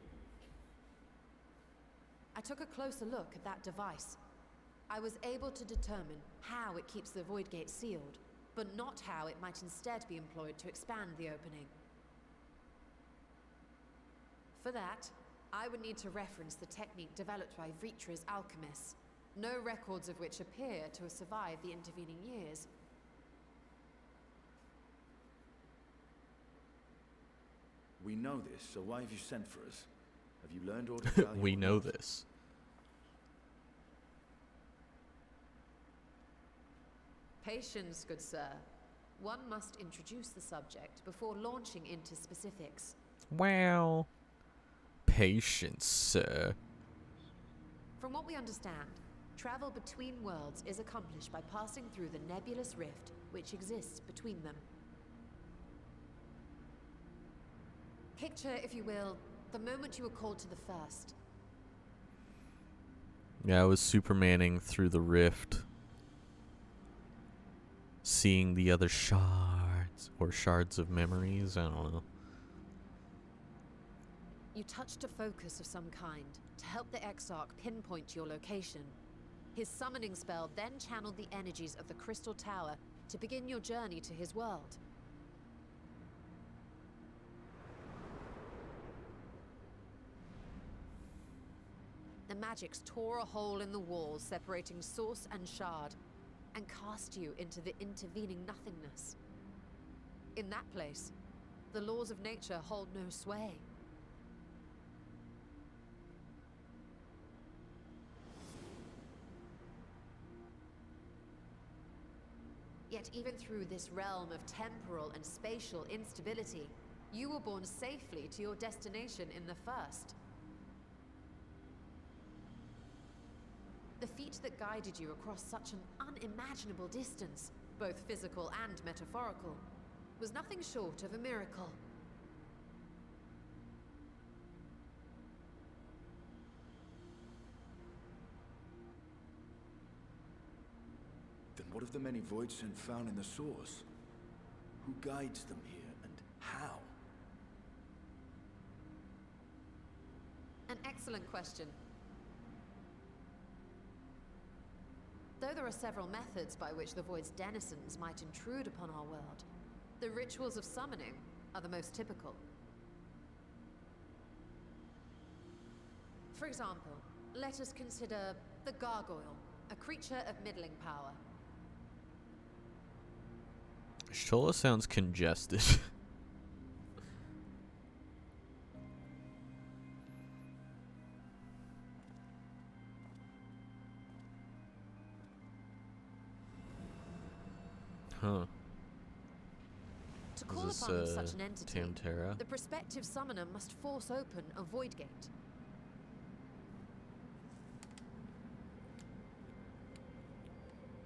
I took a closer look at that device. I was able to determine how it keeps the Void Gate sealed, but not how it might instead be employed to expand the opening. For that, I would need to reference the technique developed by Vritra's alchemists, no records of which appear to have survived the intervening years. We know this, so why have you sent for us? Have you learned all to value? We know this. Patience, good sir. One must introduce the subject before launching into specifics. Wow. Patience, sir. From what we understand, travel between worlds is accomplished by passing through the nebulous rift which exists between them. Picture, if you will, the moment you were called to the first. Yeah, I was Supermaning through the rift. Seeing the other shards, or shards of memories, I don't know. You touched a focus of some kind to help the Exarch pinpoint your location. His summoning spell then channeled the energies of the Crystal Tower to begin your journey to his world. The magics tore a hole in the walls separating source and shard, and cast you into the intervening nothingness. In that place, the laws of nature hold no sway. even through this realm of temporal and spatial instability, you were borne safely to your destination in the first. The feat that guided you across such an unimaginable distance, both physical and metaphorical, was nothing short of a miracle. Then what of the many voids sent found in the source? Who guides them here, and how? An excellent question. Though there are several methods by which the Void's denizens might intrude upon our world, the rituals of summoning are the most typical. For example, let us consider the Gargoyle, a creature of middling power. Shola sounds congested. Huh. To call Is this, upon such an entity, Tamtara? the prospective summoner must force open a void gate.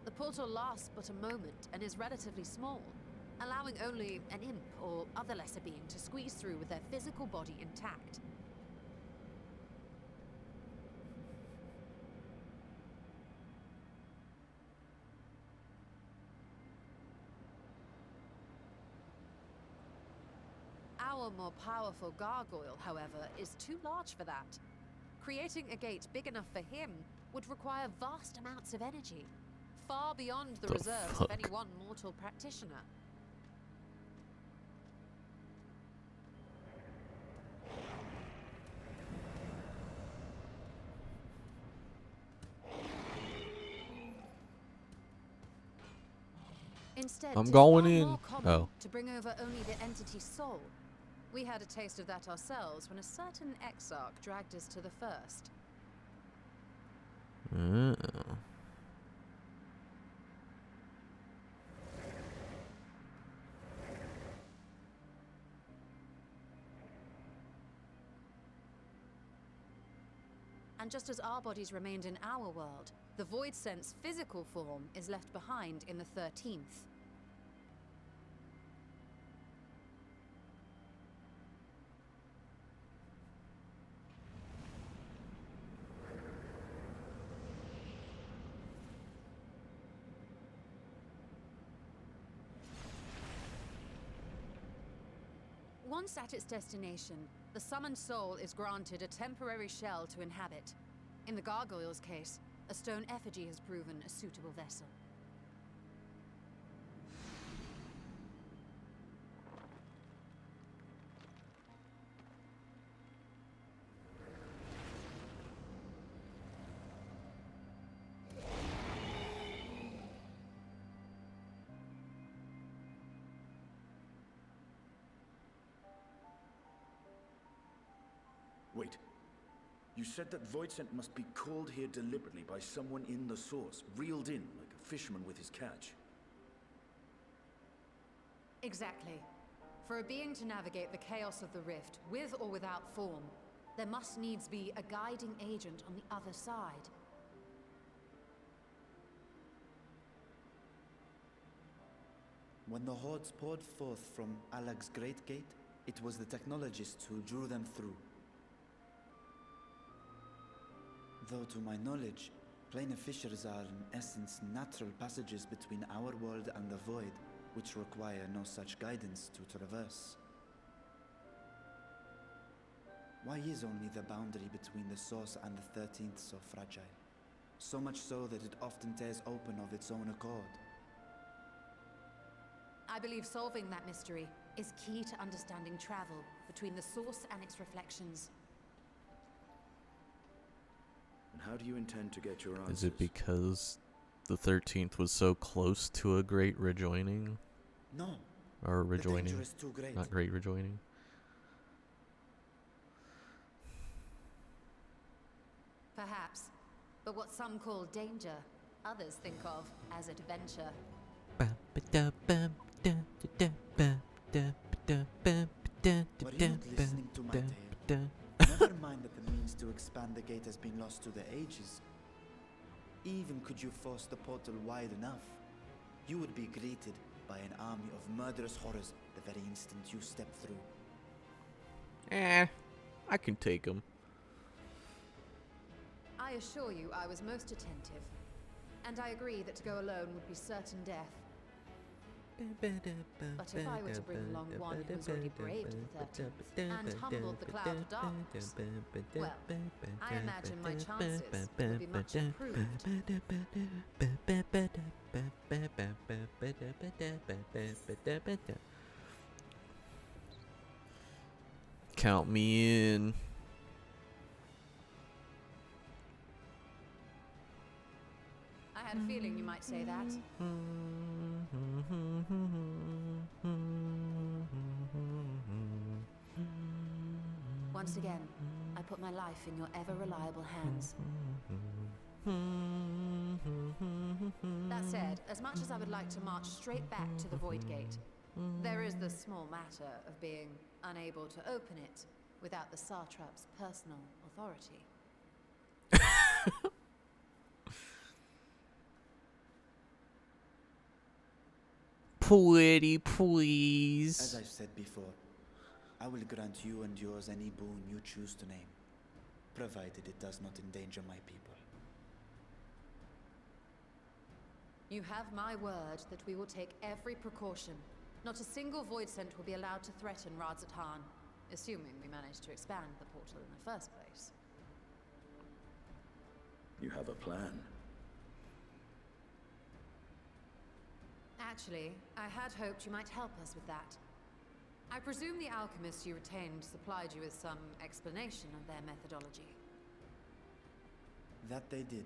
The portal lasts but a moment and is relatively small, allowing only an imp or other lesser being to squeeze through with their physical body intact. Our more powerful gargoyle, however, is too large for that. Creating a gate big enough for him would require vast amounts of energy, far beyond the reserves of any one mortal practitioner. Instead, I'm it's going far in. more common Oh. to bring over only the entity's soul. We had a taste of that ourselves when a certain exarch dragged us to the first. Oh. And just as our bodies remained in our world, the Void Sense physical form is left behind in the 13th. Once at its destination, the summoned soul is granted a temporary shell to inhabit. In the gargoyle's case, a stone effigy has proven a suitable vessel. Wait. You said that Voidsent must be called here deliberately by someone in the source, reeled in like a fisherman with his catch. Exactly. For a being to navigate the chaos of the rift, with or without form, there must needs be a guiding agent on the other side. When the hordes poured forth from Alag's Great Gate, it was the technologists who drew them through. Though to my knowledge, planar fissures are in essence natural passages between our world and the void, which require no such guidance to traverse. Why is only the boundary between the source and the 13th so fragile? So much so that it often tears open of its own accord. I believe solving that mystery is key to understanding travel between the source and its reflections. And how do you intend to get your answers? Is it because the 13th was so close to a great rejoining? No. Or The rejoining? danger is too great. Not great rejoining? Perhaps. But what some call danger, others think of as adventure. Were you not listening to my tale? Never mind that the means to expand the gate has been lost to the ages. Even could you force the portal wide enough, you would be greeted by an army of murderous horrors the very instant you step through. I can take him. I assure you I was most attentive. And I agree that to go alone would be certain death. But if I were to bring along one who's already braved the 13th and humbled the cloud of darkness, well, I imagine my chances would be much improved. Count me in. I had a feeling you might say that. Once again, I put my life in your ever-reliable hands. That said, as much as I would like to march straight back to the Void Gate, there is the small matter of being unable to open it without the Satrap's personal authority. Pretty please. As I've said before, I will grant you and yours any boon you choose to name, provided it does not endanger my people. You have my word that we will take every precaution. Not a single void scent will be allowed to threaten Radzatan, assuming we manage to expand the portal in the first place. You have a plan. Actually, I had hoped you might help us with that. I presume the alchemists you retained supplied you with some explanation of their methodology. That they did.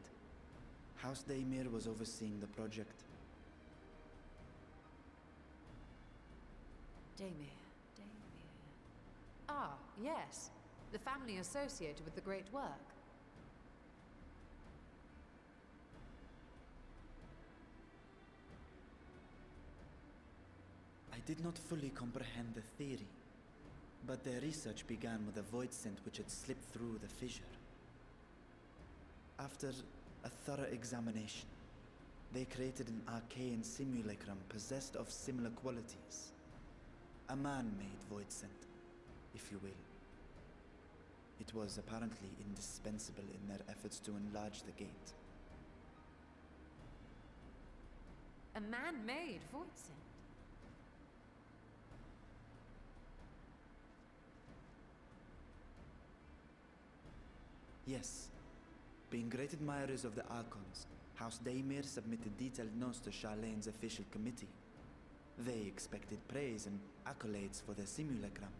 House Daymir was overseeing the project. Daymir. Ah, yes. The family associated with the great work. I did not fully comprehend the theory, but their research began with a void scent which had slipped through the fissure. After a thorough examination, they created an arcane simulacrum possessed of similar qualities. A man-made void scent, if you will. It was apparently indispensable in their efforts to enlarge the gate. A man-made void scent? Yes. Being great admirers of the Archons, House Daymir submitted detailed notes to Charlene's official committee. They expected praise and accolades for their simulacrum,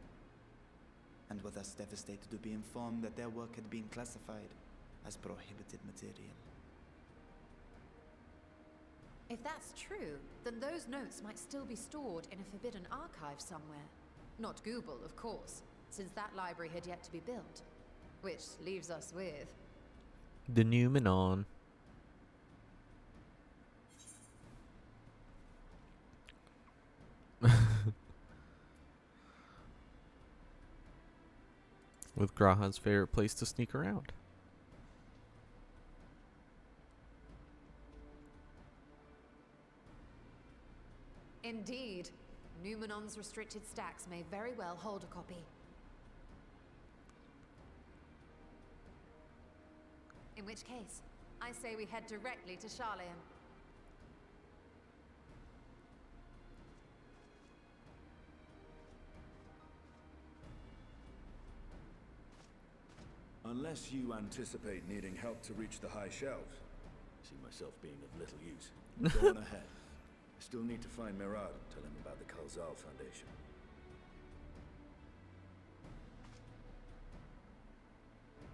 and were thus devastated to be informed that their work had been classified as prohibited material. If that's true, then those notes might still be stored in a forbidden archive somewhere. Not Google, of course, since that library had yet to be built. Which leaves us with... the Numenon. With Graha's favorite place to sneak around. Indeed. Numenon's restricted stacks may very well hold a copy. In which case, I say we head directly to Charlene. Unless you anticipate needing help to reach the high shelves. I see myself being of little use. Go on ahead. I still need to find Mirad and tell him about the Kalzal Foundation.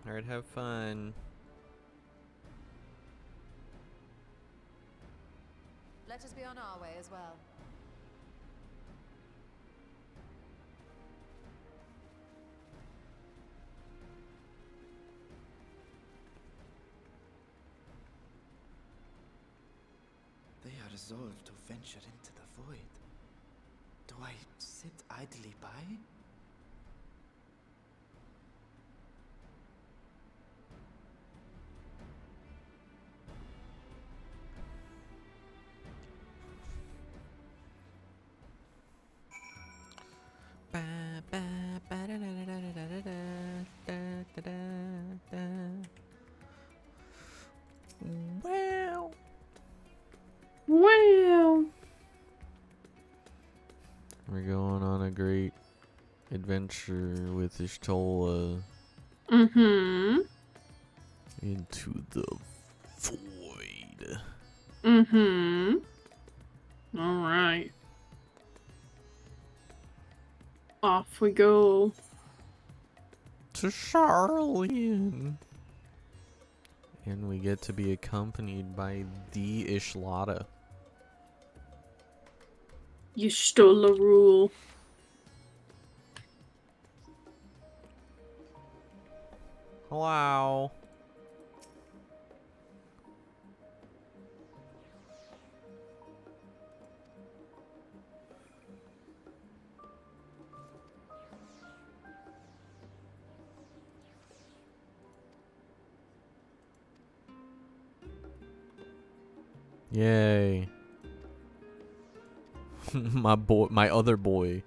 Alright, have fun. Let us be on our way as well. They are resolve to venture into the void, do I sit idly by? Well, Well. we're going on a great adventure with Ishtola Mm-hmm. into the void. Mm-hmm. All right. Off we go. To Charlian. And we get to be accompanied by the Ishlata. You stole a rule. Hello. Yay. my other boy.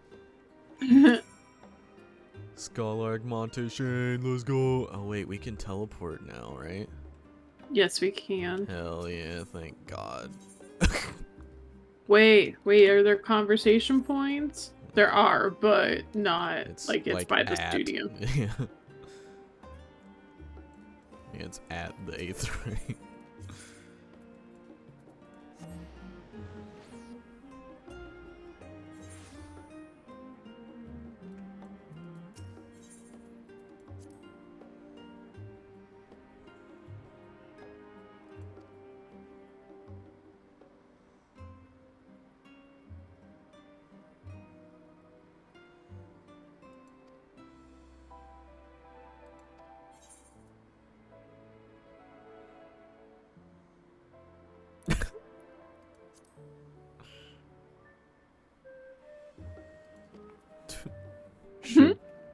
Scholark Monteshane, let's go. Oh wait, we can teleport now, right? Yes, we can. Hell yeah, thank God. Wait, are there conversation points? There are, but not it's by the studio. Yeah. Yeah, it's at the 8th rank.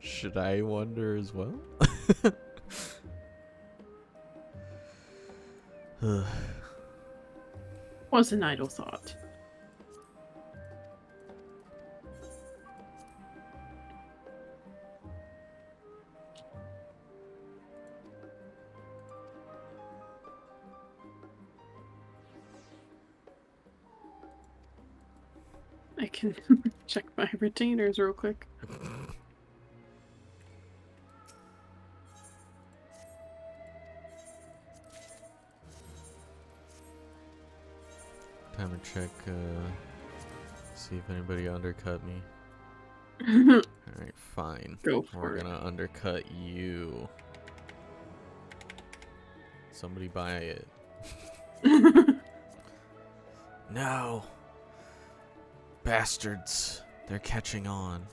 Should I wonder as well? Was an idle thought. I can check my retainers real quick. Time to check, see if anybody undercut me. Alright, fine. We're gonna undercut you. Somebody buy it. No! Bastards! They're catching on.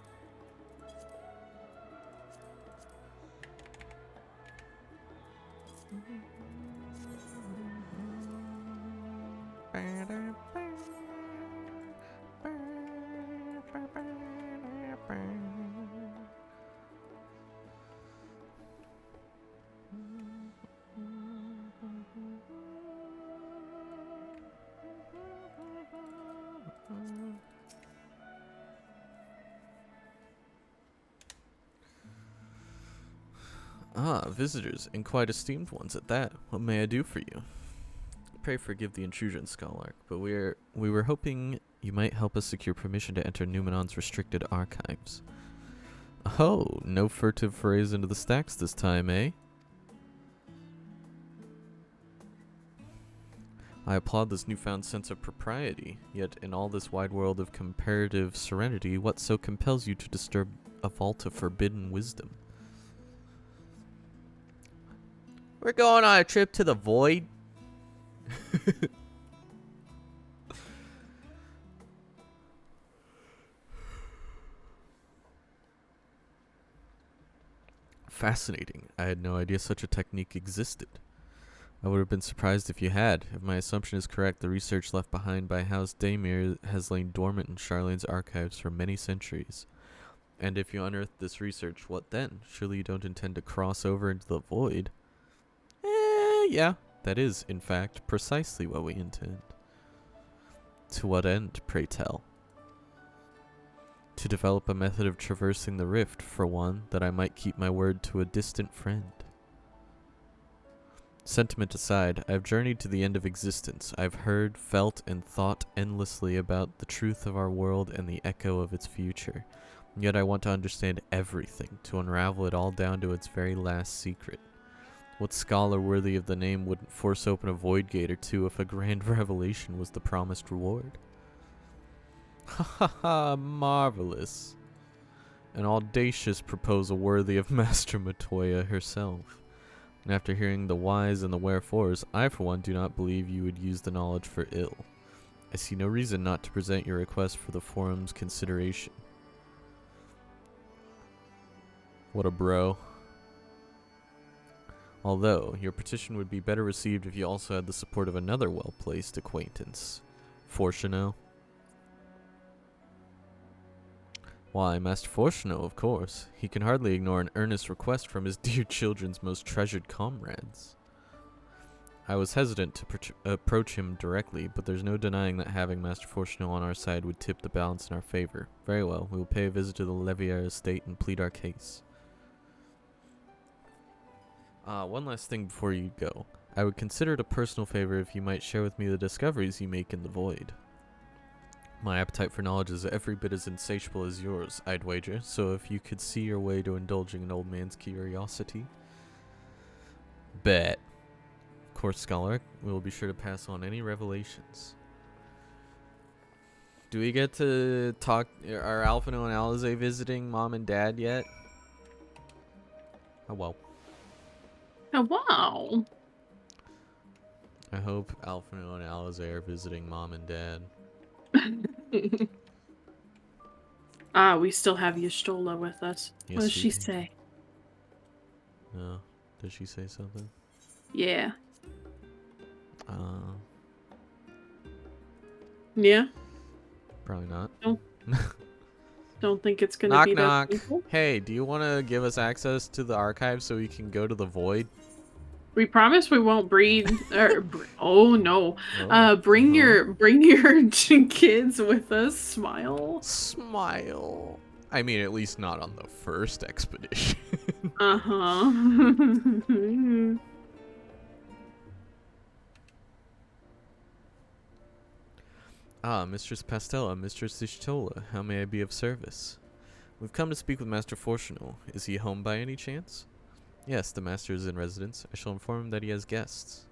Ah, visitors, and quite esteemed ones at that. What may I do for you? Pray forgive the intrusion, Scholark, but we were hoping you might help us secure permission to enter Numenon's restricted archives. Oh, no furtive forays into the stacks this time, eh? I applaud this newfound sense of propriety, yet in all this wide world of comparative serenity, what so compels you to disturb a vault of forbidden wisdom? We're going on a trip to the void. Fascinating. I had no idea such a technique existed. I would have been surprised if you had. If my assumption is correct, the research left behind by House Daymere has lain dormant in Charlene's archives for many centuries. And if you unearth this research, what then? Surely you don't intend to cross over into the void? Yeah. That is, in fact, precisely what we intend. To what end, pray tell? To develop a method of traversing the rift, for one, that I might keep my word to a distant friend. Sentiment aside, I have journeyed to the end of existence. I have heard, felt, and thought endlessly about the truth of our world and the echo of its future. Yet I want to understand everything, to unravel it all down to its very last secret. What scholar worthy of the name wouldn't force open a void gate or two if a grand revelation was the promised reward? Ha ha ha, marvelous. An audacious proposal worthy of Master Matoya herself. And after hearing the whys and the wherefores, I for one do not believe you would use the knowledge for ill. I see no reason not to present your request for the forum's consideration. What a bro. Although, your petition would be better received if you also had the support of another well-placed acquaintance. Fortuno. Why, Master Fortuno, of course. He can hardly ignore an earnest request from his dear children's most treasured comrades. I was hesitant to approach him directly, but there's no denying that having Master Fortuno on our side would tip the balance in our favor. Very well, we will pay a visit to the Levier estate and plead our case. One last thing before you go. I would consider it a personal favor if you might share with me the discoveries you make in the void. My appetite for knowledge is every bit as insatiable as yours, I'd wager, so if you could see your way to indulging an old man's curiosity. Bet. Of course, Scholar, we will be sure to pass on any revelations. Do we get to talk? Are Alphino and Alize visiting Mom and Dad yet? Oh well. Oh, wow. I hope Alphino and Alize are visiting Mom and Dad. We still have Y'shtola with us. Yes, what does she say? No. Did she say something? Yeah. Yeah? Probably not. Don't think it's gonna be knock. that simple. Hey, do you want to give us access to the archive so we can go to the void? We promise we won't breed. Oh no! Bring your kids with us. Smile. Smile. I mean, at least not on the first expedition. Mistress Pastella, Mistress Y'shtola, how may I be of service? We've come to speak with Master Fortuno. Is he home by any chance? Yes, the master is in residence. I shall inform him that he has guests.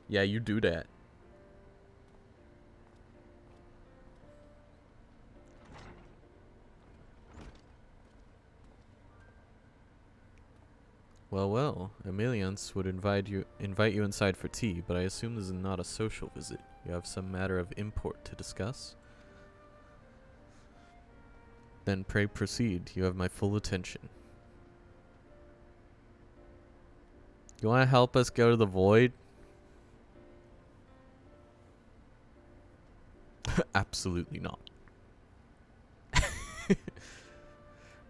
Yeah, you do that. Well, Emiliance would invite you inside for tea, but I assume this is not a social visit. You have some matter of import to discuss? Then pray proceed. You have my full attention. You want to help us go to the void? Absolutely not.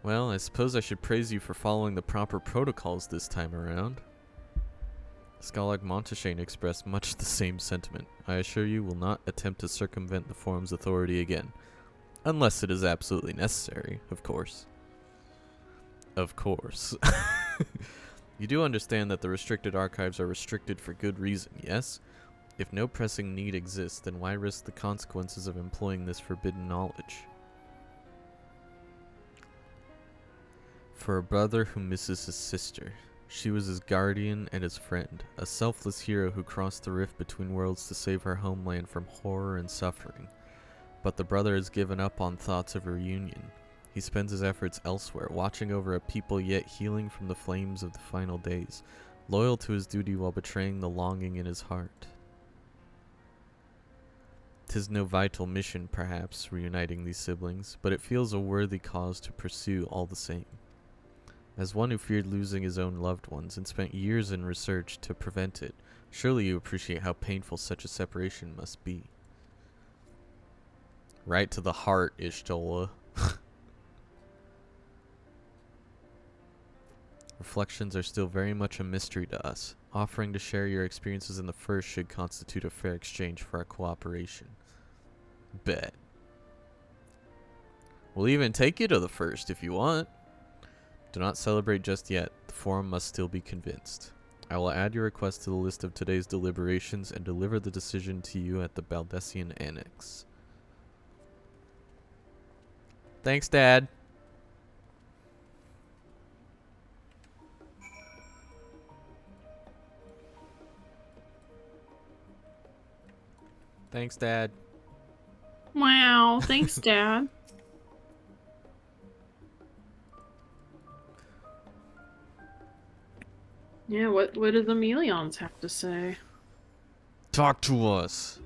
Well, I suppose I should praise you for following the proper protocols this time around. Scholar Montaigne expressed much the same sentiment. I assure you will not attempt to circumvent the forum's authority again. Unless it is absolutely necessary, of course. Of course. You do understand that the restricted archives are restricted for good reason, yes? If no pressing need exists, then why risk the consequences of employing this forbidden knowledge? For a brother who misses his sister. She was his guardian and his friend, a selfless hero who crossed the rift between worlds to save her homeland from horror and suffering. But the brother has given up on thoughts of reunion. He spends his efforts elsewhere, watching over a people yet healing from the flames of the final days, loyal to his duty while betraying the longing in his heart. 'Tis no vital mission, perhaps, reuniting these siblings, but it feels a worthy cause to pursue all the same. As one who feared losing his own loved ones and spent years in research to prevent it, surely you appreciate how painful such a separation must be. Right to the heart, Ishtola. Reflections are still very much a mystery to us. Offering to share your experiences in the first should constitute a fair exchange for our cooperation. Bet. We'll even take you to the first if you want. Do not celebrate just yet. The forum must still be convinced. I will add your request to the list of today's deliberations and deliver the decision to you at the Baldessian Annex. Thanks, Dad. Thanks, Dad. Wow, thanks, Dad. Yeah, what do the Melions have to say? Talk to us.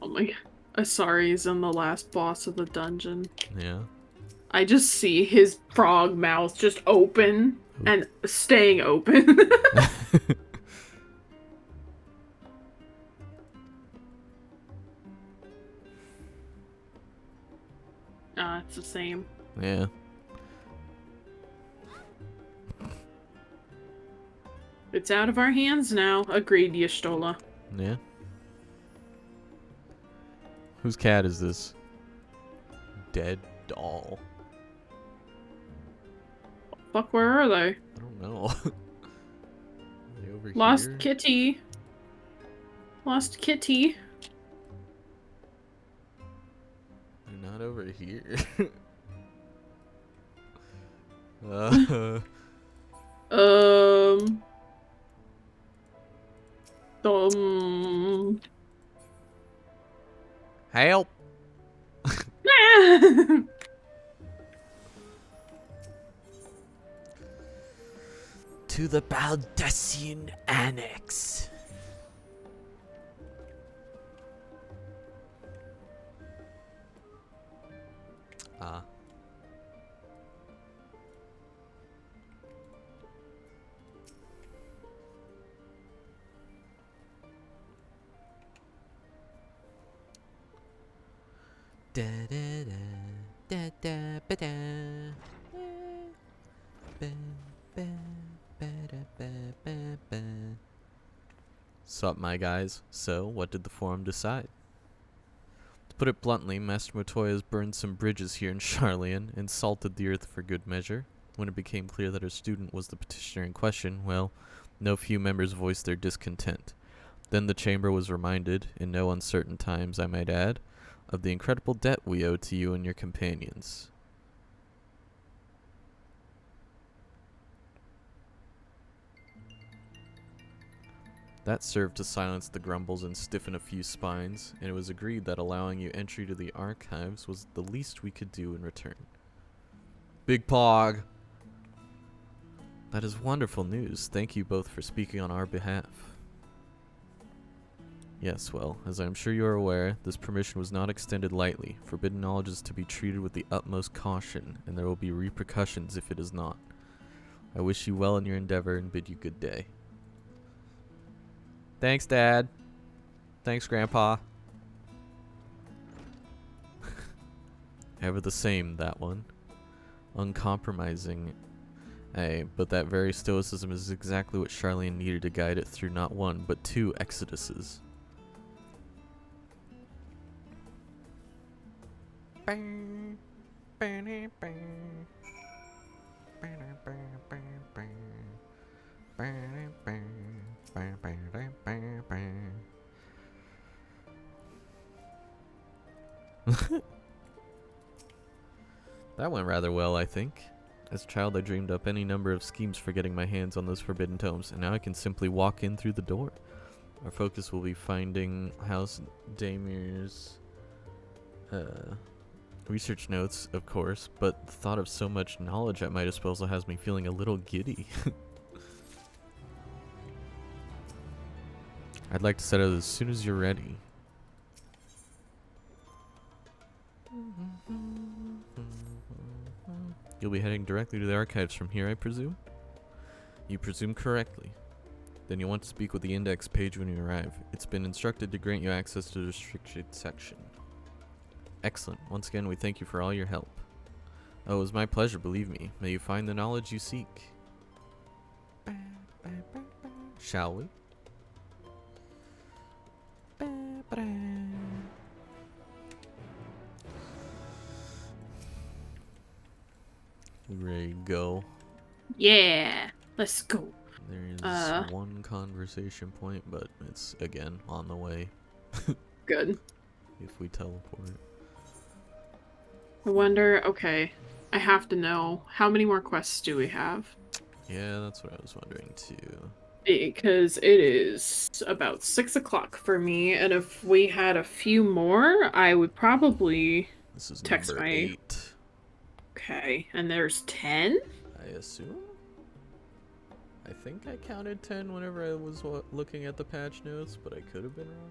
Oh my god. Asari's in the last boss of the dungeon. Yeah. I just see his frog mouth just open and staying open. It's the same. Yeah. It's out of our hands now. Agreed, Y'shtola. Yeah. Whose cat is this? Dead doll. Fuck, where are they? I don't know. Are they over Lost here? kitty. Lost kitty. They're not over here. Help! To the Baldessian Annex. Ah. Da da da da da ba da. Ba ba ba da ba ba ba. Sup, my guys? So, what did the forum decide? To put it bluntly, Master Motoya has burned some bridges here in Charlian and salted the earth for good measure. When it became clear that her student was the petitioner in question, well, no few members voiced their discontent. Then the chamber was reminded, in no uncertain times I might add, of the incredible debt we owe to you and your companions. That served to silence the grumbles and stiffen a few spines, and it was agreed that allowing you entry to the archives was the least we could do in return. Big Pog! That is wonderful news. Thank you both for speaking on our behalf. Yes, well, as I am sure you are aware, this permission was not extended lightly. Forbidden knowledge is to be treated with the utmost caution, and there will be repercussions if it is not. I wish you well in your endeavor and bid you good day. Thanks, Dad. Thanks, Grandpa. Ever the same, that one. Uncompromising. But that very stoicism is exactly what Charlene needed to guide it through not one, but two exoduses. That went rather well, I think. As a child, I dreamed up any number of schemes for getting my hands on those forbidden tomes, and now I can simply walk in through the door. Our focus will be finding House Damir's research notes, of course, but the thought of so much knowledge at my disposal has me feeling a little giddy. I'd like to set out as soon as you're ready. You'll be heading directly to the archives from here, I presume? You presume correctly. Then you'll want to speak with the index page when you arrive. It's been instructed to grant you access to the restricted section. Excellent. Once again, we thank you for all your help. Oh, it was my pleasure, believe me. May you find the knowledge you seek. Shall we? Ready to go? Yeah, let's go. There's one conversation point, but it's, again, on the way. Good. If we teleport. I wonder, okay, I have to know, how many more quests do we have? Yeah, that's what I was wondering too. Because it is about 6 o'clock for me, and if we had a few more, I would probably This is text number my... 8. Okay, and there's 10? I assume? I think I counted 10 whenever I was looking at the patch notes, but I could have been wrong.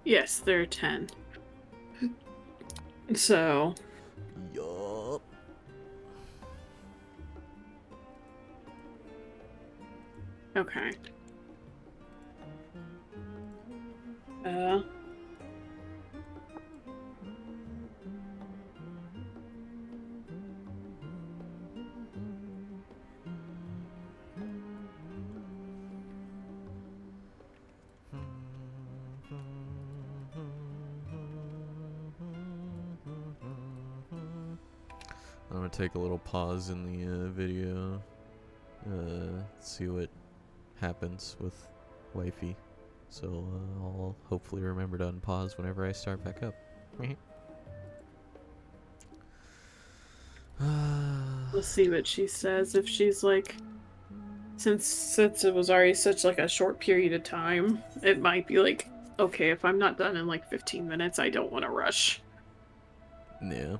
Yes, there are 10. So... Yup. Okay. I'm gonna take a little pause in the video, see what happens with wifey. So I'll hopefully remember to unpause whenever I start back up. Let's see what she says. If she's like, since it was already such like a short period of time, it might be like, okay, if I'm not done in like 15 minutes, I don't want to rush. Yeah.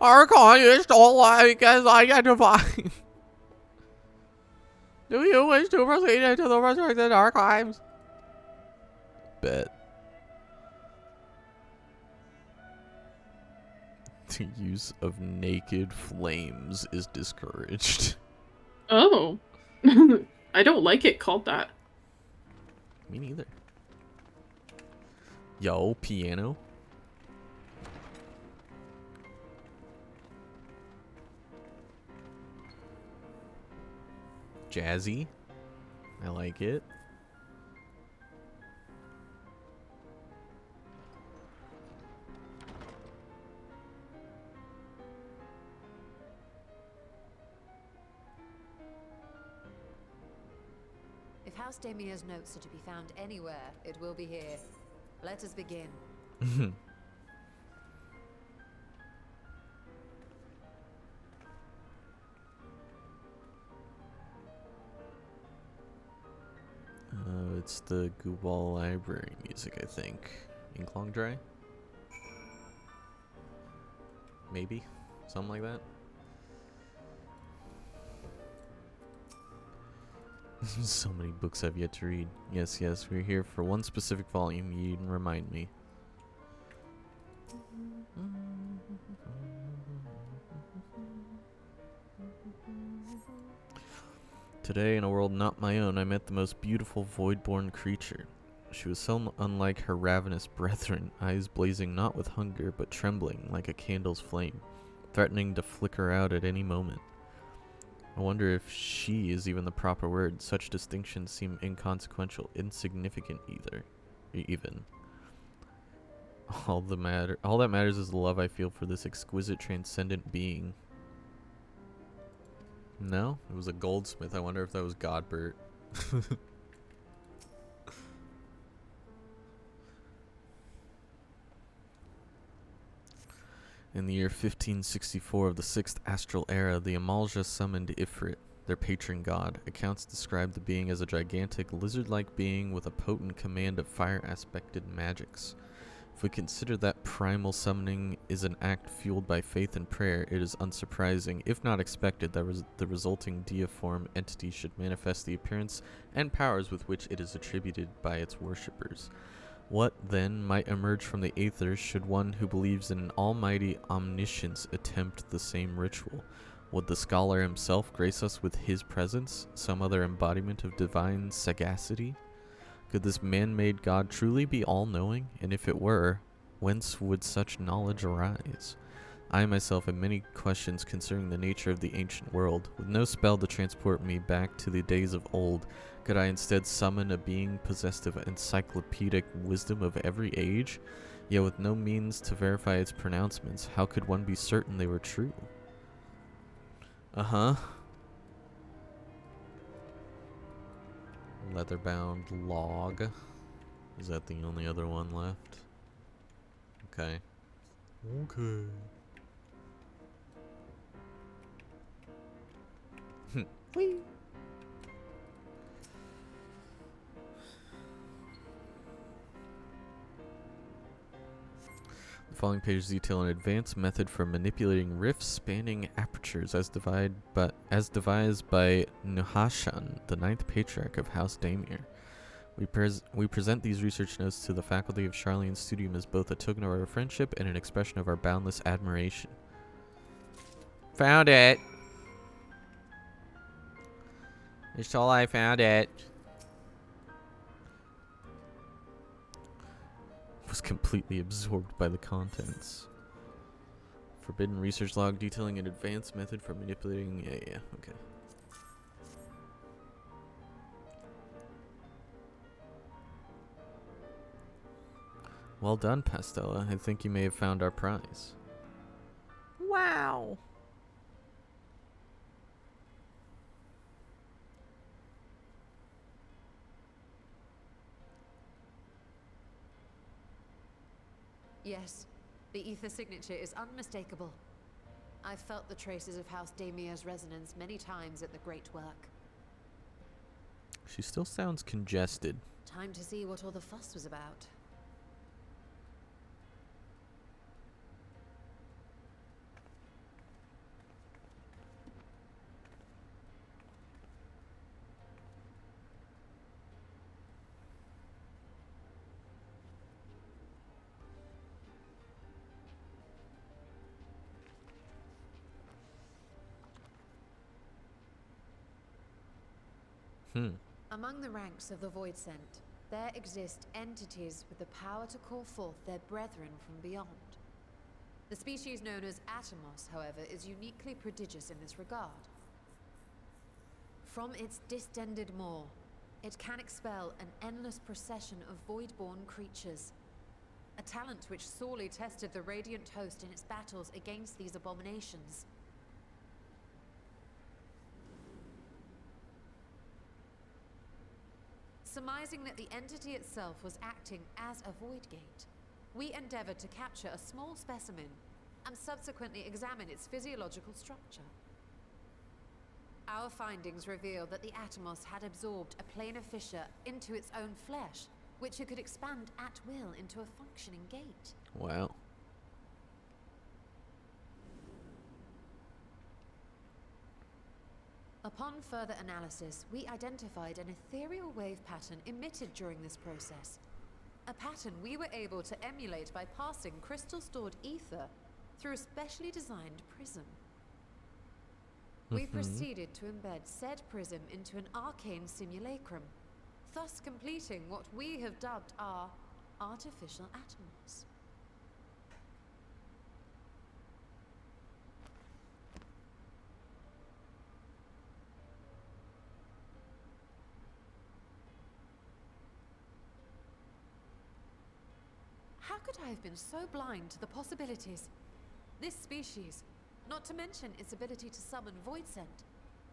Archives don't like as identified. Do you wish to proceed into the restricted archives? Bet. The use of naked flames is discouraged. Oh. I don't like it called that. Me neither. Yo, piano. Jazzy. I like it. If House Damia's notes are to be found anywhere, it will be here. Let us begin. It's the Gooball Library music, I think. Inklong Dry? Maybe? Something like that? So many books I've yet to read. Yes, we're here for one specific volume. You didn't remind me. Today, in a world not my own, I met the most beautiful void-born creature. She was so unlike her ravenous brethren, eyes blazing not with hunger, but trembling like a candle's flame, threatening to flicker out at any moment. I wonder if she is even the proper word. Such distinctions seem inconsequential, insignificant even. All that matters is the love I feel for this exquisite, transcendent being. No, it was a goldsmith. I wonder if that was Godbert. In the year 1564 of the 6th astral era, the Amalja summoned Ifrit, their patron god. Accounts describe the being as a gigantic, lizard-like being with a potent command of fire-aspected magics. If we consider that primal summoning is an act fueled by faith and prayer, it is unsurprising, if not expected, that the resulting deiform entity should manifest the appearance and powers with which it is attributed by its worshippers. What, then, might emerge from the aether should one who believes in an almighty omniscience attempt the same ritual? Would the scholar himself grace us with his presence, some other embodiment of divine sagacity? Could this man-made god truly be all-knowing? And if it were, whence would such knowledge arise? I myself have many questions concerning the nature of the ancient world. With no spell to transport me back to the days of old, could I instead summon a being possessed of encyclopedic wisdom of every age? Yet with no means to verify its pronouncements, how could one be certain they were true? Uh-huh. Leather-bound log. Is that the only other one left? Okay. Okay. Whee! The following pages detail an advanced method for manipulating rifts spanning apertures as devised by Nuhashan, the 9th patriarch of House Daimir. We present these research notes to the faculty of Charlene's Studium as both a token of our friendship and an expression of our boundless admiration. Found it! It's all I found it. Was completely absorbed by the contents. Forbidden research log detailing an advanced method for manipulating. Yeah, okay. Well done, Pastella. I think you may have found our prize. Wow. Yes, the ether signature is unmistakable. I've felt the traces of House Daimir's resonance many times at the Great Work. She still sounds congested. Time to see what all the fuss was about. Among the ranks of the Void Sent, there exist entities with the power to call forth their brethren from beyond. The species known as Atomos, however, is uniquely prodigious in this regard. From its distended maw, it can expel an endless procession of void-born creatures, a talent which sorely tested the Radiant Host in its battles against these abominations. Surmising that the entity itself was acting as a void gate, we endeavored to capture a small specimen and subsequently examine its physiological structure. Our findings reveal that the Atomos had absorbed a planar fissure into its own flesh, which it could expand at will into a functioning gate. Wow. Upon further analysis, we identified an ethereal wave pattern emitted during this process. A pattern we were able to emulate by passing crystal-stored ether through a specially designed prism. We proceeded to embed said prism into an arcane simulacrum, thus completing what we have dubbed our artificial Atomos. How could I have been so blind to the possibilities? This species, not to mention its ability to summon void scent,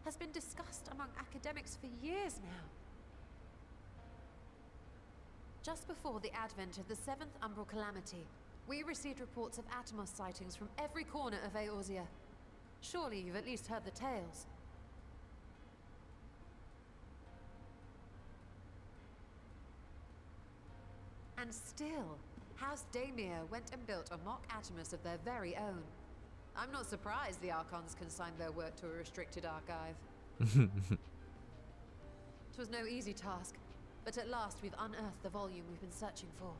has been discussed among academics for years now. Just before the advent of the 7th Umbral Calamity, we received reports of Atomos sightings from every corner of Eorzea. Surely you've at least heard the tales. And still, House Daemir went and built a mock Atomos of their very own. I'm not surprised the Archons consigned their work to a restricted archive. It was no easy task, but at last we've unearthed the volume we've been searching for.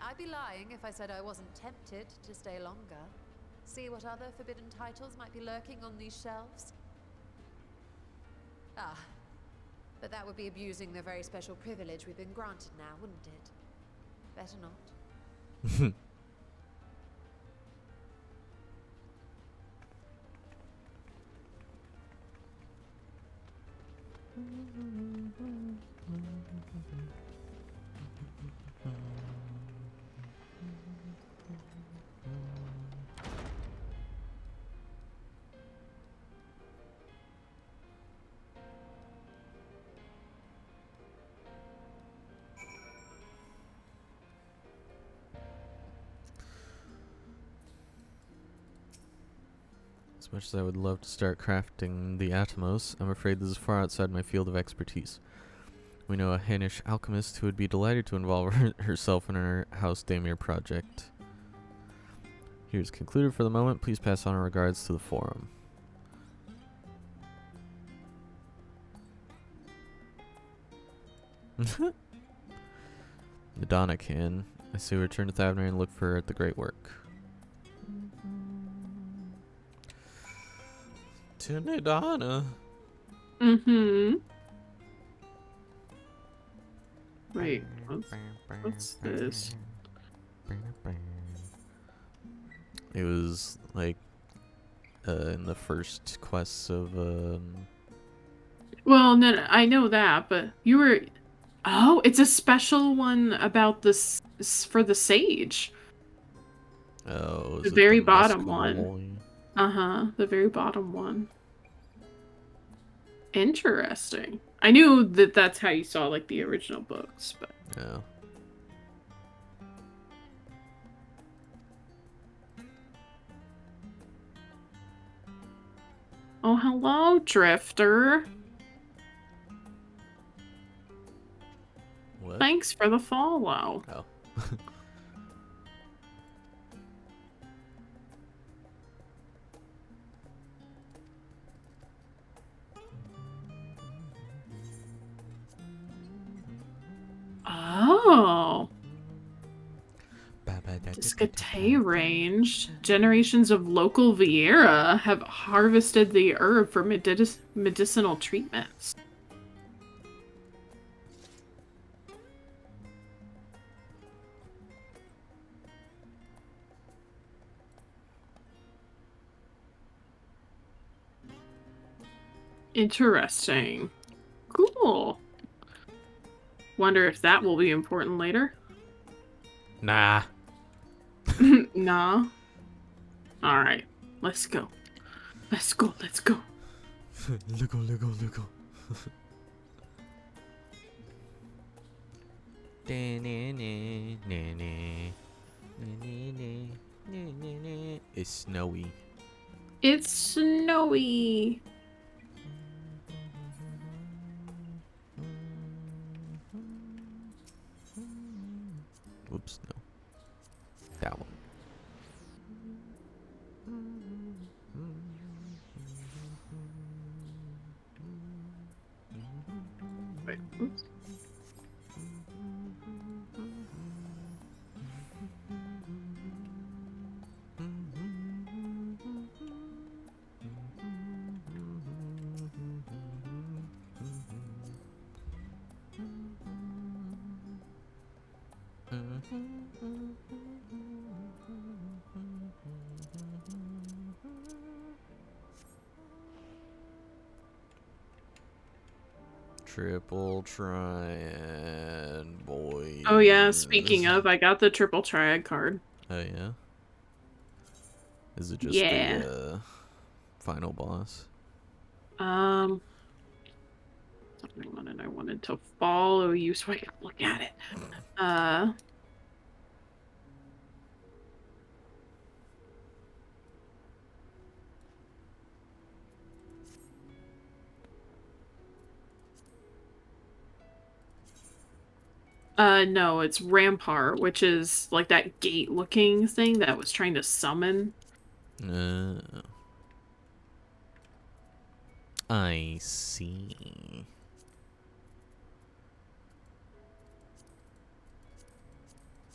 I'd be lying if I said I wasn't tempted to stay longer. See what other forbidden titles might be lurking on these shelves. Ah, but that would be abusing the very special privilege we've been granted now, wouldn't it? Better not. As much as I would love to start crafting the Atomos, I'm afraid this is far outside my field of expertise. We know a Hainish alchemist who would be delighted to involve herself in our House Daemir project. Here's concluded for the moment. Please pass on our regards to the forum. Madonna can. I say we return to Thavner and look for her at the great work. To Nidana. Mm-hmm. Wait, what's this? It was like in the first quests of Well, no, I know that, but you were... Oh, it's a special one about this for the sage. Oh, The very bottom one. Uh-huh, the very bottom one. Interesting. I knew that that's how you saw, like, the original books, but... Yeah. Oh, hello, Drifter. What? Thanks for the follow. Oh. Oh. Discate range. Generations of local Vieira have harvested the herb for medicinal treatments. Interesting. Cool. Wonder if that will be important later. Nah. Nah. Alright. Let's go. Let's go. Let's go. Lugo. It's snowy. It's snowy. Whoops, no. That one. Wait, oops. Triple triad, boys. Oh yeah, speaking of, I got the triple triad card. Oh yeah? Is it just Yeah. the final boss? Something I wanted to follow you so I could look at it. No, it's Rampart, which is like that gate-looking thing that was trying to summon. I see.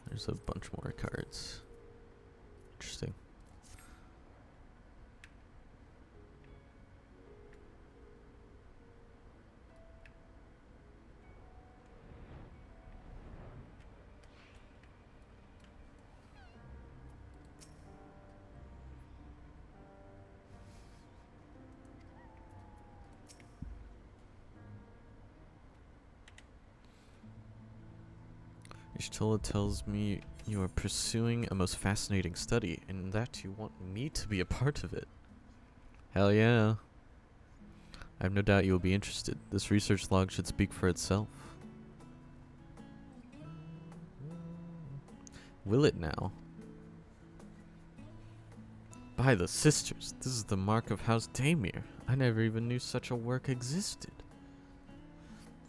There's a bunch more cards. Interesting. Ishtola tells me you are pursuing a most fascinating study, and that you want me to be a part of it. Hell yeah. I have no doubt you will be interested. This research log should speak for itself. Will it now? By the sisters, this is the mark of House Damir. I never even knew such a work existed.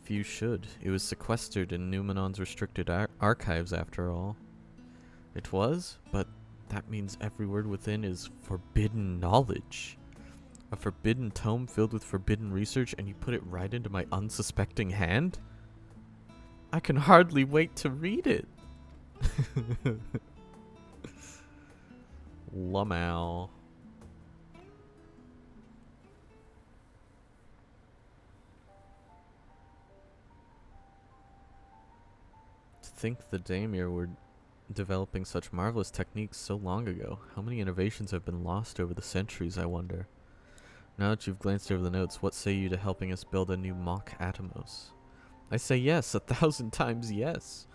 Few should. It was sequestered in Numenon's restricted archives, after all. It was, but that means every word within is forbidden knowledge. A forbidden tome filled with forbidden research, and you put it right into my unsuspecting hand? I can hardly wait to read it. Lumau. To think the Daimir were developing such marvelous techniques so long ago. How many innovations have been lost over the centuries, I wonder. Now that you've glanced over the notes, what say you to helping us build a new mock Atomos? I say yes, 1,000 times yes.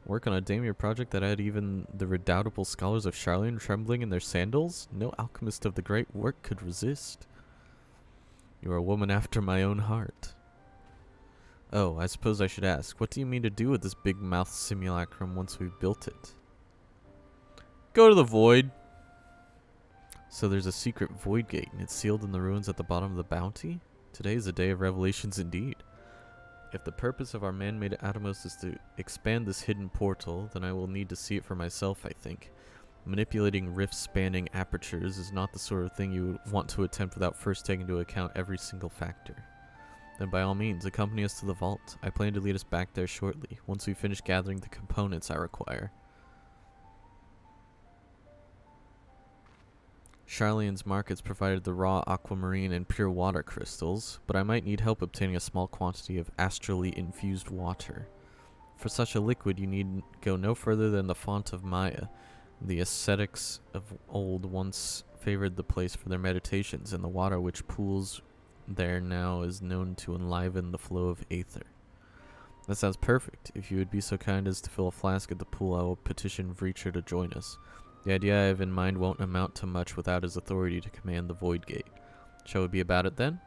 Work on a Daimir project that had even the redoubtable scholars of Charlian trembling in their sandals? No alchemist of the great work could resist. You are a woman after my own heart. Oh, I suppose I should ask, what do you mean to do with this big mouth simulacrum once we've built it? Go to the void. So there's a secret void gate, and it's sealed in the ruins at the bottom of the bounty? Today is a day of revelations indeed. If the purpose of our man-made Atomos is to expand this hidden portal, then I will need to see it for myself, I think. Manipulating rift-spanning apertures is not the sort of thing you would want to attempt without first taking into account every single factor. Then by all means, accompany us to the vault. I plan to lead us back there shortly, once we finish gathering the components I require. Charlian's markets provided the raw aquamarine and pure water crystals, but I might need help obtaining a small quantity of astrally infused water. For such a liquid, you need go no further than the font of Maya. The ascetics of old once favored the place for their meditations, and the water which pools there now is known to enliven the flow of aether. That sounds perfect. If you would be so kind as to fill a flask at the pool, I will petition Vreacher to join us. The idea I have in mind won't amount to much without his authority to command the Void Gate. Shall we be about it then?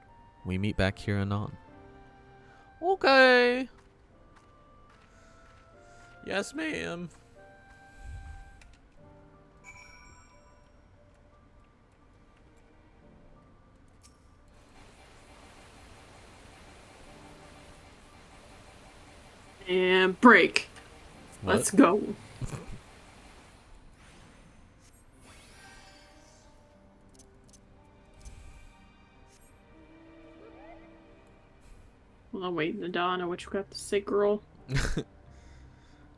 We meet back here anon. Okay. Yes, ma'am. And break. What? Let's go. Well, I'll wait, Nadana, what you got to say, girl?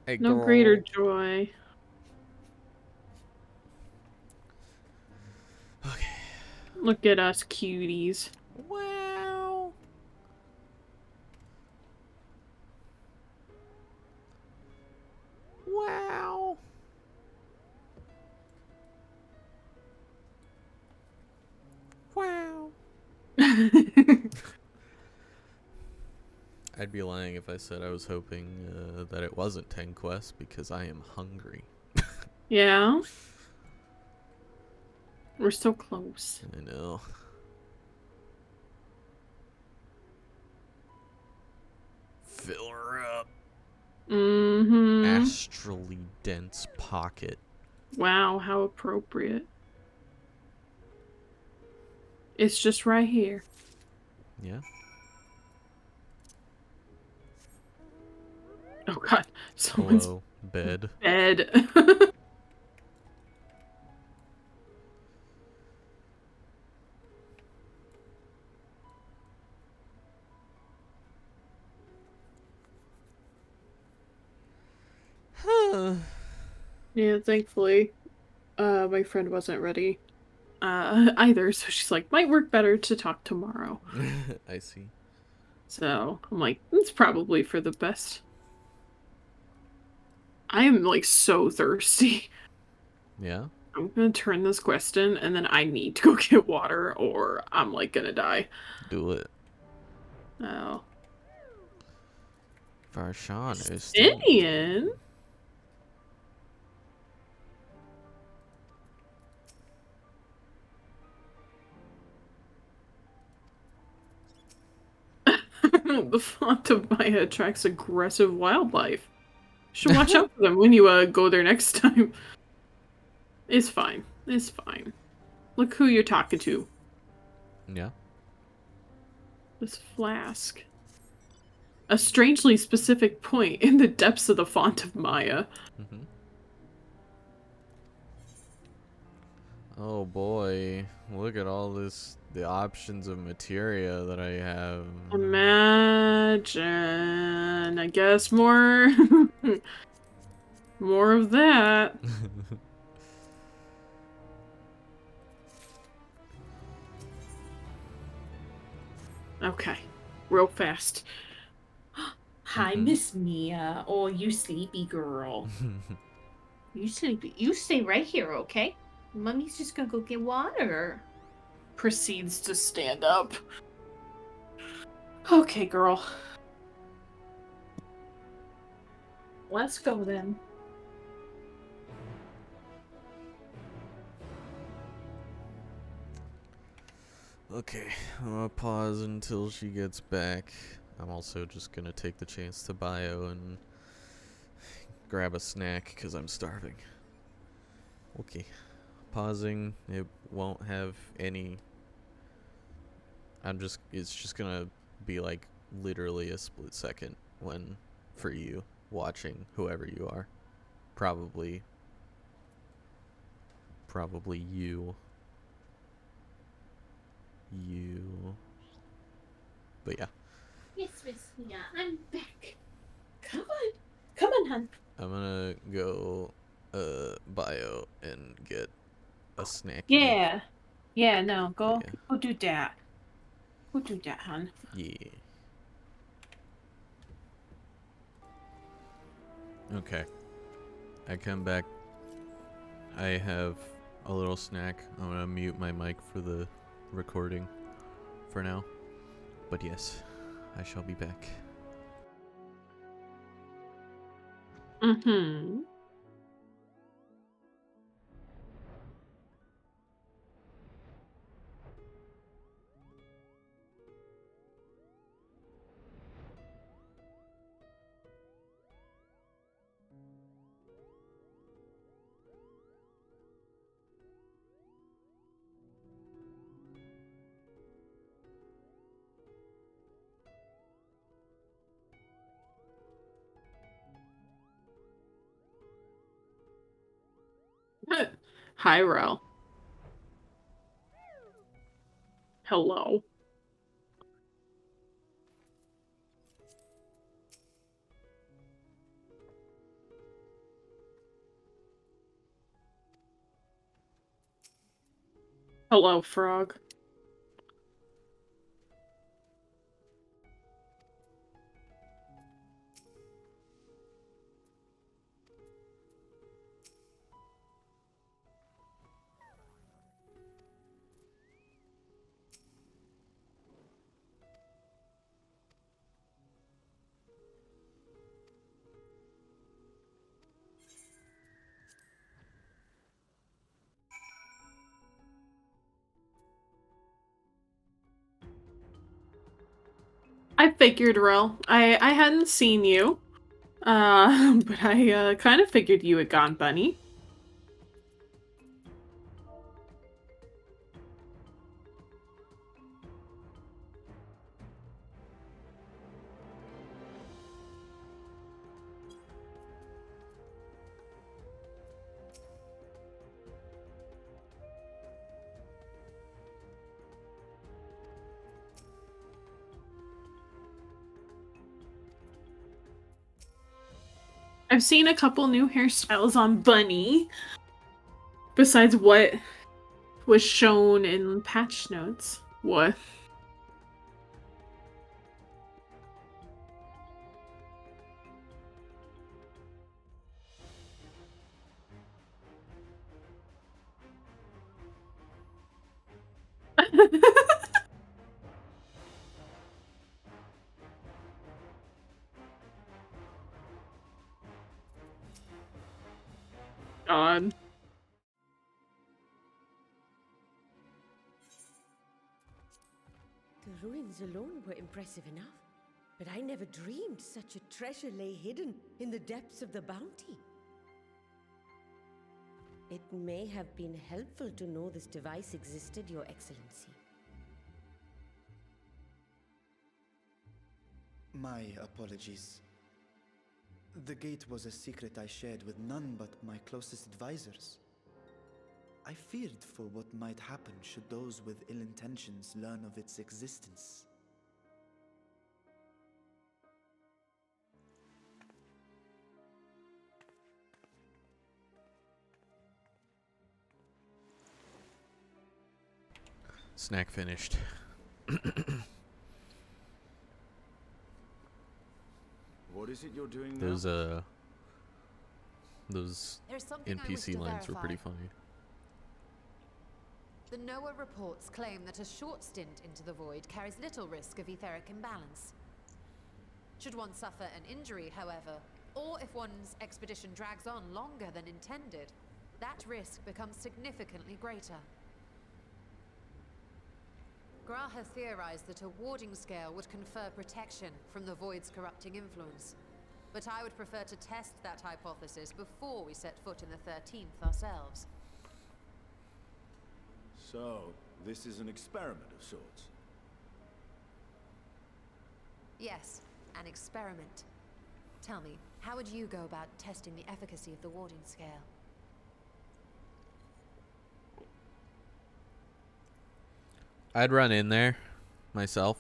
Hey, No girl. greater joy. Okay. Look at us cuties. Wow. Wow. Wow. I'd be lying if I said I was hoping that it wasn't 10 quests, because I am hungry. Yeah. We're so close. I know. Fill her up. Mm-hmm. Astrally dense pocket. Wow, how appropriate. It's just right here. Yeah. Oh god, someone's Hello, bed. bed. Yeah, thankfully, my friend wasn't ready either, so she's like, might work better to talk tomorrow. I see. So I'm like, it's probably for the best. I am like so thirsty. Yeah? I'm gonna turn this quest in, and then I need to go get water, or I'm like gonna die. Do it. Oh. Varshan is Justinian? The font of Maya attracts aggressive wildlife. Should watch out for them when you go there next time. It's fine. It's fine. Look who you're talking to. Yeah. This flask. A strangely specific point in the depths of the font of Maya. Mm-hmm. Oh boy, look at all the options of materia that I have. Imagine. I guess more more of that. Okay. Real fast. Hi, Miss Mia. Oh, you sleepy girl. You sleepy. You stay right here, okay? Mummy's just gonna go get water. Proceeds to stand up. Okay, girl. Let's go then. Okay, I'm gonna pause until she gets back. I'm also just gonna take the chance to bio and grab a snack because I'm starving. Okay, pausing. It won't have any. It's just gonna be like literally a split second when, for you, watching whoever you are. Probably you. But yeah. Yes, Miss Mia, I'm back. Come on. Come on, hun. I'm gonna go bio and get a snacky. Yeah. Yeah, no, go Yeah. go do that. Go do that, hun. Yeah. Okay. I come back. I have a little snack. I'm gonna mute my mic for the recording for now. But yes, I shall be back. Mm-hmm. Hi, Rel. Hello. Hello, frog. I figured, Rel. I hadn't seen you. But I kind of figured you had gone bunny. I've seen a couple new hairstyles on Bunny, besides what was shown in patch notes. What? God. The ruins alone were impressive enough, but I never dreamed such a treasure lay hidden in the depths of the bounty. It may have been helpful to know this device existed, Your Excellency. My apologies. The gate was a secret I shared with none but my closest advisors. I feared for what might happen should those with ill intentions learn of its existence. Snack finished. What is it you're doing now? Those There's something I wish NPC to lines were verify. pretty funny. The NOAA reports claim that a short stint into the void carries little risk of etheric imbalance. Should one suffer an injury, however, or if one's expedition drags on longer than intended, that risk becomes significantly greater. Graha theorized that a warding scale would confer protection from the void's corrupting influence. But I would prefer to test that hypothesis before we set foot in the 13th ourselves. So, this is an experiment of sorts. Yes, an experiment. Tell me, how would you go about testing the efficacy of the warding scale? I'd run in there myself.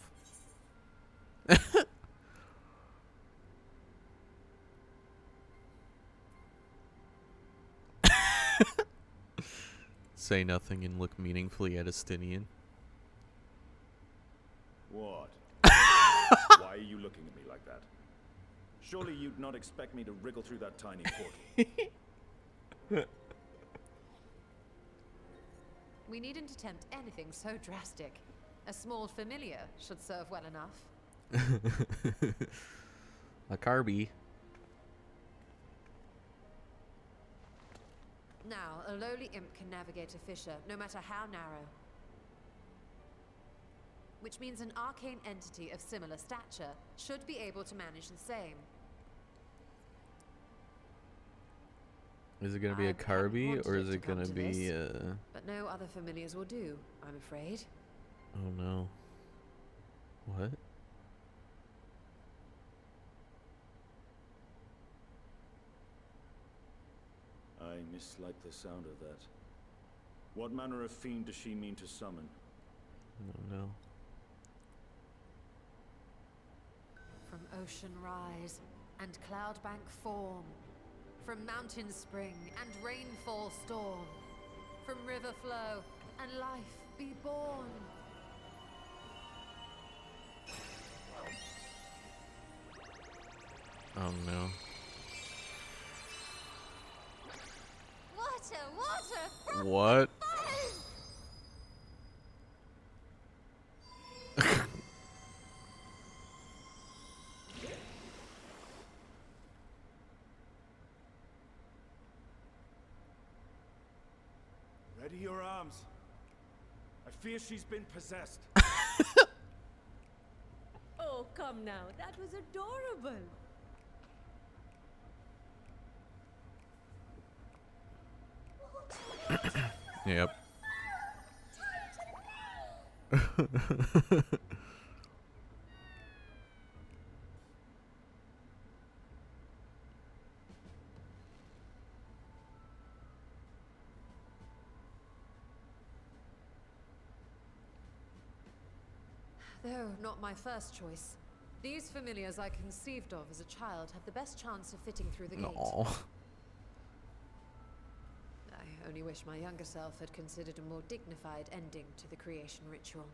Say nothing and look meaningfully at Estinian. What? Why are you looking at me like that? Surely you'd not expect me to wriggle through that tiny portal. We needn't attempt anything so drastic. A small familiar should serve well enough. A Carby. Now, a lowly imp can navigate a fissure, no matter how narrow. Which means an arcane entity of similar stature should be able to manage the same. Is it gonna be a Carby or is it gonna be But no other familiars will do, I'm afraid. Oh no. What? I mislike the sound of that. What manner of fiend does she mean to summon? Oh no. From ocean rise and cloudbank form, from mountain spring and rainfall storm, from river flow and life be born. Oh no. Water from What? Ready your arms. I fear she's been possessed. Oh, come now. That was adorable. Yep. Though not my first choice. These familiars I conceived of as a child have the best chance of fitting through the gate. No. I only wish my younger self had considered a more dignified ending to the creation ritual.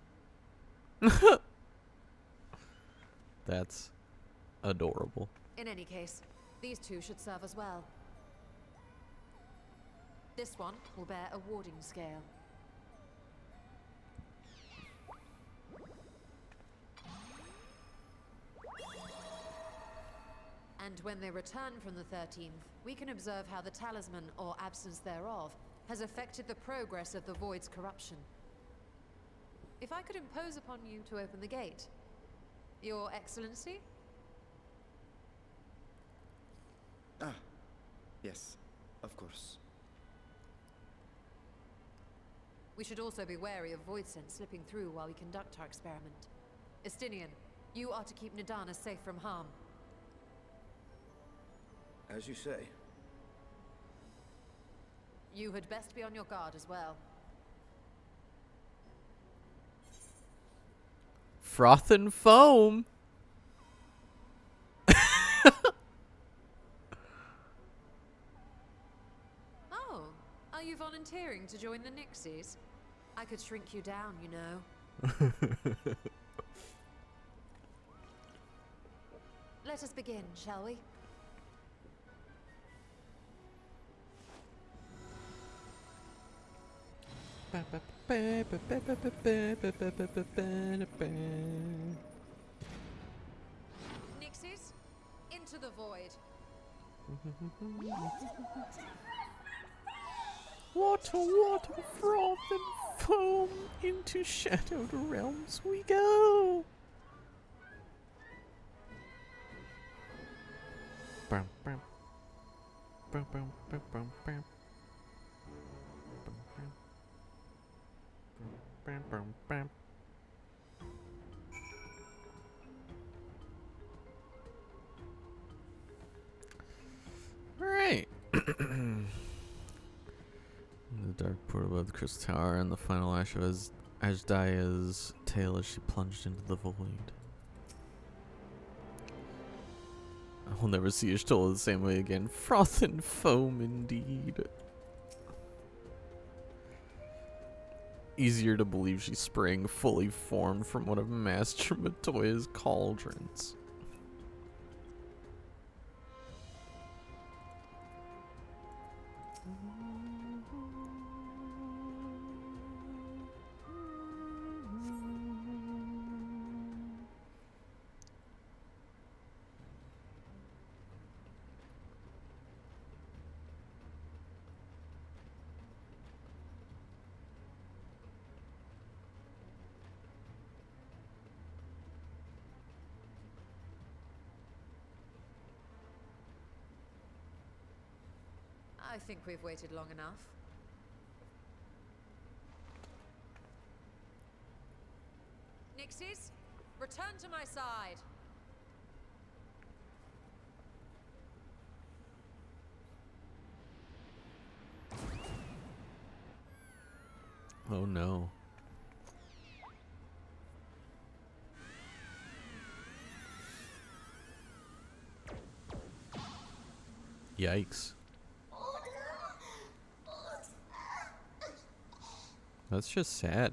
That's adorable. In any case, these two should serve as well. This one will bear a warding scale. And when they return from the 13th, we can observe how the talisman, or absence thereof, has affected the progress of the Void's corruption. If I could impose upon you to open the gate. Your Excellency? Ah, yes, of course. We should also be wary of void sense slipping through while we conduct our experiment. Estinian, you are to keep Nidana safe from harm. As you say. You had best be on your guard as well. Froth and foam. Oh, are you volunteering to join the Nixies? I could shrink you down, you know. Let us begin, shall we? Nixies, into the void. Water, water, froth and foam, into shadowed realms we go. Bum, bum. Bum, bum, bum, bum, bum. Bum, bum, bum. Alright. The dark portal above the crystal tower and the final ash of Ajdaya's tail as she plunged into the void. I'll never see Ishtola the same way again. Froth and foam indeed. Easier to believe she sprang fully formed from one of Master Matoya's cauldrons. I think we've waited long enough. Nixies, return to my side. Oh no. Yikes. That's just sad.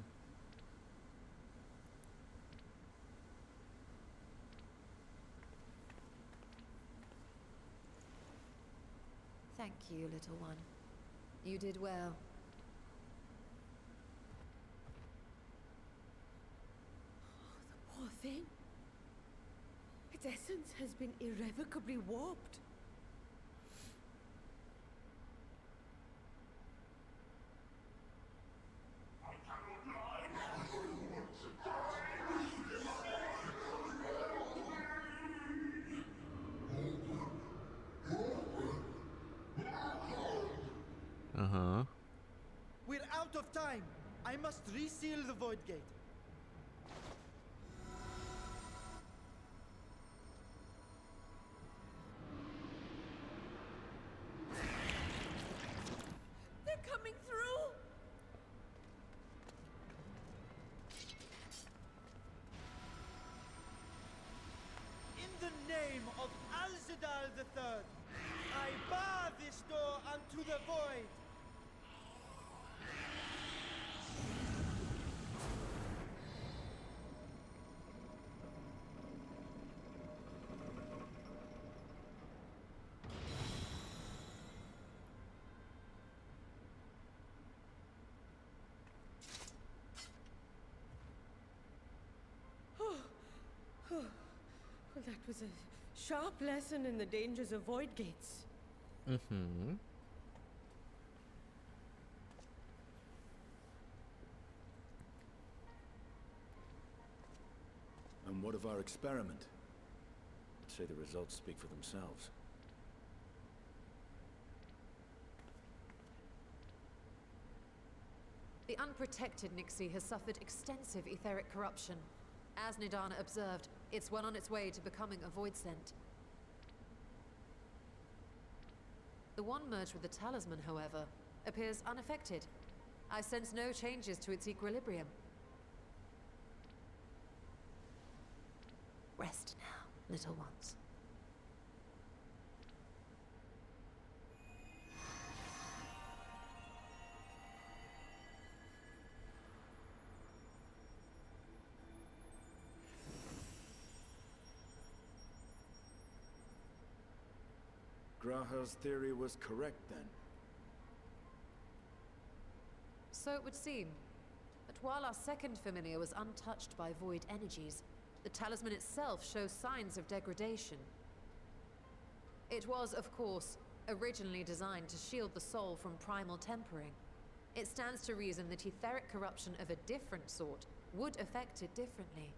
Thank you, little one. You did well. The poor thing. Its essence has been irrevocably warped. time. I must reseal the void gate. They're coming through! In the name of Alzadal III, I bar this door unto the void. Well, that was a sharp lesson in the dangers of void gates. Mm-hmm. And what of our experiment? I'd say the results speak for themselves. The unprotected Nixie has suffered extensive etheric corruption. As Nidana observed, it's well on its way to becoming a void scent. The one merged with the talisman, however, appears unaffected. I sense no changes to its equilibrium. Rest now, little ones. Graha's theory was correct, then. So it would seem. But while our second familiar was untouched by void energies, the talisman itself shows signs of degradation. It was, of course, originally designed to shield the soul from primal tempering. It stands to reason that etheric corruption of a different sort would affect it differently.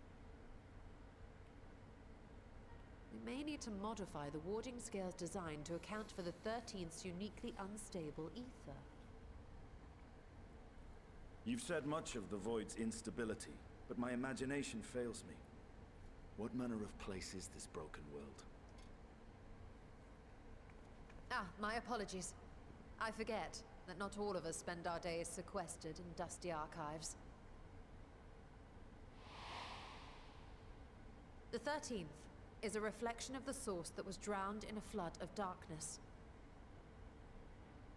We may need to modify the warding scale's design to account for the 13th's uniquely unstable ether. You've said much of the Void's instability, but my imagination fails me. What manner of place is this broken world? Ah, my apologies. I forget that not all of us spend our days sequestered in dusty archives. The 13th is a reflection of the source that was drowned in a flood of darkness.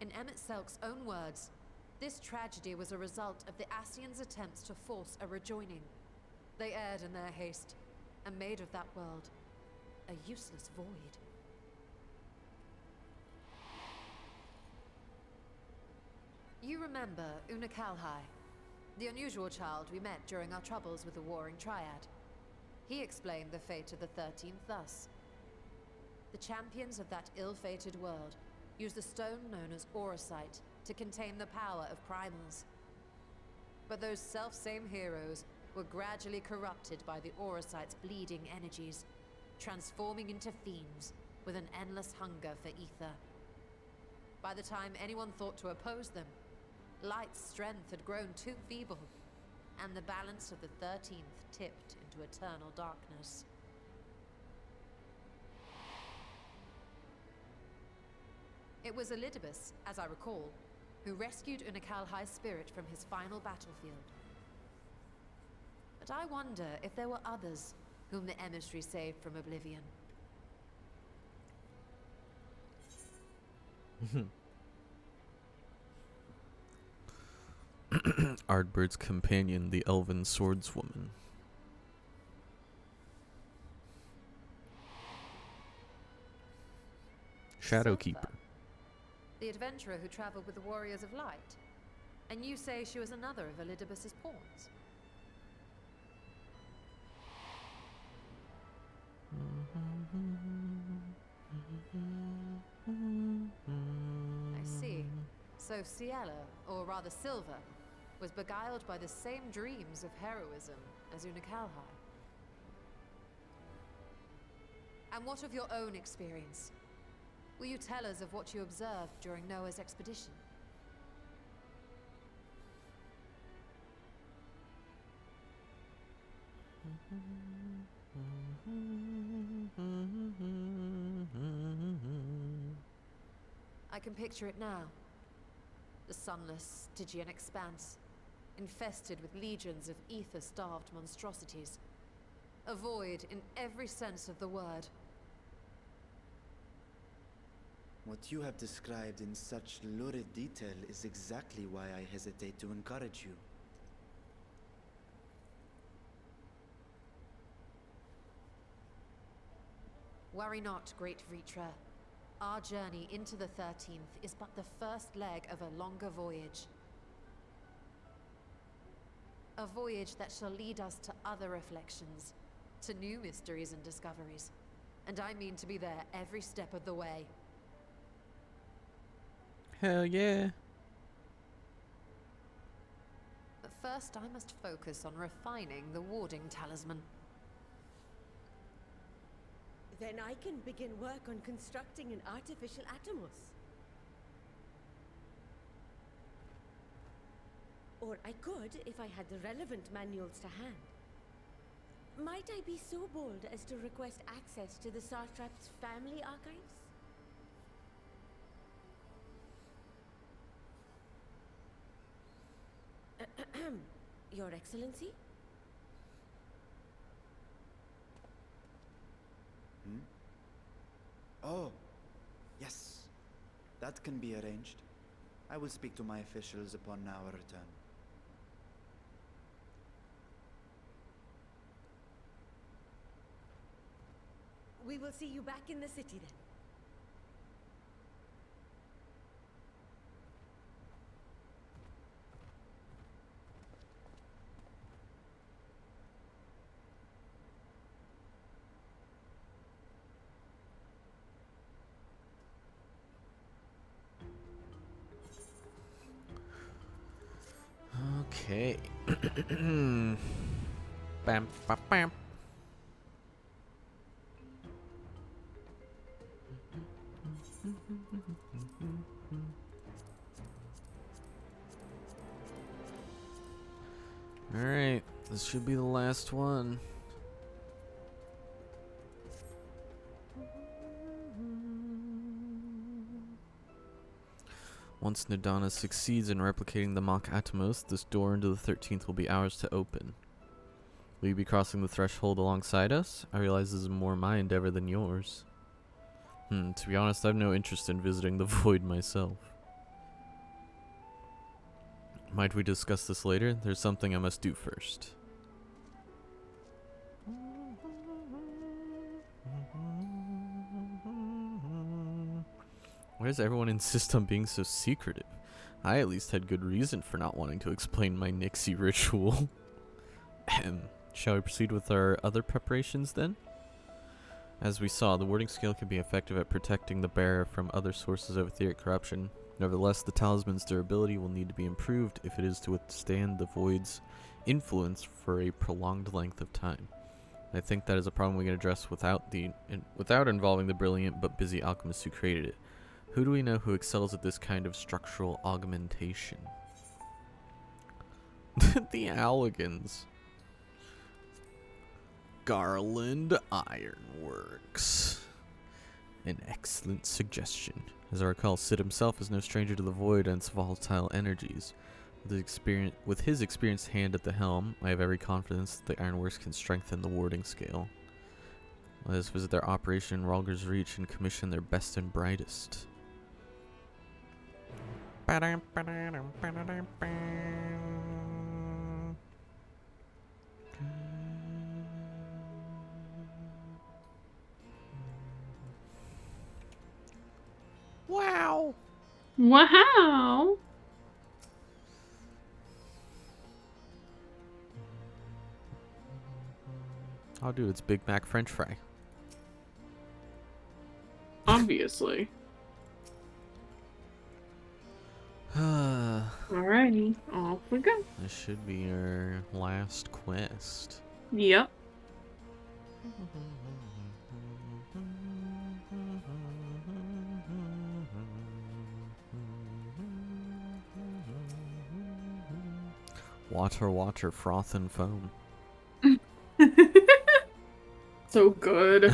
In Emmett Selk's own words, this tragedy was a result of the Ascians' attempts to force a rejoining. They erred in their haste, and made of that world a useless void. You remember Unakalhai, the unusual child we met during our troubles with the Warring Triad. He explained the fate of the 13th thus. The champions of that ill-fated world used the stone known as Auracite to contain the power of primals. But those self-same heroes were gradually corrupted by the Auracite's bleeding energies, transforming into fiends with an endless hunger for ether. By the time anyone thought to oppose them, Light's strength had grown too feeble, and the balance of the 13th tipped into eternal darkness. It was Elidibus, as I recall, who rescued Unakalhai's spirit from his final battlefield. But I wonder if there were others whom the emissary saved from oblivion. Ardbird's companion, the elven swordswoman. Shadowkeeper. The adventurer who traveled with the Warriors of Light. And you say she was another of Elidibus's pawns. I see. So Ciela, or rather Silva, was beguiled by the same dreams of heroism as Unakalhai. And what of your own experience? Will you tell us of what you observed during Noah's expedition? I can picture it now. The sunless, Stygian expanse, infested with legions of ether-starved monstrosities. A void in every sense of the word. What you have described in such lurid detail is exactly why I hesitate to encourage you. Worry not, great Vritra. Our journey into the 13th is but the first leg of a longer voyage. A voyage that shall lead us to other reflections, to new mysteries and discoveries. And I mean to be there every step of the way. Hell yeah. But first I must focus on refining the warding talisman. Then I can begin work on constructing an artificial Atomos. Or I could if I had the relevant manuals to hand. Might I be so bold as to request access to the Satrap's family archives? Your Excellency? Oh, yes. That can be arranged. I will speak to my officials upon our return. We will see you back in the city then. Okay. Bam, bam, bam. Alright, this should be the last one. Once Nadana succeeds in replicating the Mach Atomos, this door into the 13th will be ours to open. Will you be crossing the threshold alongside us? I realize this is more my endeavor than yours. To be honest, I have no interest in visiting the Void myself. Might we discuss this later? There's something I must do first. Why does everyone insist on being so secretive? I at least had good reason for not wanting to explain my Nixie ritual. Shall we proceed with our other preparations then? As we saw, the warding scale can be effective at protecting the bearer from other sources of etheric corruption. Nevertheless, the talisman's durability will need to be improved if it is to withstand the Void's influence for a prolonged length of time. I think that is a problem we can address without involving the brilliant but busy alchemists who created it. Who do we know who excels at this kind of structural augmentation? The Alligans. Garland Ironworks. An excellent suggestion. As I recall, Sid himself is no stranger to the Void and its volatile energies. With his experienced hand at the helm, I have every confidence that the Ironworks can strengthen the warding scale. Let us visit their operation in Ralger's Reach and commission their best and brightest. Wow! Wow! I'll do its Big Mac French fry. Obviously. Alrighty, off we go. This should be our last quest. Yep. Water, water, froth and foam. So good.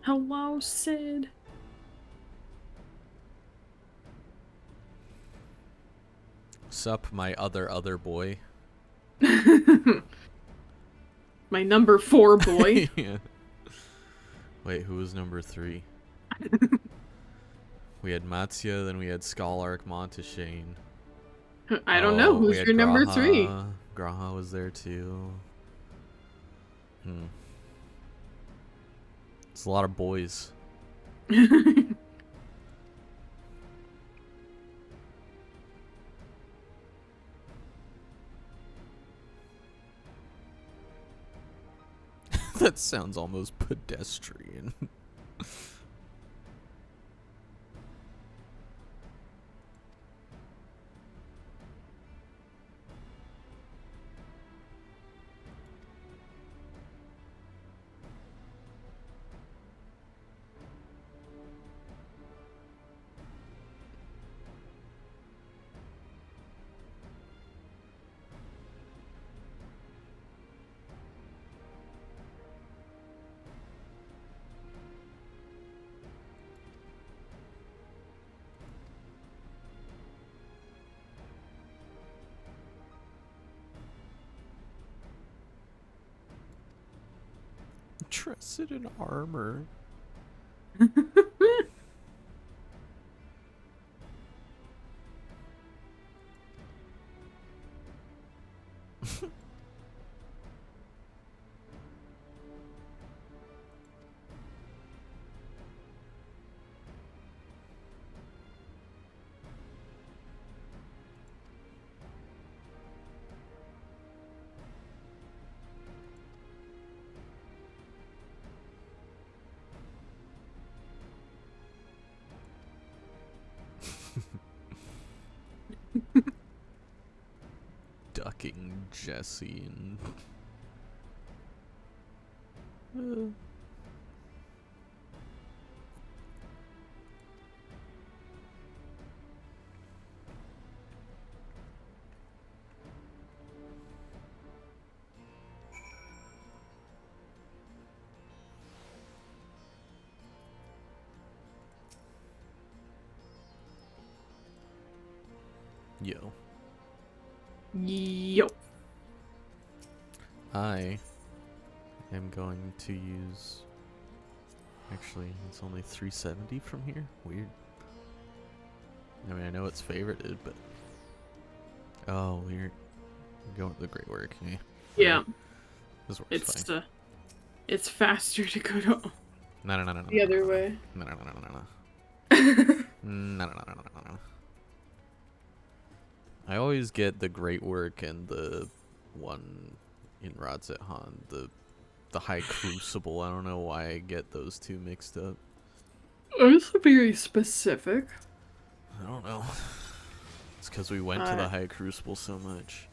Hello, Sid. Sup, my other boy. My number 4 boy. Yeah. Wait, who was number 3? We had Matsia, then we had Scholark Monteshane. I don't know. Who's your number 3? Graha was there too. It's a lot of boys. That sounds almost pedestrian. Trusted in armor. Ducking Jesse and Yo. Yo. I am going to use... Actually, it's only 370 from here? Weird. I mean, I know it's favorited, but... Oh, weird. I'm going with the great work. Yeah. This works fine. It's faster to go to... No. The other way. No. No. I always get the great work and the one in Radzethan, the high crucible. I don't know why I get those two mixed up. It's very specific. I don't know. It's because we went to the high crucible so much.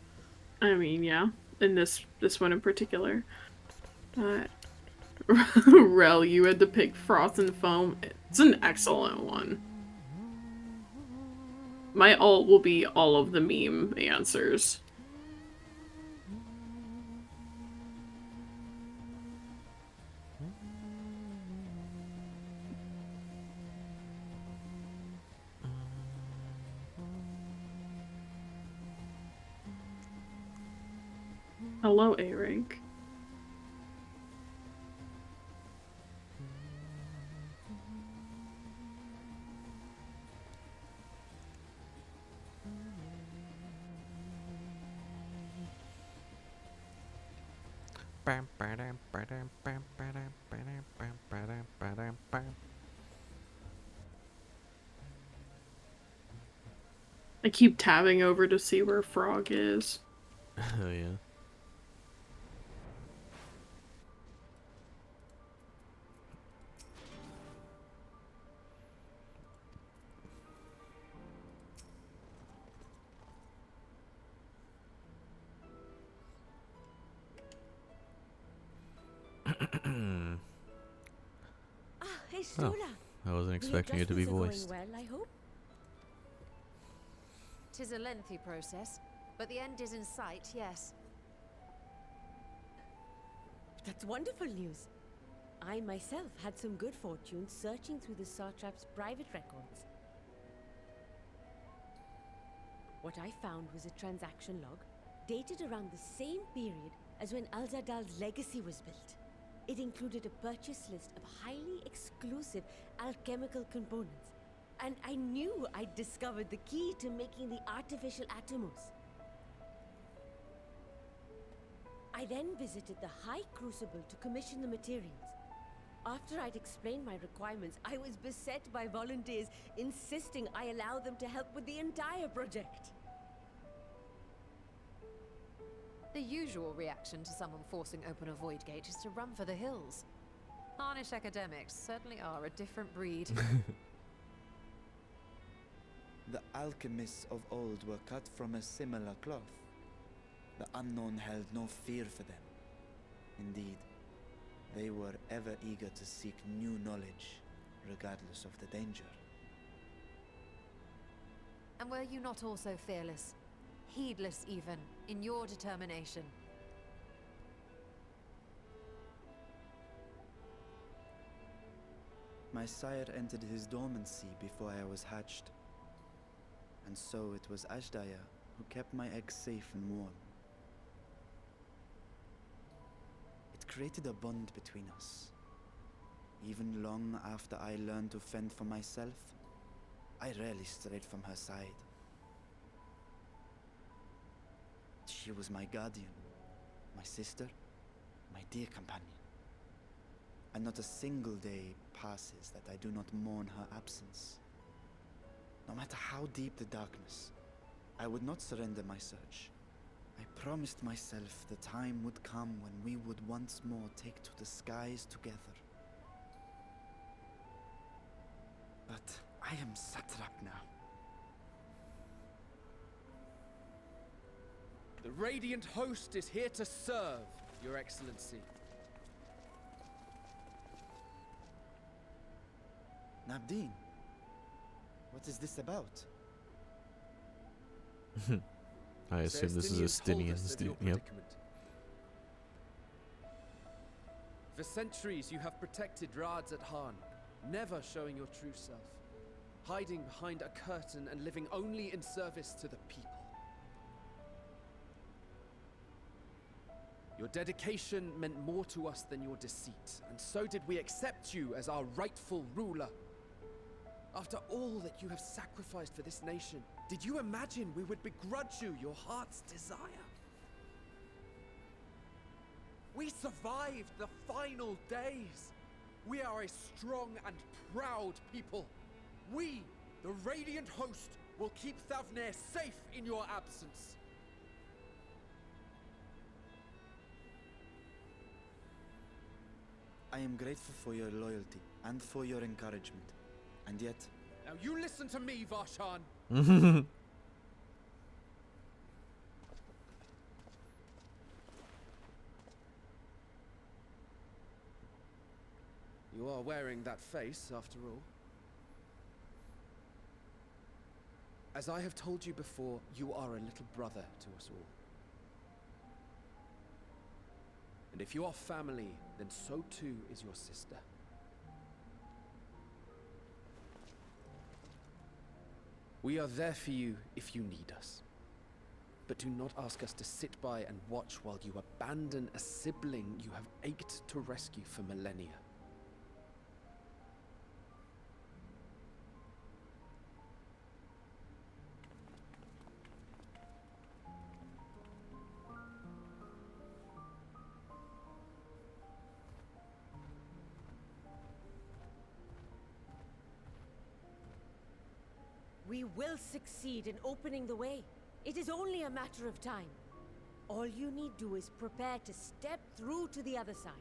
I mean, yeah. In this one in particular. Rel, you had to pick Froth and Foam. It's an excellent one. My ult will be all of the meme answers. Hello, A-Rank. I keep tabbing over to see where Frog is. Oh, yeah. Hey, Stola. I wasn't expecting it to be voiced. Well, I hope. 'Tis a lengthy process, but the end is in sight, yes. That's wonderful news. I myself had some good fortune searching through the Satrap's private records. What I found was a transaction log dated around the same period as when Alzadal's legacy was built. It included a purchase list of highly exclusive alchemical components, and I knew I'd discovered the key to making the artificial atomos. I then visited the High Crucible to commission the materials. After I'd explained my requirements, I was beset by volunteers insisting I allow them to help with the entire project. The usual reaction to someone forcing open a void gate is to run for the hills. Harnish academics certainly are a different breed. The alchemists of old were cut from a similar cloth. The unknown held no fear for them. Indeed, they were ever eager to seek new knowledge, regardless of the danger. And were you not also fearless, heedless even, in your determination? My sire entered his dormancy before I was hatched. And so it was Ashdaya who kept my eggs safe and warm. It created a bond between us. Even long after I learned to fend for myself, I rarely strayed from her side. She was my guardian, my sister, my dear companion. And not a single day passes that I do not mourn her absence. No matter how deep the darkness, I would not surrender my search. I promised myself the time would come when we would once more take to the skies together. But I am satrap now. The Radiant Host is here to serve, Your Excellency. Nabdeen, what is this about? I assume this is a Stinian's dude. Yep. For centuries you have protected Rads at Han, never showing your true self, hiding behind a curtain and living only in service to the people. Your dedication meant more to us than your deceit, and so did we accept you as our rightful ruler. After all that you have sacrificed for this nation, did you imagine we would begrudge you your heart's desire? We survived the final days. We are a strong and proud people. We, the Radiant Host, will keep Thavnair safe in your absence. I am grateful for your loyalty and for your encouragement. And yet... Now you listen to me, Varshan. You are wearing that face, after all. As I have told you before, you are a little brother to us all. And if you are family, then so too is your sister. We are there for you if you need us. But do not ask us to sit by and watch while you abandon a sibling you have ached to rescue for millennia. We will succeed in opening the way. It is only a matter of time. All you need do is prepare to step through to the other side.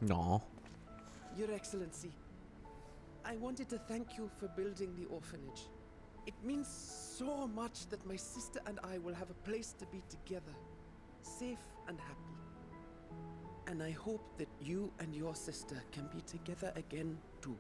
No. Your Excellency, I wanted to thank you for building the orphanage. It means so much that my sister and I will have a place to be together, safe and happy. And I hope that you and your sister can be together again too.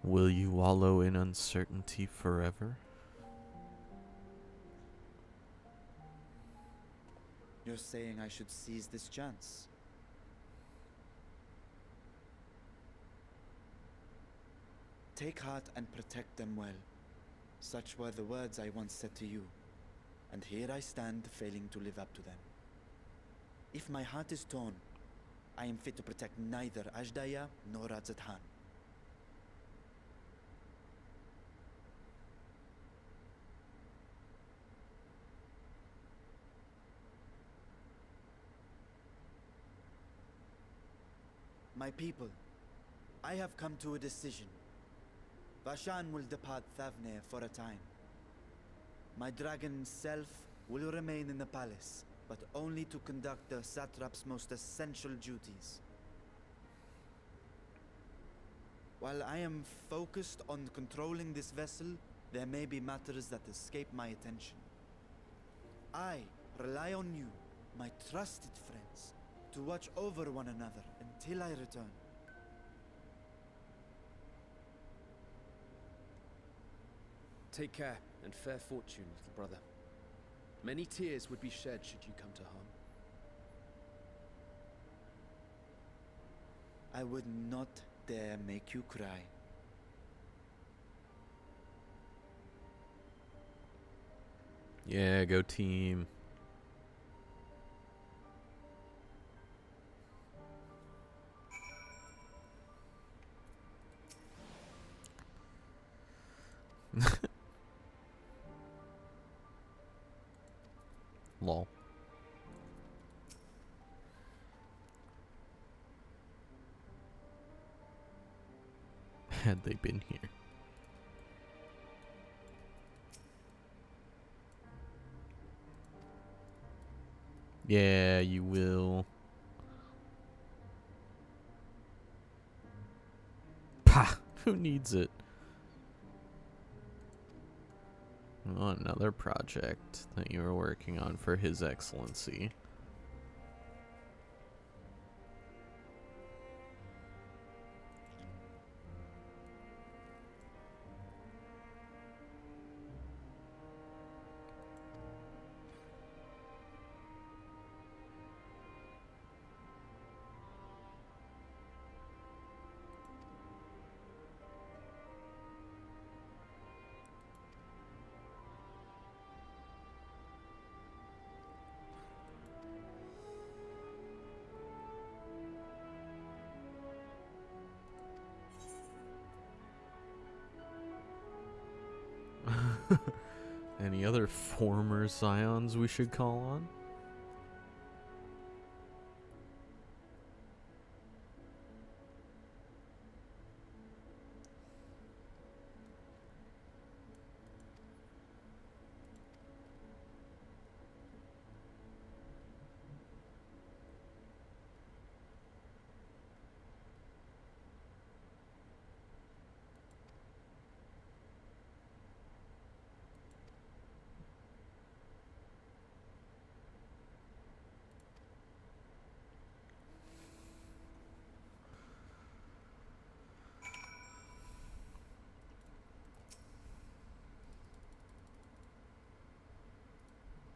Will you wallow in uncertainty forever? You're saying I should seize this chance? Take heart and protect them well. Such were the words I once said to you, and here I stand failing to live up to them. If my heart is torn, I am fit to protect neither Ajdaya nor Radzat-Han. My people, I have come to a decision. Vashan will depart Thavne for a time. My dragon self will remain in the palace, but only to conduct the satrap's most essential duties. While I am focused on controlling this vessel, there may be matters that escape my attention. I rely on you, my trusted friends, to watch over one another until I return. Take care and fair fortune, little brother. Many tears would be shed should you come to harm. I would not dare make you cry. Yeah, go team. Lol. Had they been here. Yeah, you will. Pah! Who needs it? Oh, another project that you were working on for His Excellency. Any other former scions we should call on?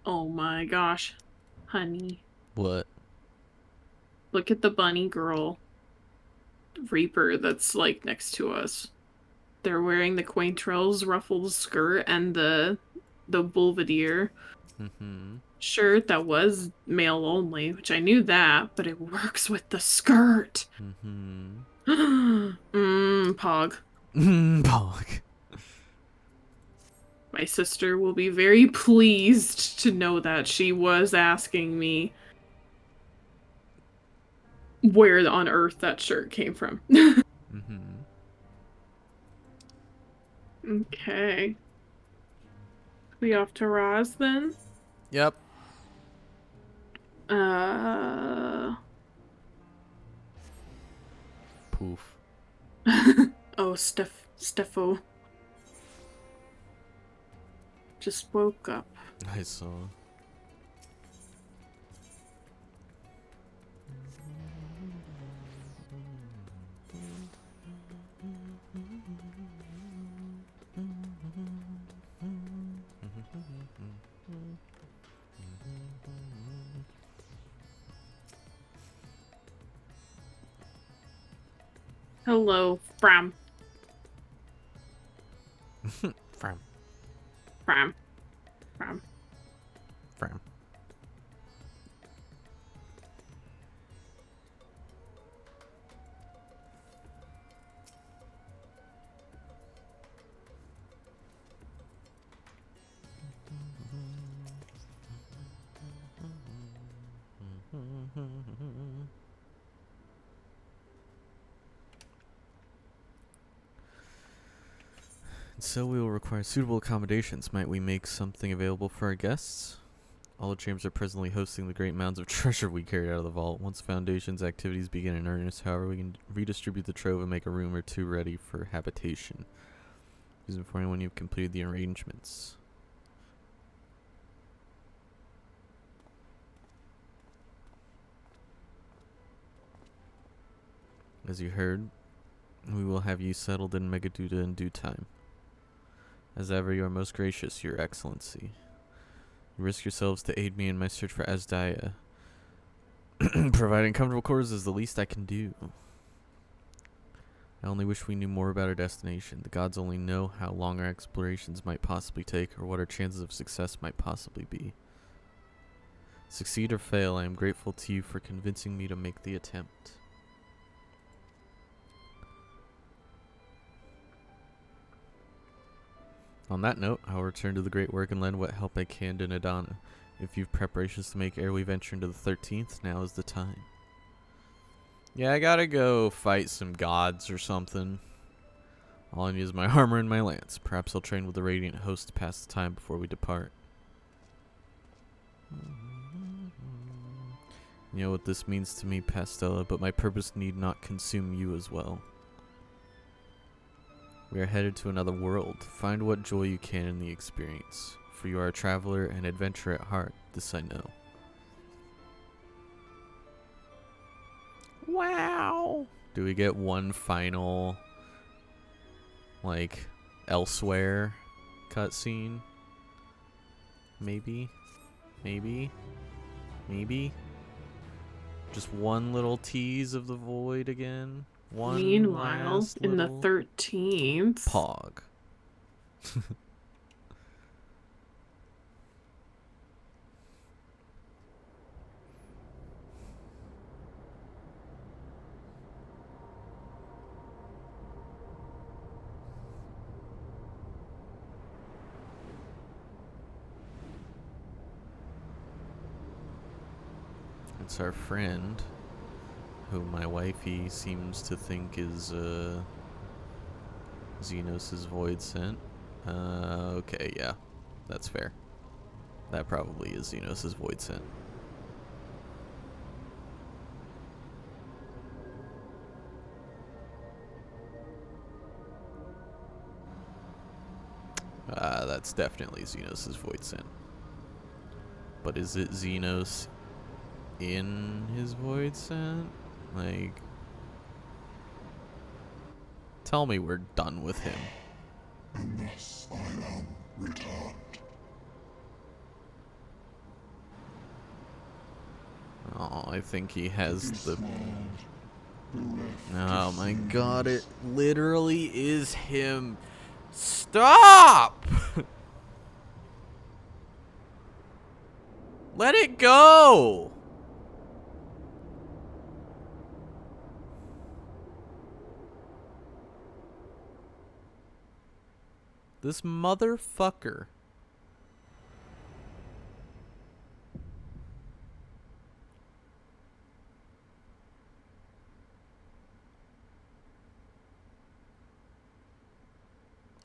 Oh my gosh, honey. What? Look at the bunny girl Reaper that's like next to us. They're wearing the Quaintrell's ruffled skirt and the Belvedere shirt that was male only, which I knew that, but it works with the skirt. Pog. Pog. My sister will be very pleased to know that she was asking me where on earth that shirt came from. Okay. We off to Roz then? Yep. Poof. Oh, Steffo. Just woke up. I saw. Hello, Fram. Fram. Fram. Fram. Fram. So we will require suitable accommodations. Might we make something available for our guests? All the chambers are presently hosting the great mounds of treasure we carried out of the vault. Once Foundation's activities begin in earnest, however, we can redistribute the trove and make a room or two ready for habitation. Please inform me when you've completed the arrangements. As you heard, we will have you settled in Megaduda in due time. As ever, you are most gracious, Your Excellency. You risk yourselves to aid me in my search for Asdaya. Providing comfortable quarters is the least I can do. I only wish we knew more about our destination. The gods only know how long our explorations might possibly take, or what our chances of success might possibly be. Succeed or fail, I am grateful to you for convincing me to make the attempt. On that note, I'll return to the great work and lend what help I can to Nadana. If you've preparations to make ere we venture into the 13th, now is the time. Yeah, I gotta go fight some gods or something. All I need is my armor and my lance. Perhaps I'll train with the Radiant Host to pass the time before we depart. You know what this means to me, Pastella, but my purpose need not consume you as well. We are headed to another world. Find what joy you can in the experience. For you are a traveler and adventurer at heart. This I know. Wow. Do we get one final, like, elsewhere cutscene? Maybe? Maybe? Maybe? Just one little tease of the void again? One Meanwhile, in the 13th. Pog. It's our friend, who my wifey seems to think is Xenos' void sent. Okay, yeah, that's fair. That probably is Xenos' void sent. That's definitely Xenos' void sent. But is it Xenos in his void sent? Like, tell me we're done with him. And thus I am returned. Oh, I think he has the... Oh my god, it literally is him. Stop! Let it go! This motherfucker.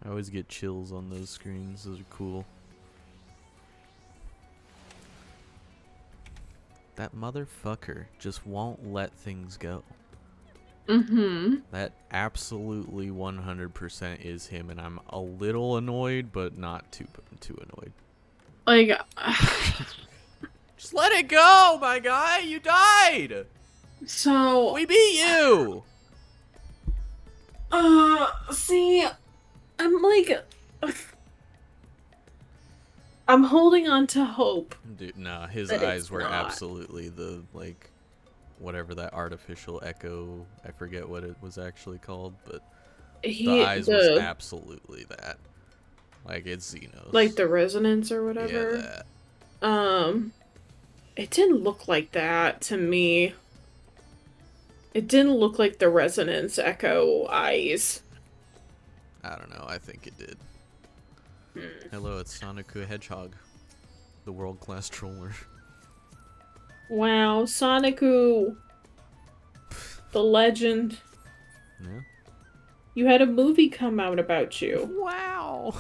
I always get chills on those screens. Those are cool. That motherfucker just won't let things go. Mm-hmm. That absolutely 100% is him, and I'm a little annoyed, but not too annoyed. Like, just let it go, my guy. You died. So we beat you. See, I'm like, I'm holding on to hope. Dude, nah, his that eyes it's were not. absolutely the, like, whatever that artificial echo, I forget what it was actually called, but the eyes was absolutely that. Like, it's Xenos. Like the resonance or whatever. Yeah, that. It didn't look like that to me. It didn't look like the resonance echo eyes. I don't know, I think it did. Hello, it's Sonic Hedgehog, the world-class troller. Wow, Sonic-oo. The legend. Yeah. You had a movie come out about you. Wow.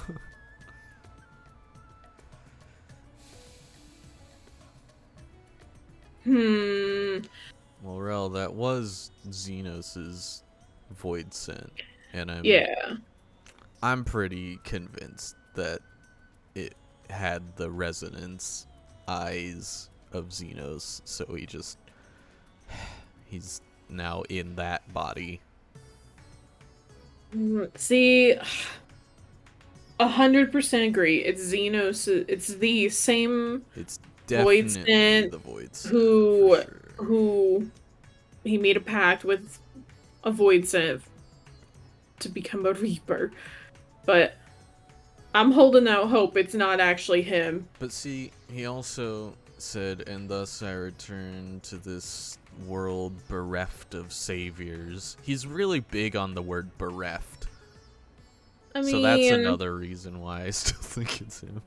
Well, Rel, that was Xenos's void scent, and I'm pretty convinced that it had the resonance eyes of Xenos, so he's now in that body. See, 100% agree. It's Xenos. It's the same. It's void definitely scent the void scent. who he made a pact with a void scent to become a Reaper, but I'm holding out hope it's not actually him. But see, he also said, and thus I return to this world bereft of saviors. He's really big on the word bereft. I mean, so that's another reason why I still think it's him.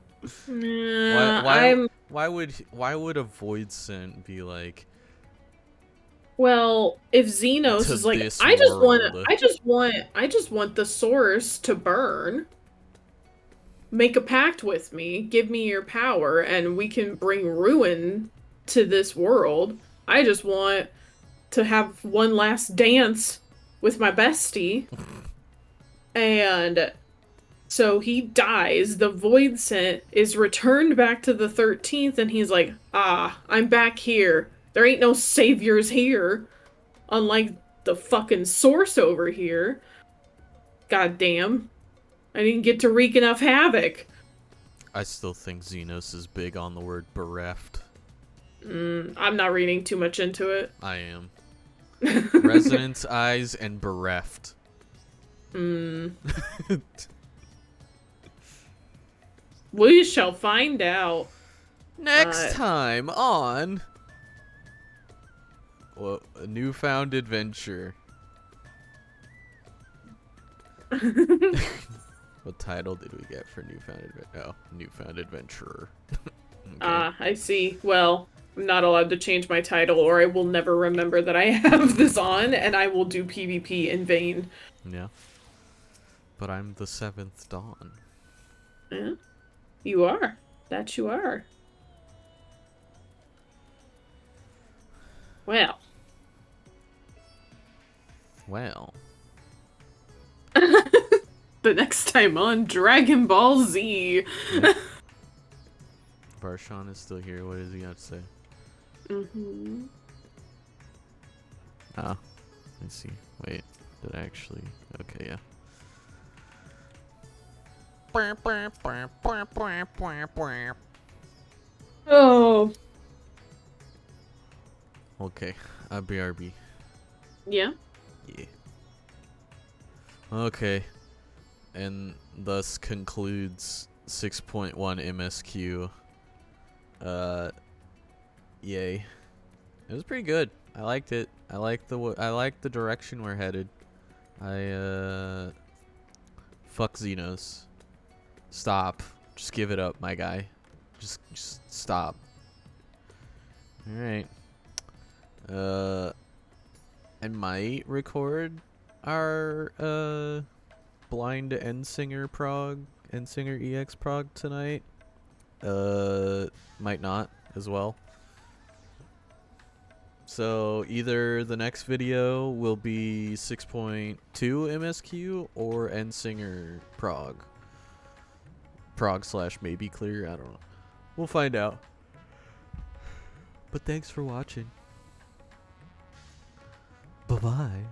Why would a void scent be like? Well, if Xenos is like, I just want the source to burn. Make a pact with me, give me your power, and we can bring ruin to this world. I just want to have one last dance with my bestie. And so he dies, the void scent is returned back to the 13th, and he's like, I'm back here. There ain't no saviors here. Unlike the fucking source over here. God damn. I didn't get to wreak enough havoc. I still think Xenos is big on the word bereft. I'm not reading too much into it. I am. Resonance eyes and bereft. We shall find out. Next time on... Well, a Newfound Adventure. What title did we get for Newfound Adventure? Oh, Newfound Adventurer. Okay. I see. Well, I'm not allowed to change my title, or I will never remember that I have this on, and I will do PvP in vain. Yeah. But I'm the 7th Dawn. Yeah. You are. That you are. Well. The next time on Dragon Ball Z. Yep. Barshawn is still here. What does he got to say? Let's see. Wait, did I actually? Okay, yeah. Oh. Okay, BRB. Yeah? Yeah. Okay. And thus concludes 6.1 MSQ. Yay. It was pretty good. I liked it. I liked the direction we're headed. Fuck Xenos. Stop. Just give it up, my guy. Just stop. Alright. I might record our blind Endsinger EX prog tonight. Might not as well. So either the next video will be 6.2 MSQ or Endsinger prog. Prog / maybe clear, I don't know. We'll find out. But thanks for watching. Bye-bye.